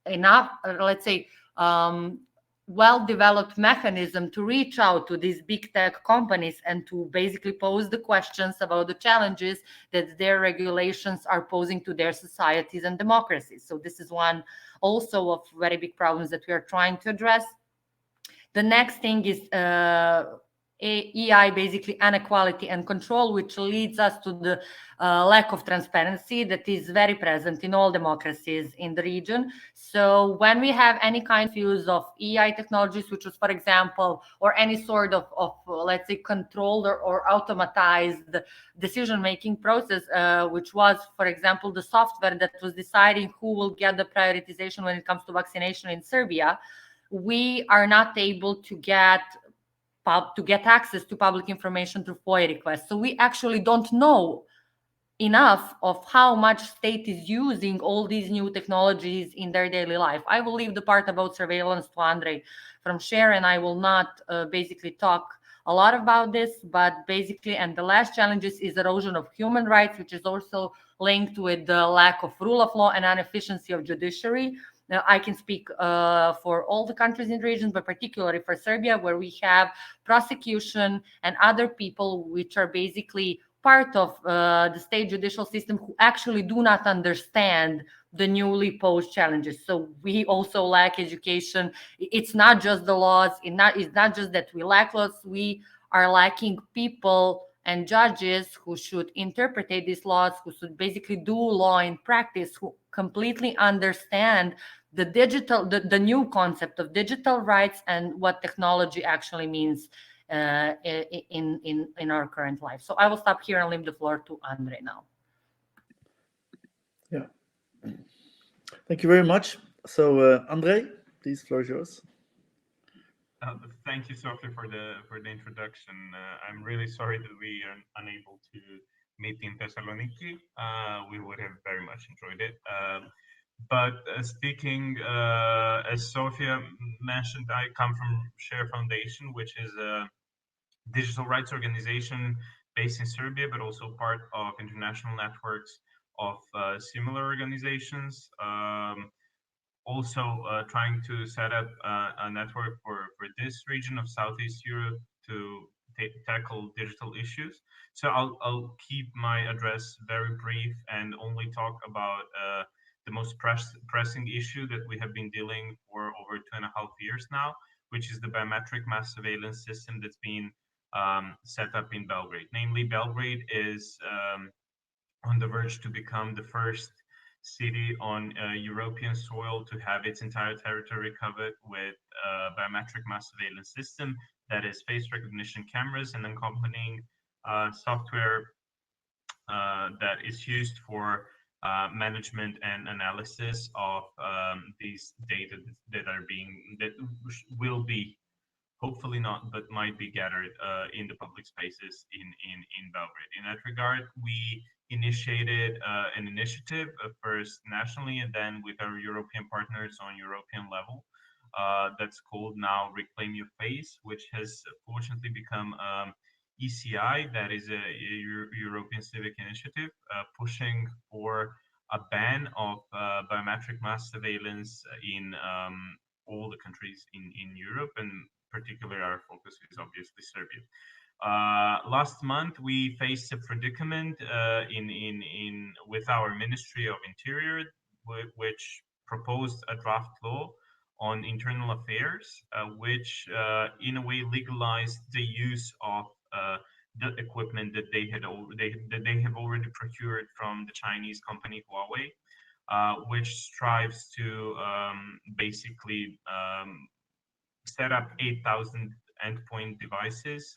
enough, let's say, well-developed mechanism to reach out to these big tech companies and to basically pose the questions about the challenges that their regulations are posing to their societies and democracies. So this is one also of very big problems that we are trying to address. The next thing is EI, basically inequality and control, which leads us to the lack of transparency that is very present in all democracies in the region. So when we have any kind of use of EI technologies, which was, for example, or any sort of let's say, controlled or automatized decision-making process, which was, for example, the software that was deciding who will get the prioritization when it comes to vaccination in Serbia, we are not able to get access to public information through FOIA requests. So we actually don't know enough of how much state is using all these new technologies in their daily life. I will leave the part about surveillance to Andrei from Share, and I will not basically talk a lot about this, but basically, and the last challenge is erosion of human rights, which is also linked with the lack of rule of law and inefficiency of judiciary. Now, I can speak for all the countries in the region, but particularly for Serbia, where we have prosecution and other people which are basically part of the state judicial system who actually do not understand the newly posed challenges. So we also lack education. It's not just the laws. It's not just that we lack laws. We are lacking people and judges who should interpret these laws, who should basically do law in practice, who completely understand the new concept of digital rights and what technology actually means in our current life. So I will stop here and leave the floor to Andrei now. Yeah. Thank you very much. So Andrei, please, floor is yours. Thank you, Sophie, for the introduction. I'm really sorry that we are unable to meet in Thessaloniki. We would have very much enjoyed it. But speaking, as Sophia mentioned, I come from Share Foundation, which is a digital rights organization based in Serbia, but also part of international networks of similar organizations. Also trying to set up a network for this region of Southeast Europe to tackle digital issues. So I'll keep my address very brief and only talk about the most pressing issue that we have been dealing for over 2.5 years now, which is the biometric mass surveillance system that's been set up in Belgrade. Namely, Belgrade is on the verge to become the first city on European soil to have its entire territory covered with a biometric mass surveillance system that is face recognition cameras and accompanying software that is used for management and analysis of these data that will be, hopefully not, but might be gathered in the public spaces in Belgrade. In that regard, we initiated an initiative first nationally and then with our European partners on European level that's called now Reclaim Your Face, which has fortunately become ECI, that is a European civic initiative pushing for a ban of biometric mass surveillance in all the countries in Europe, and particularly our focus is obviously Serbia. Last month, we faced a predicament with our Ministry of Interior, which proposed a draft law on internal affairs, which in a way legalized the use of the equipment that they have already procured from the Chinese company Huawei, which strives to basically set up 8,000 endpoint devices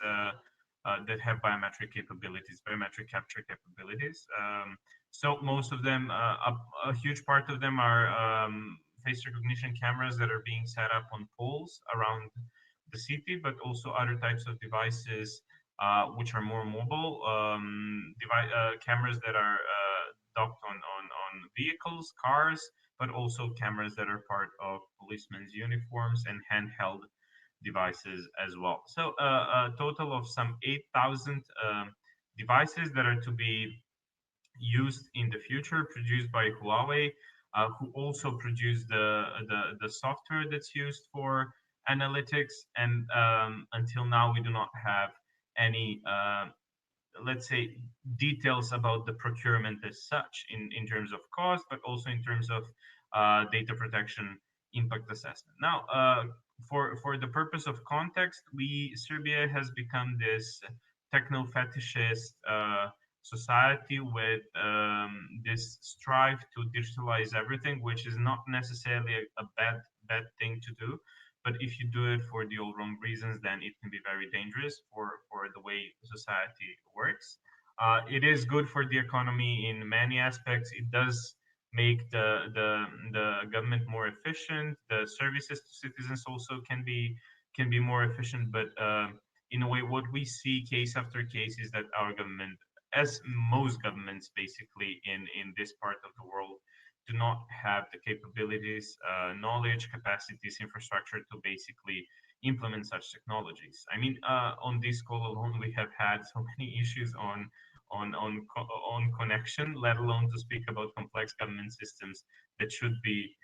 that have biometric capabilities, biometric capture capabilities. So most of them, a huge part of them are face recognition cameras that are being set up on poles around the city, but also other types of devices which are more mobile, cameras that are docked on vehicles, cars, but also cameras that are part of policemen's uniforms and handheld devices as well. So a total of some 8,000 devices that are to be used in the future, produced by Huawei, who also produce the software that's used for analytics. And until now, we do not have any let's say details about the procurement as such in terms of cost, but also in terms of data protection impact assessment. Now, for the purpose of context, Serbia has become this techno fetishist society with this strive to digitalize everything, which is not necessarily a bad thing to do. But if you do it for the all wrong reasons, then it can be very dangerous for the way society works. It is good for the economy in many aspects. It does make the government more efficient. The services to citizens also can be more efficient. But in a way, what we see case after case is that our government, as most governments basically in this part of the world, do not have the capabilities, knowledge, capacities, infrastructure to basically implement such technologies. I mean, on this call alone, we have had so many issues on connection, let alone to speak about complex government systems that should be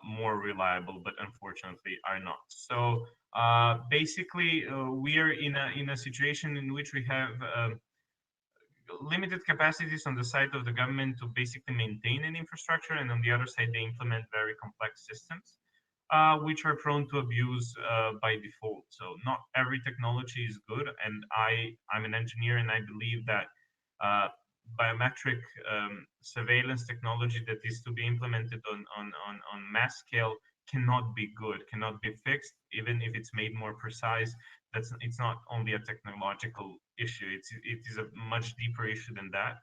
more reliable, but unfortunately are not. So basically, we are in a situation in which we have limited capacities on the side of the government to basically maintain an infrastructure, and on the other side, they implement very complex systems, which are prone to abuse by default. So not every technology is good, and I'm an engineer, and I believe that biometric surveillance technology that is to be implemented on mass scale cannot be good, cannot be fixed, even if it's made more precise. It's not only a technological issue, it is a much deeper issue than that.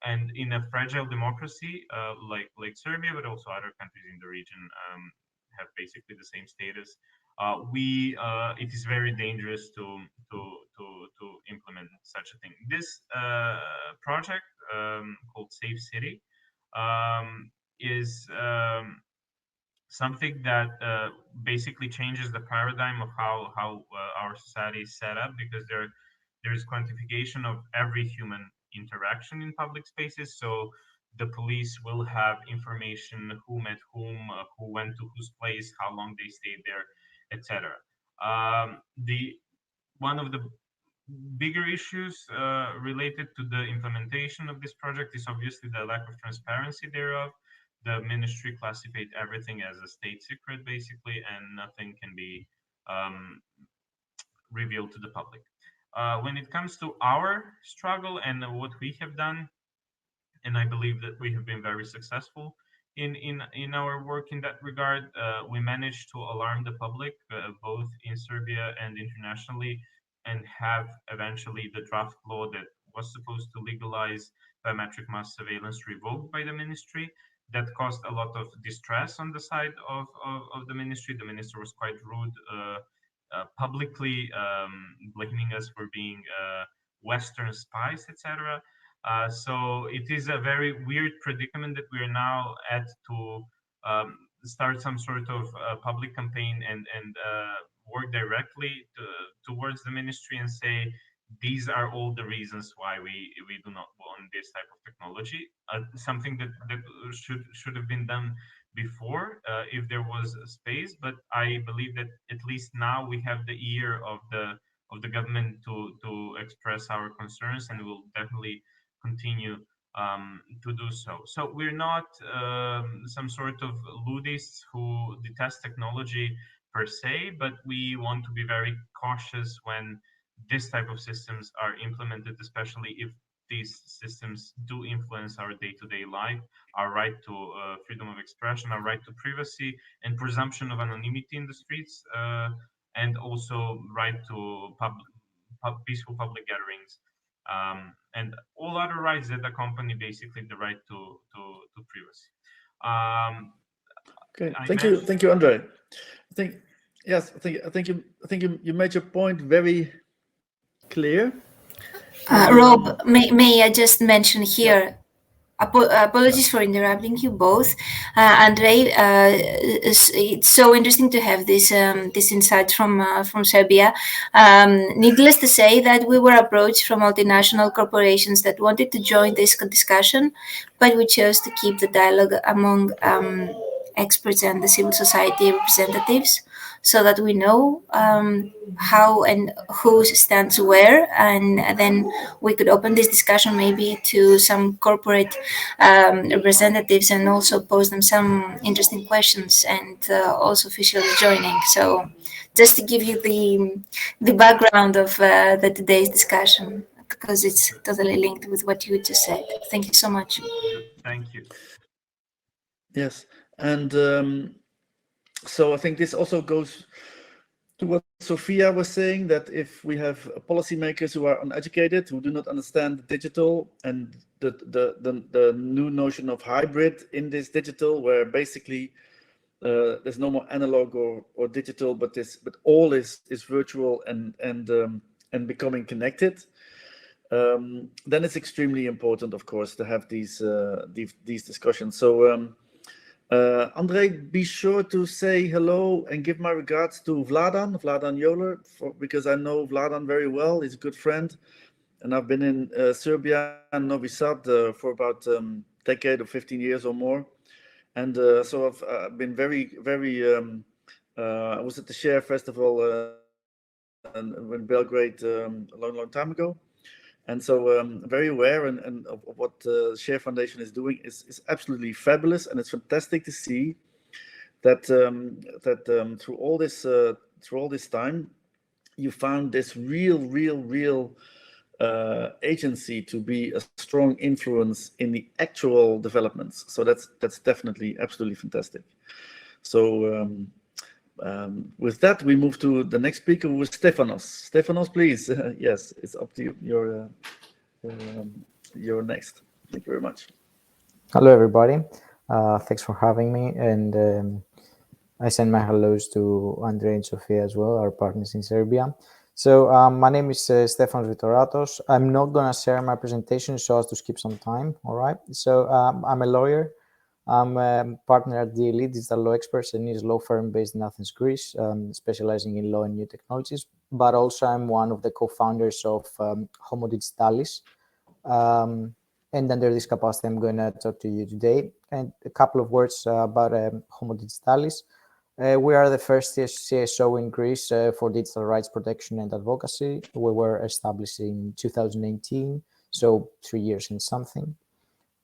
And in a fragile democracy like Serbia, but also other countries in the region have basically the same status. It is very dangerous to implement such a thing. This project called Safe City is something that basically changes the paradigm of how our society is set up, because there is quantification of every human interaction in public spaces. So the police will have information who met whom, who went to whose place, how long they stayed there, etc. The one of the bigger issues related to the implementation of this project is obviously the lack of transparency thereof. The ministry classified everything as a state secret, basically, and nothing can be revealed to the public. When it comes to our struggle and what we have done, and I believe that we have been very successful in our work in that regard, we managed to alarm the public, both in Serbia and internationally, and have eventually the draft law that was supposed to legalize biometric mass surveillance revoked by the ministry. That caused a lot of distress on the side of the ministry. The minister was quite rude, publicly blaming us for being Western spies, etc. So it is a very weird predicament that we are now at to start some sort of public campaign and work directly towards the ministry and say, these are all the reasons why we do not want this type of technology. Something that should have been done before if there was a space, but I believe that at least now we have the ear of the government to express our concerns, and we'll definitely continue to do so. So we're not some sort of ludists who detest technology per se, but we want to be very cautious when this type of systems are implemented, especially if these systems do influence our day-to-day life, our right to freedom of expression, our right to privacy and presumption of anonymity in the streets, and also right to peaceful public gatherings, and all other rights that accompany basically the right to privacy. Okay, thank you, Andre. I think yes, I think you made your point very clear. Rob, may I just mention here? Apologies for interrupting you both, Andrei. It's so interesting to have this insight from Serbia. Needless to say that we were approached from multinational corporations that wanted to join this discussion, but we chose to keep the dialogue among experts and the civil society representatives, so that we know how and who stands where, and then we could open this discussion maybe to some corporate representatives and also pose them some interesting questions, and also officially joining. So just to give you the background of the today's discussion, because it's totally linked with what you just said. Thank you so much. Thank you. Yes, and so I think this also goes to what Sophia was saying, that if we have policymakers who are uneducated, who do not understand digital and the new notion of hybrid in this digital, where basically there's no more analog or digital, but all is virtual and becoming connected, then it's extremely important, of course, to have these discussions. So Andrei, be sure to say hello and give my regards to Vladan Joler, because I know Vladan very well. He's a good friend, and I've been in Serbia and Novi Sad for about a decade or 15 years or more. And so I've been very, I was at the Share Festival in Belgrade a long time ago. And so very aware and of what the Share Foundation is doing is absolutely fabulous, and it's fantastic to see that through all this time, you found this real agency to be a strong influence in the actual developments. So that's definitely absolutely fantastic. So with that, we move to the next speaker, who is Stefanos. Stefanos, please. Yes, it's up to you. You're next. Thank you very much. Hello, everybody. Thanks for having me. And I send my hellos to Andrei and Sofia as well, our partners in Serbia. So my name is Stefanos Vitoratos. I'm not going to share my presentation so as to skip some time. All right. So I'm a lawyer. I'm a partner at DLE, Digital Law Experts, a niche law firm based in Athens, Greece, specializing in law and new technologies. But also I'm one of the co-founders of Homo Digitalis. And under this capacity, I'm going to talk to you today. And a couple of words about Homo Digitalis. We are the first CSO in Greece for digital rights protection and advocacy. We were established in 2018, so 3 years and something.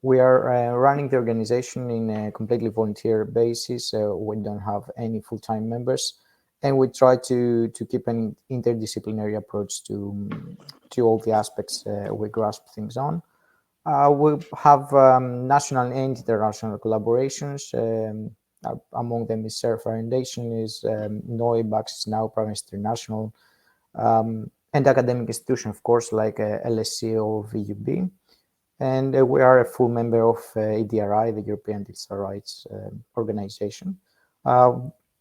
We are running the organization in a completely volunteer basis. We don't have any full-time members, and we try to keep an interdisciplinary approach to all the aspects we grasp things on. We have national and international collaborations. Among them is Serve Foundation, is NOIB, Access Now, Privacy International, and academic institutions, of course, like LSE or VUB. And we are a full member of EDRI, the European Digital Rights Organization.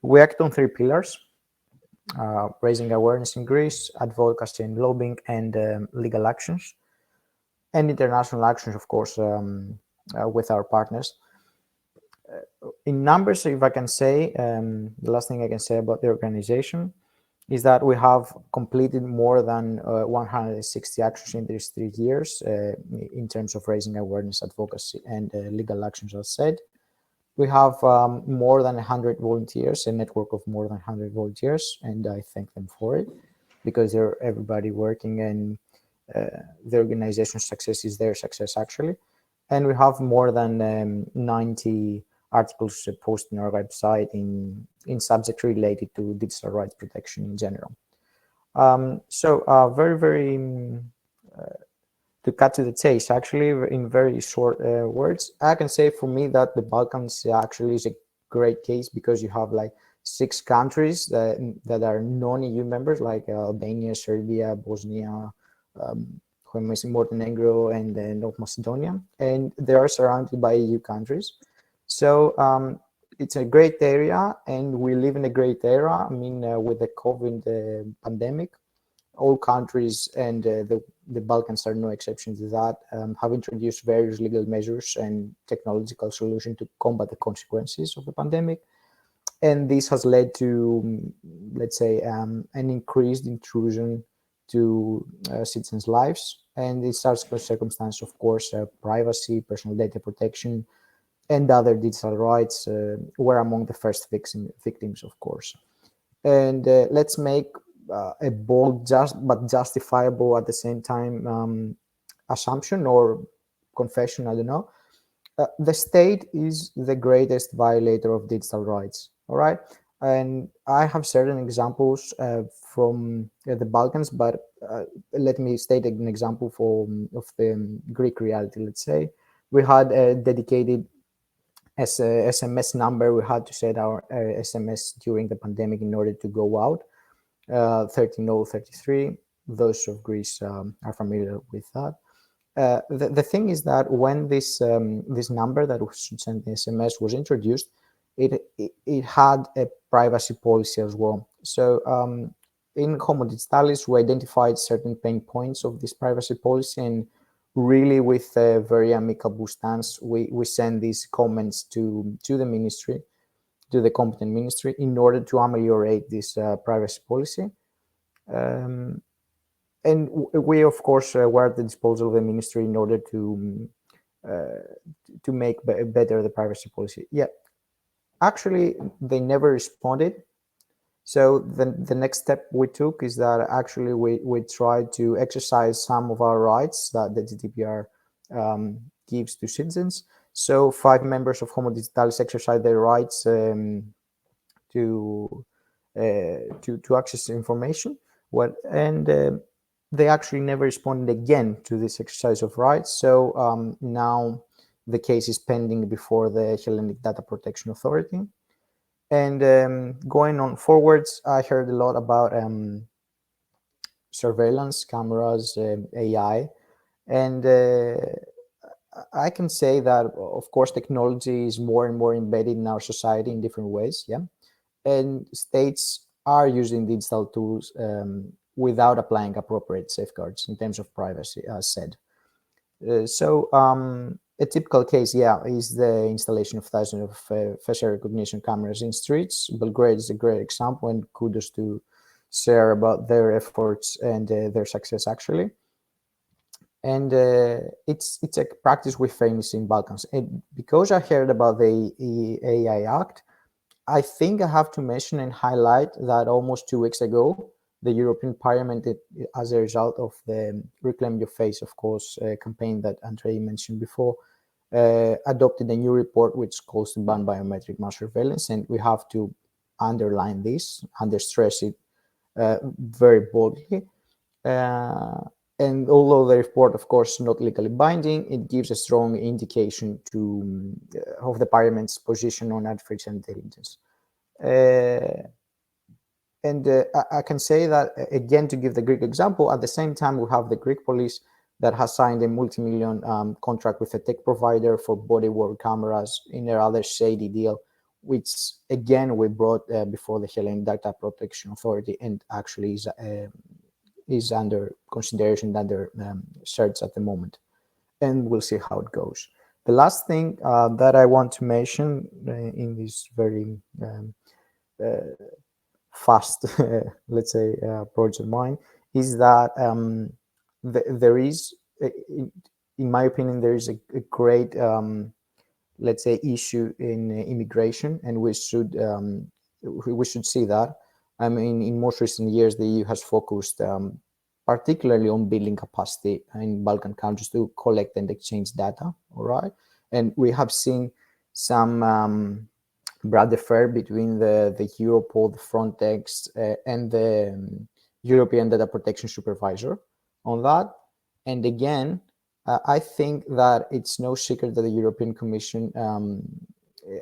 We act on 3 pillars: raising awareness in Greece, advocacy and lobbying, and legal actions, and international actions, of course, with our partners. In numbers, if I can say, the last thing I can say about the organization is that we have completed more than 160 actions in these 3 years in terms of raising awareness, advocacy, and legal actions, as said. We have more than 100 volunteers, a network of more than 100 volunteers, and I thank them for it, because they're everybody working, and the organization's success is their success, actually. And we have more than 90 articles posted on our website in subjects related to digital rights protection in general. So very to cut to the chase, actually, in very short words, I can say for me that the Balkans actually is a great case, because you have like 6 countries that are non-EU members, like Albania, Serbia, Bosnia, Montenegro, and North Macedonia, and they are surrounded by EU countries. So it's a great area, and we live in a great era. I mean, with the COVID pandemic, all countries and the Balkans are no exception to that, have introduced various legal measures and technological solutions to combat the consequences of the pandemic. And this has led to, let's say, an increased intrusion to citizens' lives. And in such circumstances, of course, privacy, personal data protection, and other digital rights were among the first victims, of course. And let's make a bold, but justifiable at the same time assumption or confession, I don't know. The state is the greatest violator of digital rights, all right? And I have certain examples from the Balkans, but let me state an example of the Greek reality, let's say. We had a dedicated SMS number. We had to set our SMS during the pandemic in order to go out, 13033. Those of Greece are familiar with that. The thing is that when this number that should send the SMS was introduced, it had a privacy policy as well. So in Homo Digitalis, we identified certain pain points of this privacy policy, and really with a very amicable stance, we send these comments to the ministry, to the competent ministry, in order to ameliorate this privacy policy. And we, of course, were at the disposal of the ministry in order to make better the privacy policy. Yeah, actually, they never responded. So the next step we took is that actually we tried to exercise some of our rights that the GDPR gives to citizens. So 5 members of Homo Digitalis exercised their rights to access information. They actually never responded again to this exercise of rights. So now the case is pending before the Hellenic Data Protection Authority. And going on forwards, I heard a lot about surveillance cameras, AI, and I can say that, of course, technology is more and more embedded in our society in different ways. Yeah, and states are using digital tools without applying appropriate safeguards in terms of privacy, as said. So a typical case, is the installation of thousands of facial recognition cameras in streets. Belgrade is a great example, and kudos to share about their efforts and their success, actually. And it's a practice we famous in Balkans. And because I heard about the AI Act, I think I have to mention and highlight that almost 2 weeks ago, the European Parliament, as a result of the Reclaim Your Face, of course, campaign that Andrei mentioned before, adopted a new report which calls to ban biometric mass surveillance. And we have to underline this, stress it very boldly. And although the report, of course, is not legally binding, it gives a strong indication of the Parliament's position on artificial intelligence. And I can say that, again, to give the Greek example, at the same time, we have the Greek police that has signed a multi-million contract with a tech provider for body-worn cameras in a rather shady deal, which, again, we brought before the Hellenic Data Protection Authority, and actually is under consideration, under search at the moment. And we'll see how it goes. The last thing that I want to mention in this very fast, let's say, approach of mine is that there is, in my opinion, there is a great, let's say, issue in immigration, and we should see that. I mean, in most recent years, the EU has focused particularly on building capacity in Balkan countries to collect and exchange data, all right? And we have seen some broad affair between the Europol, the Frontex, and the European Data Protection Supervisor on that. And again, I think that it's no secret that the European Commission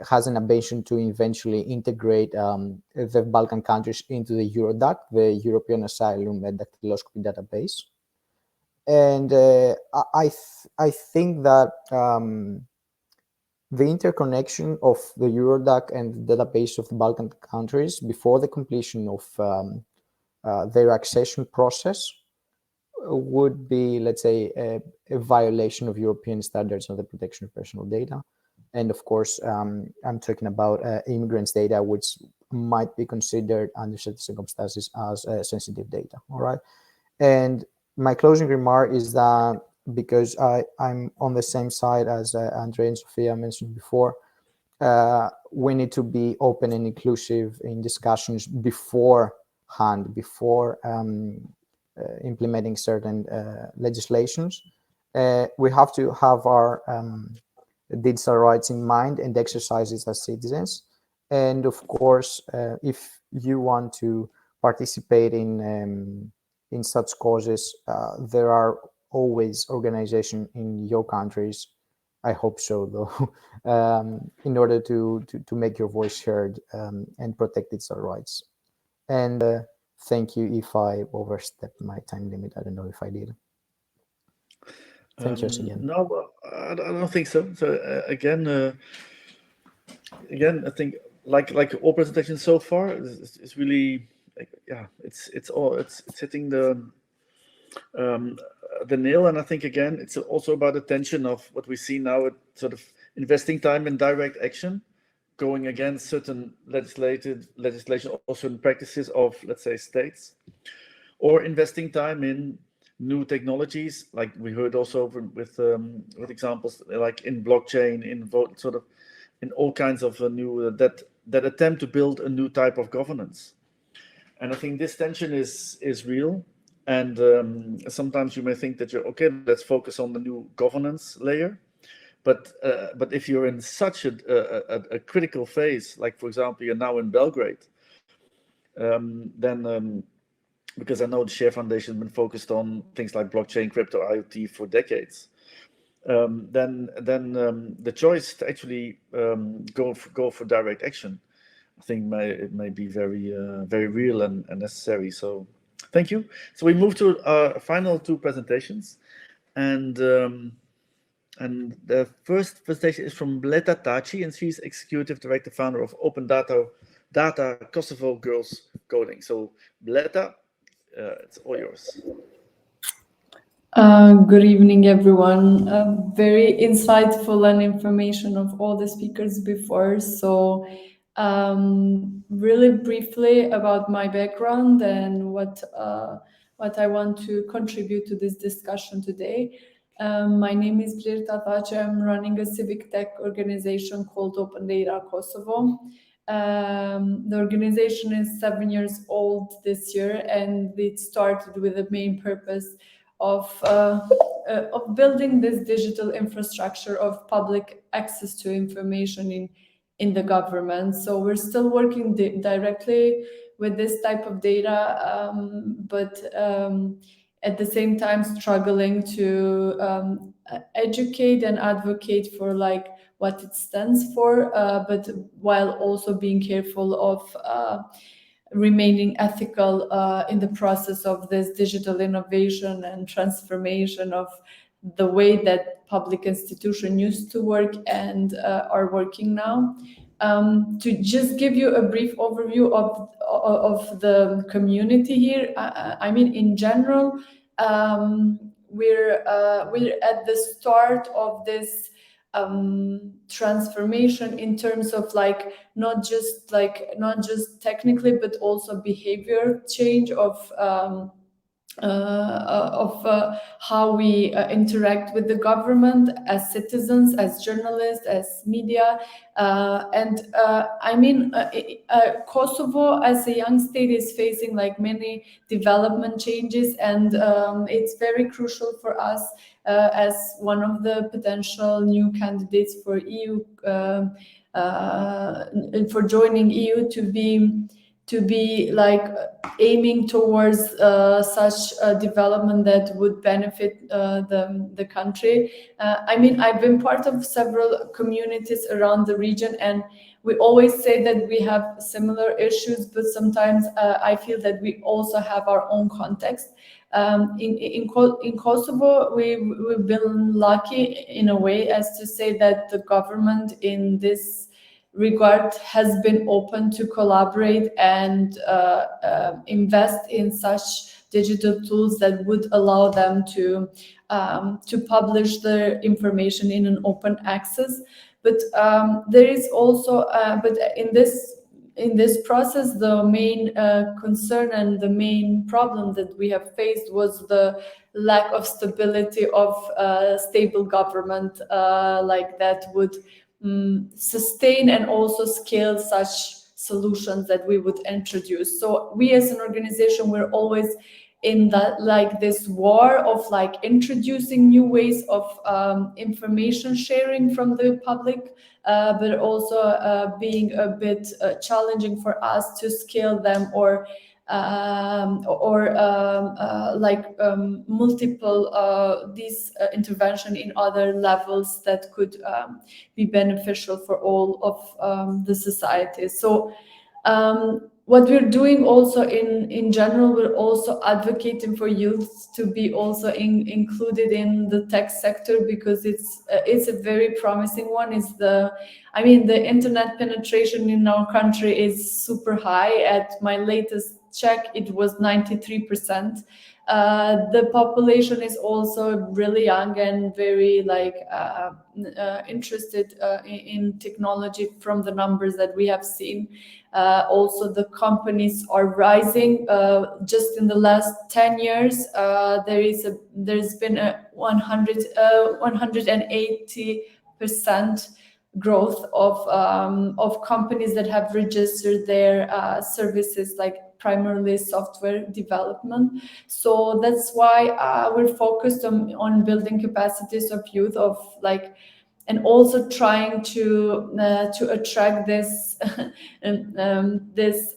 has an ambition to eventually integrate the Balkan countries into the Eurodac, the European Asylum and Dactyloscopy database. And I think that the interconnection of the Eurodac and the database of the Balkan countries before the completion of their accession process would be, let's say, a violation of European standards on the protection of personal data. And of course, I'm talking about immigrants' data, which might be considered under certain circumstances as sensitive data. All right. And my closing remark is that because I'm on the same side as Andre and Sophia mentioned before, we need to be open and inclusive in discussions beforehand, before implementing certain legislations. We have to have our digital rights in mind and exercise it as citizens. And of course, if you want to participate in such causes, there are always organizations in your countries, I hope so though, in order to make your voice heard and protect digital rights. And thank you if I overstepped my time limit. I don't know if I did. Thank you again. No, I don't think so. So again, I think like all presentations so far, it's really it's hitting the nail. And I think again, it's also about the tension of what we see now at sort of investing time in direct action, going against certain legislation or certain practices of, let's say, states, or investing time in new technologies, like we heard also with examples like in blockchain, in all kinds of new that attempt to build a new type of governance. And I think this tension is real. And sometimes you may think that you're okay, let's focus on the new governance layer. But if you're in such a critical phase, like for example, you're now in Belgrade, then because I know the Share Foundation has been focused on things like blockchain, crypto, IoT for decades, then the choice to actually go for direct action, I think it may be very real and necessary. So thank you. So we move to our final two presentations, and the first presentation is from Bleta Taci, and she's Executive Director, founder of Open Data Kosovo Girls Coding. So Bleta, it's all yours. Good evening, everyone. Very insightful and information of all the speakers before. So really briefly about my background and what I want to contribute to this discussion today. My name is Bleta Taci. I'm running a civic tech organization called Open Data Kosovo. The organization is 7 years old this year, and it started with the main purpose of building this digital infrastructure of public access to information in the government. So we're still working directly with this type of data, but at the same time struggling to educate and advocate for like what it stands for, but while also being careful of remaining ethical in the process of this digital innovation and transformation of the way that public institutions used to work and are working now. To just give you a brief overview of the community here, I mean, in general, we're at the start of this transformation in terms of like not just technically, but also behavior change of how we interact with the government as citizens, as journalists, as media. I mean, Kosovo as a young state is facing like many development changes, and it's very crucial for us as one of the potential new candidates for EU, for joining EU, to be like aiming towards such a development that would benefit the country. I mean, I've been part of several communities around the region, and we always say that we have similar issues, but sometimes I feel that we also have our own context. In Kosovo, we've been lucky in a way as to say that the government in this regard has been open to collaborate and invest in such digital tools that would allow them to publish their information in an open access. But there is also, but in this process, the main concern and the main problem that we have faced was the lack of stability of stable government like that would sustain and also scale such solutions that we would introduce. So we as an organization, we're always in that, like, this war of like introducing new ways of information sharing from the public, but also being a bit challenging for us to scale them or multiple these intervention in other levels that could be beneficial for all of the society. So what we're doing also in general, we're also advocating for youth to be also included in the tech sector, because it's a very promising one. The internet penetration in our country is super high. At my latest check, it was 93%. The population is also really young and very interested in technology from the numbers that we have seen. Also, the companies are rising. Just in the last 10 years, there's been a 180% growth of companies that have registered their services, like primarily software development. So that's why we're focused on building capacities of youth, and also trying to attract this this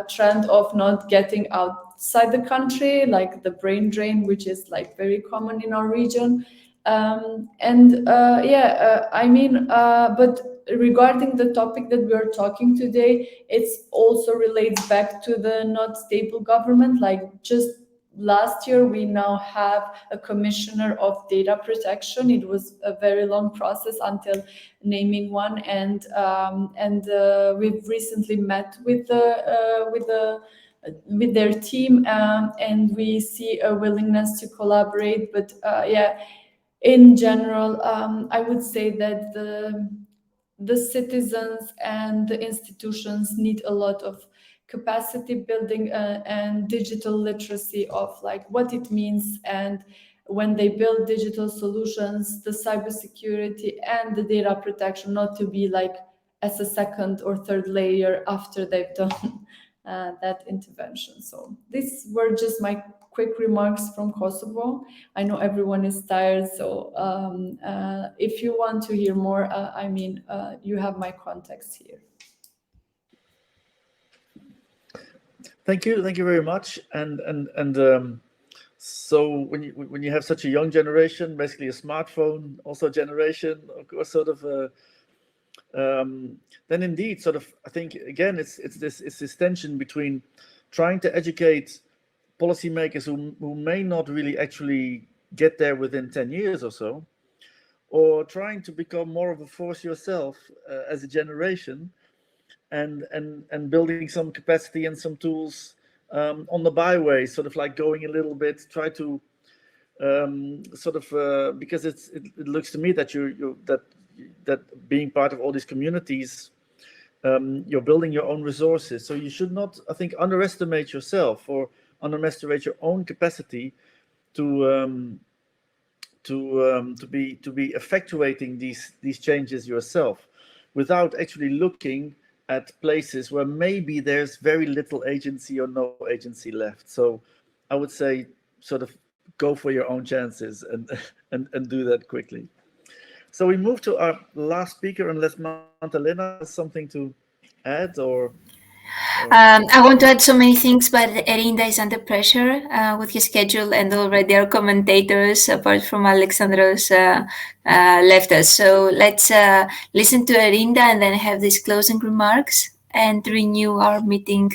trend of not getting outside the country, like the brain drain, which is like very common in our region. But regarding the topic that we are talking today, it's also relates back to the not stable government. Like just last year, we now have a commissioner of data protection. It was a very long process until naming one, and we've recently met with their team, and we see a willingness to collaborate. But in general, I would say that the citizens and the institutions need a lot of capacity building and digital literacy of like what it means, and when they build digital solutions, the cybersecurity and the data protection not to be like as a second or third layer after they've done that intervention. So these were just my quick remarks from Kosovo. I know everyone is tired, so if you want to hear more, you have my contacts here. Thank you very much. So when you have such a young generation, basically a smartphone also generation, of course, sort of. Then indeed, sort of, I think again, it's this tension between trying to educate policymakers who may not really actually get there within 10 years or so, or trying to become more of a force yourself as a generation, and building some capacity and some tools on the byway, sort of like going a little bit, try to because it looks to me that that being part of all these communities, you're building your own resources. So you should not, I think, underestimate yourself or underestimate your own capacity to be effectuating these changes yourself, without actually looking at places where maybe there's very little agency or no agency left. So I would say sort of go for your own chances and do that quickly. So we move to our last speaker, unless Magdalena has something to add or I want to add so many things, but Erinda is under pressure with his schedule, and already our commentators, apart from Alexandros, left us. So let's listen to Erinda and then have these closing remarks and renew our meeting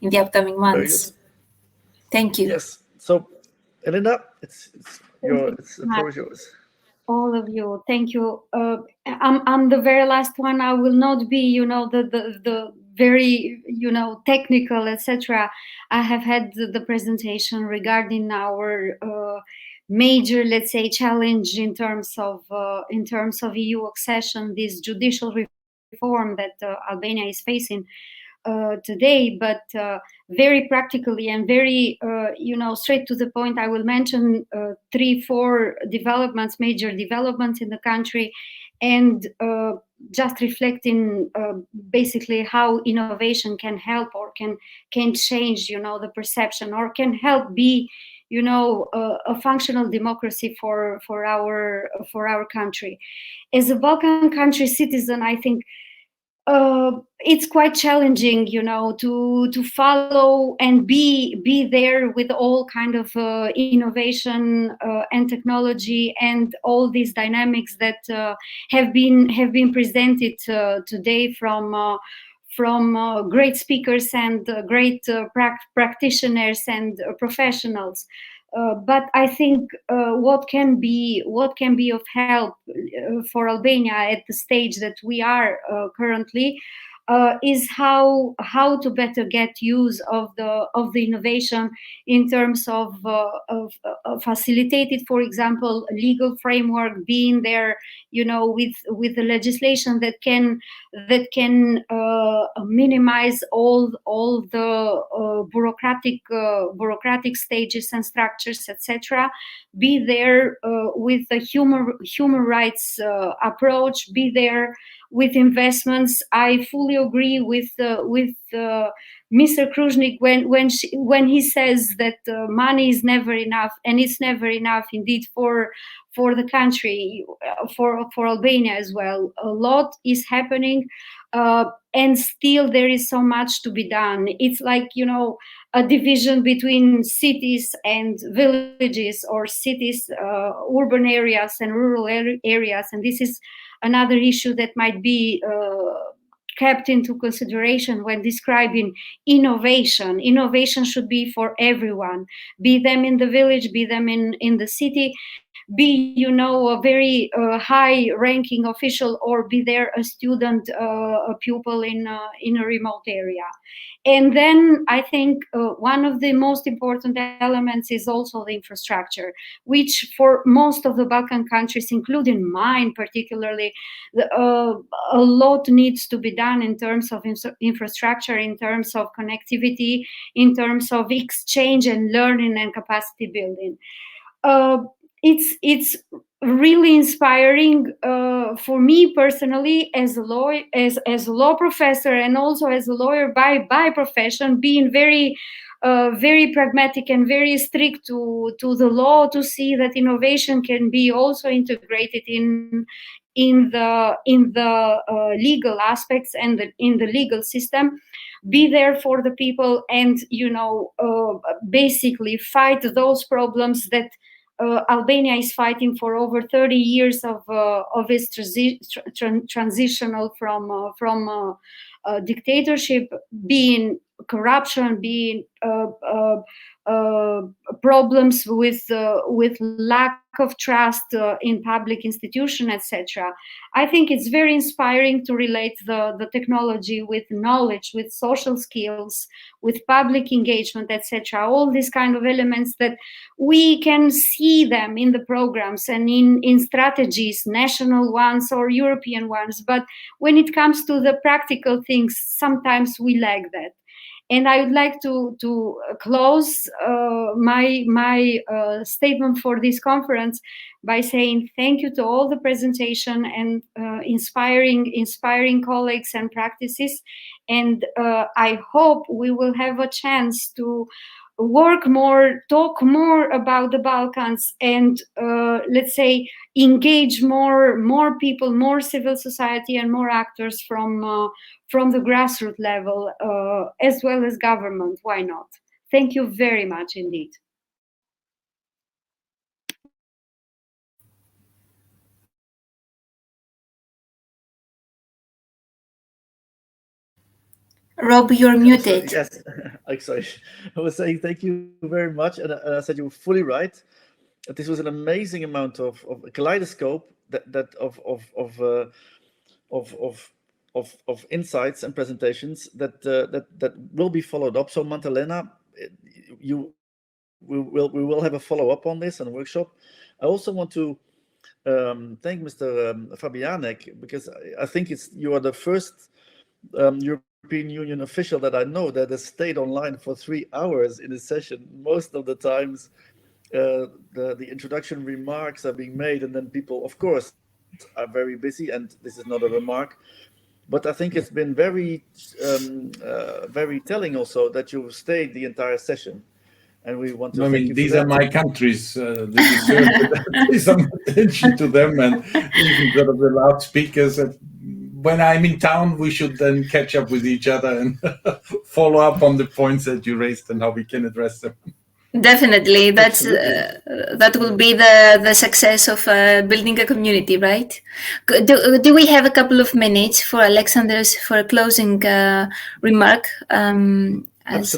in the upcoming months. Thank you. Yes. So, Erinda, the Much. floor is yours. All of you, thank you. I'm the very last one. I will not be, the very, technical, etc. I have had the presentation regarding our major, let's say, challenge in terms of EU accession, this judicial reform that Albania is facing today, but very practically and very, straight to the point, I will mention 3-4 developments, major developments in the country, and just reflecting basically how innovation can help or can change, the perception, or can help be, a functional democracy for our country. As a Balkan country citizen, I think it's quite challenging, to follow and be there with all kind of innovation and technology and all these dynamics that have been presented today from great speakers and great practitioners and professionals. But I think what can be of help for Albania at the stage that we are currently is how to better get use of the innovation in terms of facilitated, for example, legal framework being there, with the legislation that can minimize all the bureaucratic stages and structures, etc. Be there with a human rights approach. Be there with investments. I fully agree with Mr. Kruznik when he says that money is never enough, and it's never enough indeed for the country, for Albania as well. A lot is happening, and still there is so much to be done. It's like, a division between cities and villages, or cities, urban areas and rural areas, and this is another issue that might be kept into consideration when describing innovation. Innovation should be for everyone, be them in the village, be them in the city, be a very high ranking official, or be there a student, a pupil in a remote area. And then I think one of the most important elements is also the infrastructure, which for most of the Balkan countries, including mine particularly, a lot needs to be done in terms of infrastructure, in terms of connectivity, in terms of exchange and learning and capacity building. It's really inspiring for me personally as a lawyer, as a law professor, and also as a lawyer by profession, being very pragmatic and very strict to the law, to see that innovation can be also integrated in the legal aspects and in the legal system. Be there for the people, and basically fight those problems that Albania is fighting for over 30 years of its transitional from dictatorship, being corruption, being problems with lack of trust in public institutions, etc. I think it's very inspiring to relate the technology with knowledge, with social skills, with public engagement, etc. All these kind of elements that we can see them in the programs and in strategies, national ones or European ones. But when it comes to the practical things, sometimes we lack that. And I would like to close my statement for this conference by saying thank you to all the presentation and inspiring colleagues and practices. And I hope we will have a chance to work more, talk more about the Balkans, and let's say engage more people, more civil society, and more actors from the grassroots level, as well as government. Why not? Thank you very much indeed. Rob, you're muted. Yes, I'm sorry. I was saying thank you very much, and I said you were fully right. This was an amazing amount of a kaleidoscope that of insights and presentations that will be followed up. So Magdalena, we will have a follow up on this and a workshop. I also want to thank Mr. Fabianek, because I think you are the first European Union official that I know that has stayed online for 3 hours in a session. Most of the times the introduction remarks are being made, and then people, of course, are very busy, and this is not a remark. But I think it's been very telling also that you've stayed the entire session. And we want to thank you for these that. are my countries. They deserve some attention to them, and even sort of the loudspeakers. When I'm in town, we should then catch up with each other and follow up on the points that you raised and how we can address them. Definitely, that will be the success of building a community, right? Do we have a couple of minutes for Alexander's for a closing remark as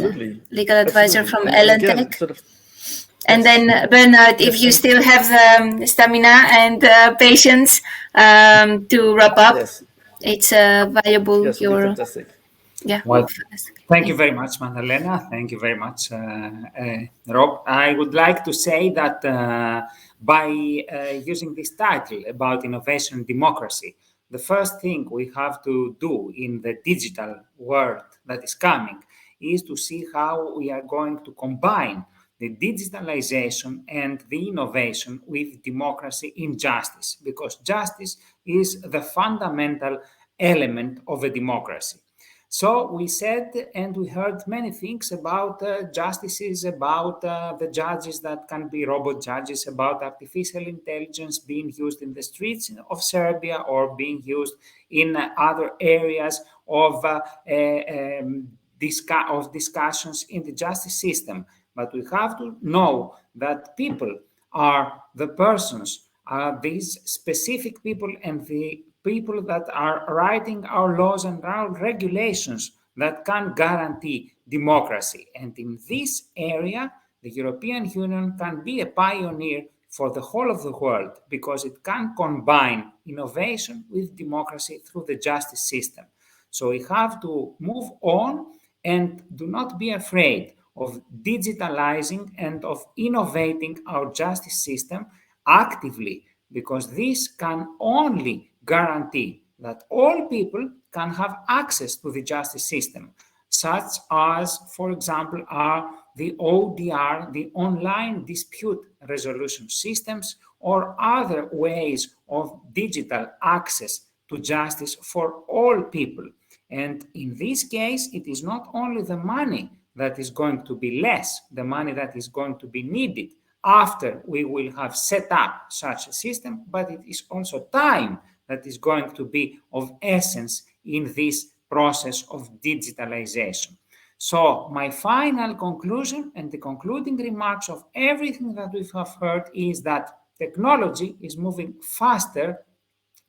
legal advisor from ELONTech? Sort of, and then Bernard, if you still have the stamina and patience to wrap up, it's valuable. Yes, it'll be fantastic. Yeah. Well, thank you very much, Magdalena. Thank you very much, Rob. I would like to say that by using this title about innovation and democracy, the first thing we have to do in the digital world that is coming is to see how we are going to combine the digitalization and the innovation with democracy in justice, because justice is the fundamental element of a democracy. So we said, and we heard many things about justices, about the judges that can be robot judges, about artificial intelligence being used in the streets of Serbia or being used in other areas of discussions in the justice system. But we have to know that people are the persons, are these specific people, and the people that are writing our laws and our regulations that can guarantee democracy. And in this area, the European Union can be a pioneer for the whole of the world, because it can combine innovation with democracy through the justice system. So we have to move on and do not be afraid of digitalizing and of innovating our justice system actively, because this can only guarantee that all people can have access to the justice system, such as, for example, are the ODR, the online dispute resolution systems, or other ways of digital access to justice for all people. And in this case, it is not only the money that is going to be less, the money that is going to be needed after we will have set up such a system, but it is also time that is going to be of essence in this process of digitalization. So my final conclusion and the concluding remarks of everything that we have heard is that technology is moving faster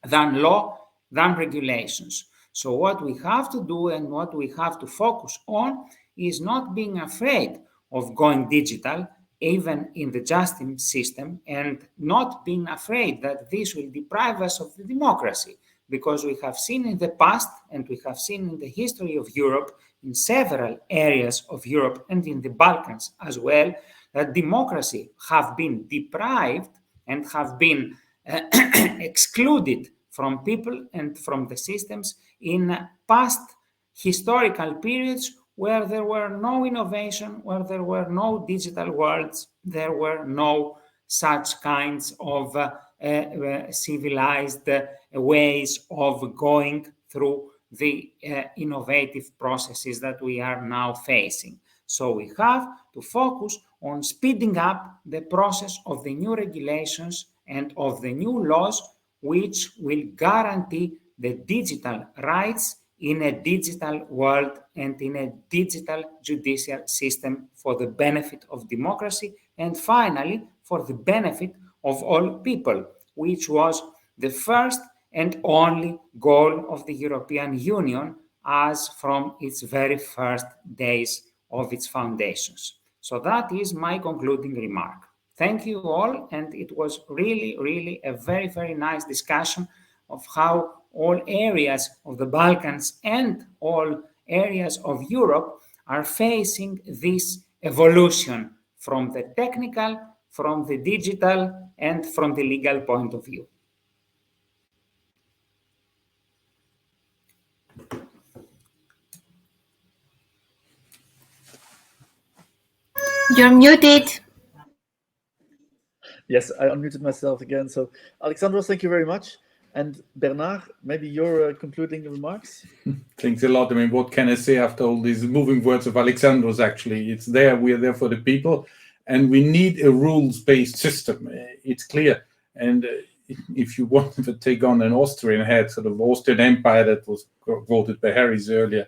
than law, than regulations. So what we have to do and what we have to focus on is not being afraid of going digital, even in the justice system, and not being afraid that this will deprive us of the democracy, because we have seen in the past, and we have seen in the history of Europe, in several areas of Europe and in the Balkans as well, that democracy have been deprived and have been excluded from people and from the systems in past historical periods where there were no innovation, where there were no digital worlds, there were no such kinds of civilized ways of going through the innovative processes that we are now facing. So we have to focus on speeding up the process of the new regulations and of the new laws, which will guarantee the digital rights in a digital world and in a digital judicial system for the benefit of democracy and finally for the benefit of all people, which was the first and only goal of the European Union as from its very first days of its foundations. So that is my concluding remark. Thank you all, and it was really, really a very, very nice discussion of how all areas of the Balkans and all areas of Europe are facing this evolution from the technical, from the digital, and from the legal point of view. You're muted. Yes, I unmuted myself again. So, Alexandros, thank you very much. And Bernard, maybe your concluding remarks? Thanks a lot. I mean, what can I say after all these moving words of Alexandros? Actually, it's there. We are there for the people, and we need a rules-based system. It's clear. And if you want to take on an Austrian head, sort of Austrian Empire that was quoted by Harris earlier,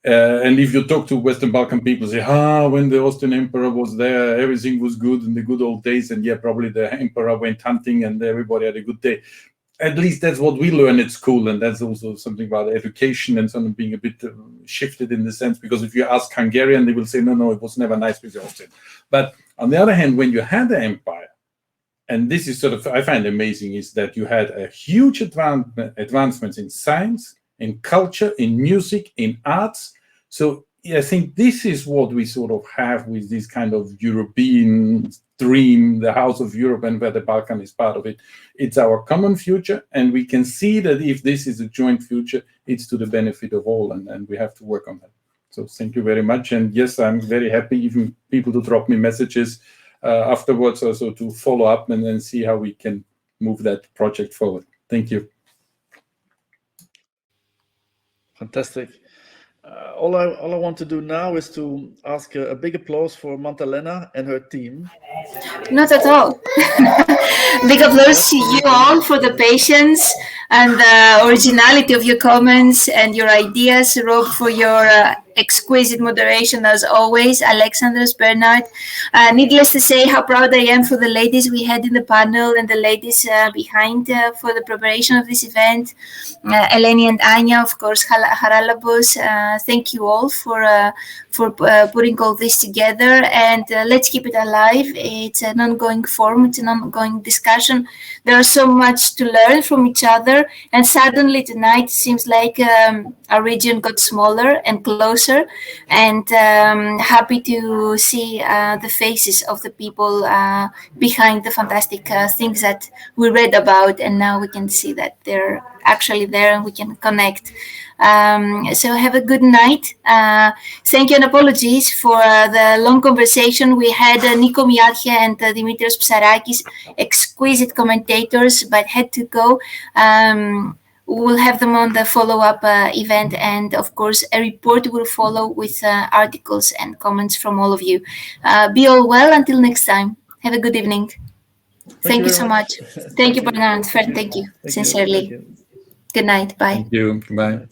and if you talk to Western Balkan people, say, when the Austrian Emperor was there, everything was good in the good old days, and yeah, probably the Emperor went hunting and everybody had a good day. At least that's what we learn at school, and that's also something about education and something being a bit shifted in the sense, because if you ask Hungarian, they will say, no, it was never nice with the Austrian. But on the other hand, when you had the empire, and this is sort of, I find amazing, is that you had a huge advancements in science, in culture, in music, in arts. So I think this is what we sort of have with this kind of European dream, the House of Europe, and where the Balkan is part of it. It's our common future, and we can see that if this is a joint future, it's to the benefit of all, and we have to work on that. So thank you very much. And yes, I'm very happy even people to drop me messages afterwards also to follow up and then see how we can move that project forward. Thank you. Fantastic. All I want to do now is to ask a big applause for Magdalena and her team. Not at all. Big applause to you all for the patience and the originality of your comments and your ideas. Rob, for your exquisite moderation as always. Alexandros, Bernard. Needless to say how proud I am for the ladies we had in the panel and the ladies behind for the preparation of this event. Eleni and Anya, of course, Haralabos. Thank you all for putting all this together, and let's keep it alive. It's an ongoing forum, it's an ongoing discussion. There is so much to learn from each other, and suddenly tonight it seems like our region got smaller and closer, and happy to see the faces of the people behind the fantastic things that we read about, and now we can see that they're actually there and we can connect. So have a good night. Thank you and apologies for the long conversation. We had Nico Mialche and Dimitrios Psarakis, exquisite commentators, but had to go. We'll have them on the follow-up event, and of course a report will follow with articles and comments from all of you. Be all well until next time. Have a good evening. Thank you so much. Thank you, Bernard and Fred. Thank you, sincerely. Good night. Bye. Thank you. Bye.